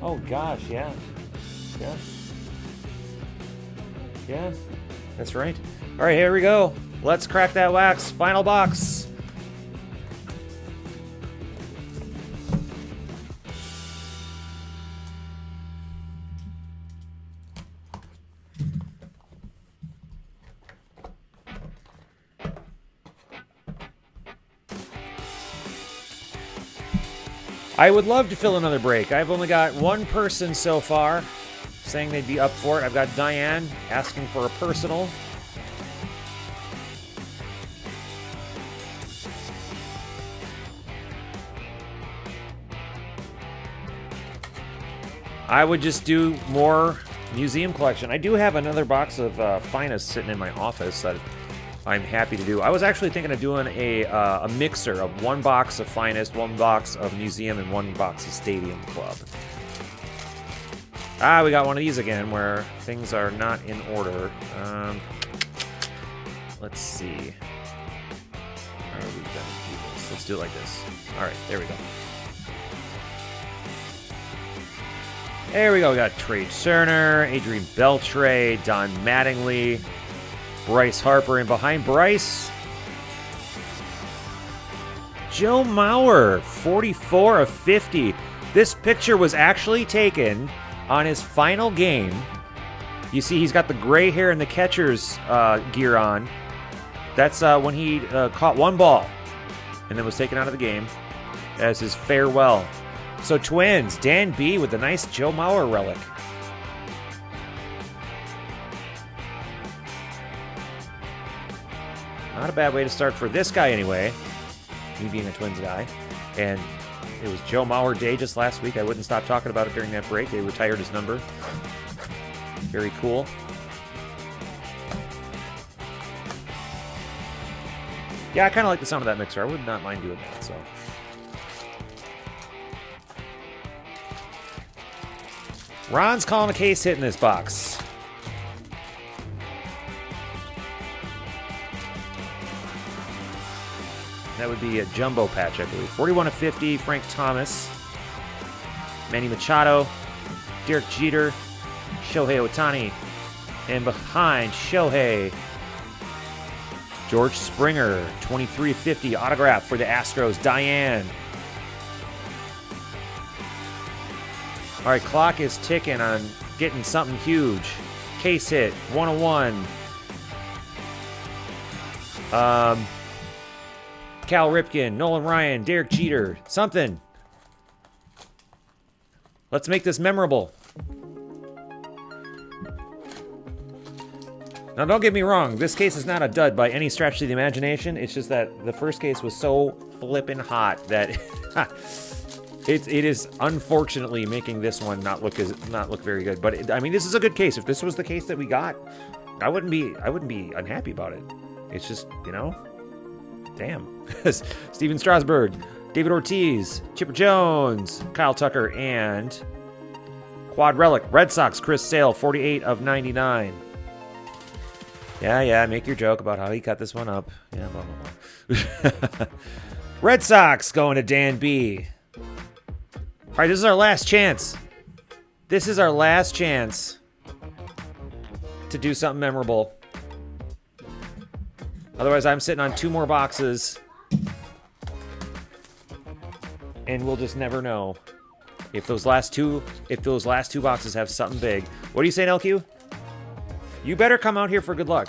Oh gosh, yeah. Yeah. Yeah. That's right. All right, here we go. Let's crack that wax. Final box. I would love to fill another break. I've only got one person so far saying they'd be up for it. I've got Diane asking for a personal. I would just do more museum collection. I do have another box of Finest sitting in my office that I'm happy to do. I was actually thinking of doing a mixer of one box of Finest, one box of Museum, and one box of Stadium Club. Ah, we got one of these again where things are not in order. Let's see. How are we gonna do this? Let's do it like this. All right, there we go. There we go. We got Trey Cerner, Adrian Beltre, Don Mattingly, Bryce Harper, and behind Bryce, Joe Mauer, 44 of 50. This picture was actually taken on his final game. You see he's got the gray hair and the catcher's gear on. That's when he caught one ball and then was taken out of the game as his farewell. So Twins, Dan B with the nice Joe Mauer relic. Not a bad way to start for this guy anyway, me being a Twins guy. And it was Joe Mauer Day just last week. I wouldn't stop talking about it during that break. They retired his number. Very cool. Yeah, I kind of like the sound of that mixer. I would not mind doing that, so. Ron's calling a case hit in this box. That would be a jumbo patch, I believe. 41 of 50, Frank Thomas, Manny Machado, Derek Jeter, Shohei Ohtani, and behind Shohei, George Springer, 23-50 autograph for the Astros, Diane. All right, clock is ticking on getting something huge. Case hit, 101. Cal Ripken, Nolan Ryan, Derek Jeter, something. Let's make this memorable. Now, don't get me wrong. This case is not a dud by any stretch of the imagination. It's just that the first case was so flippin' hot that it is unfortunately making this one not look very good. But I mean, this is a good case. If this was the case that we got, I wouldn't be unhappy about it. It's just, you know, damn. Steven Strasburg, David Ortiz, Chipper Jones, Kyle Tucker, and Quad Relic. Red Sox, Chris Sale, 48 of 99. Yeah, make your joke about how he cut this one up. Yeah, blah, blah, blah. Red Sox going to Dan B. All right, this is our last chance. This is our last chance to do something memorable. Otherwise, I'm sitting on 2 more boxes. And we'll just never know if those last two boxes have something big. What are you saying, LQ? You better come out here for good luck.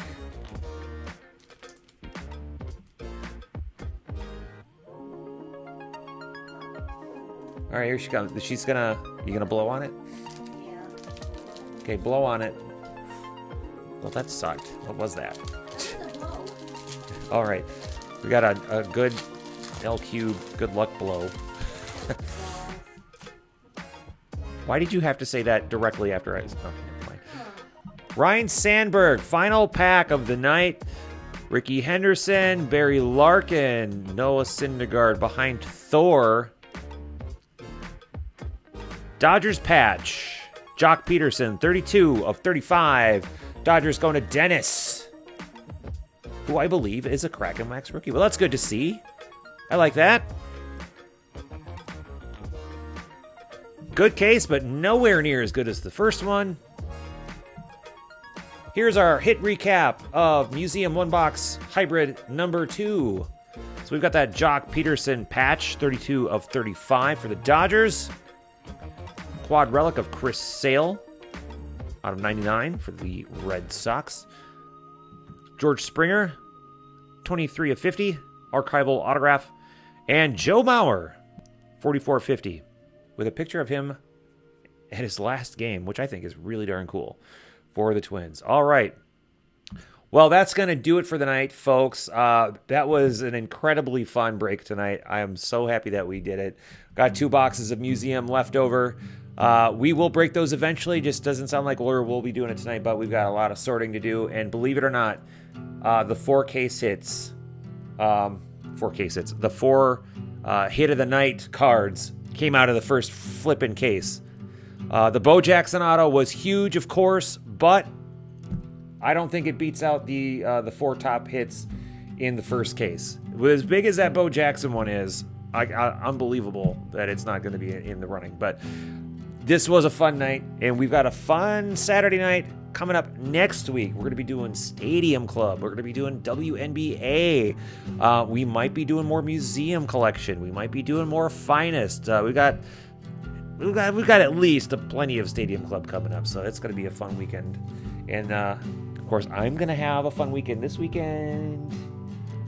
All right, here she comes. You gonna blow on it? Yeah. Okay, blow on it. Well, that sucked. What was that? All right, we got a good LQ good luck blow. Why did you have to say that directly after I... Oh, never mind. Ryan Sandberg, final pack of the night. Ricky Henderson, Barry Larkin, Noah Syndergaard behind Thor. Dodgers patch. Jock Peterson, 32 of 35. Dodgers going to Dennis, who I believe is a Kraken Wax rookie. Well, that's good to see. I like that. Good case, but nowhere near as good as the first one. Here's our hit recap of Museum 1-Box Hybrid number 2. So we've got that Jock Peterson patch, 32 of 35 for the Dodgers. Quad relic of Chris Sale, out of 99 for the Red Sox. George Springer, 23 of 50, archival autograph. And Joe Mauer, 44 of 50. With a picture of him at his last game, which I think is really darn cool for the Twins. All right. Well, that's going to do it for the night, folks. That was an incredibly fun break tonight. I am so happy that we did it. Got 2 boxes of Museum left over. We will break those eventually. Just doesn't sound like we'll be doing it tonight, but we've got a lot of sorting to do. And believe it or not, the 4 case hits, the 4 hit of the night cards came out of the first flipping case. The Bo Jackson auto was huge, of course, but I don't think it beats out the 4 top hits in the first case. As big as that Bo Jackson one is, unbelievable that it's not going to be in the running. But this was a fun night, and we've got a fun Saturday night coming up next week. We're going to be doing Stadium Club. We're going to be doing WNBA. We might be doing more Museum Collection. We might be doing more Finest. We've got at least plenty of Stadium Club coming up, so it's going to be a fun weekend. And of course, I'm going to have a fun weekend this weekend.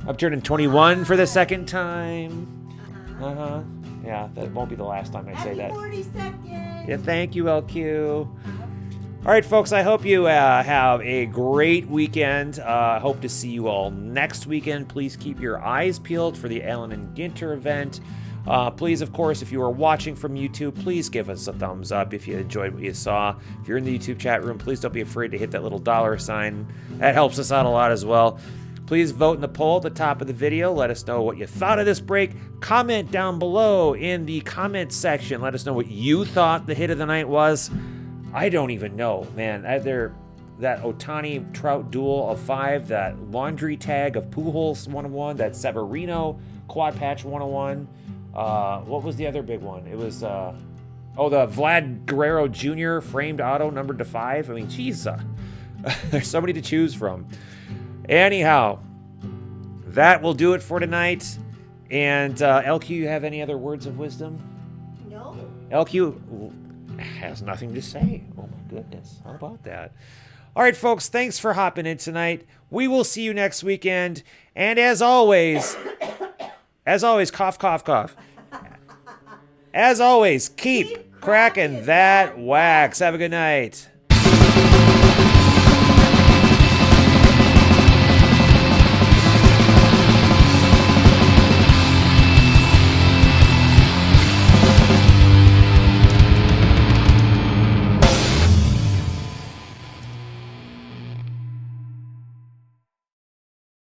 I'm turning 21 for the second time. Yeah, that won't be the last time I say that. Happy 42nd. Yeah, thank you, LQ. All right, folks, I hope you have a great weekend. Hope to see you all next weekend. Please keep your eyes peeled for the Allen and Ginter event. Please, of course, if you are watching from YouTube, please give us a thumbs up if you enjoyed what you saw. If you're in the YouTube chat room, please don't be afraid to hit that little $sign. That helps us out a lot as well. Please vote in the poll at the top of the video. Let us know what you thought of this break. Comment down below in the comment section. Let us know what you thought the hit of the night was. I don't even know, man. Either that Ohtani Trout duel of 5, that laundry tag of Pujols 101, that Severino quad patch 101. What was the other big one? It was, the Vlad Guerrero Jr. framed auto numbered to 5. I mean, geez, there's so many to choose from. Anyhow, that will do it for tonight. And LQ, you have any other words of wisdom? No. LQ has nothing to say. Oh my goodness. How about that? All right, folks, thanks for hopping in tonight. We will see you next weekend. And as always, cough, cough, cough. As always, keep cracking that wax. Have a good night.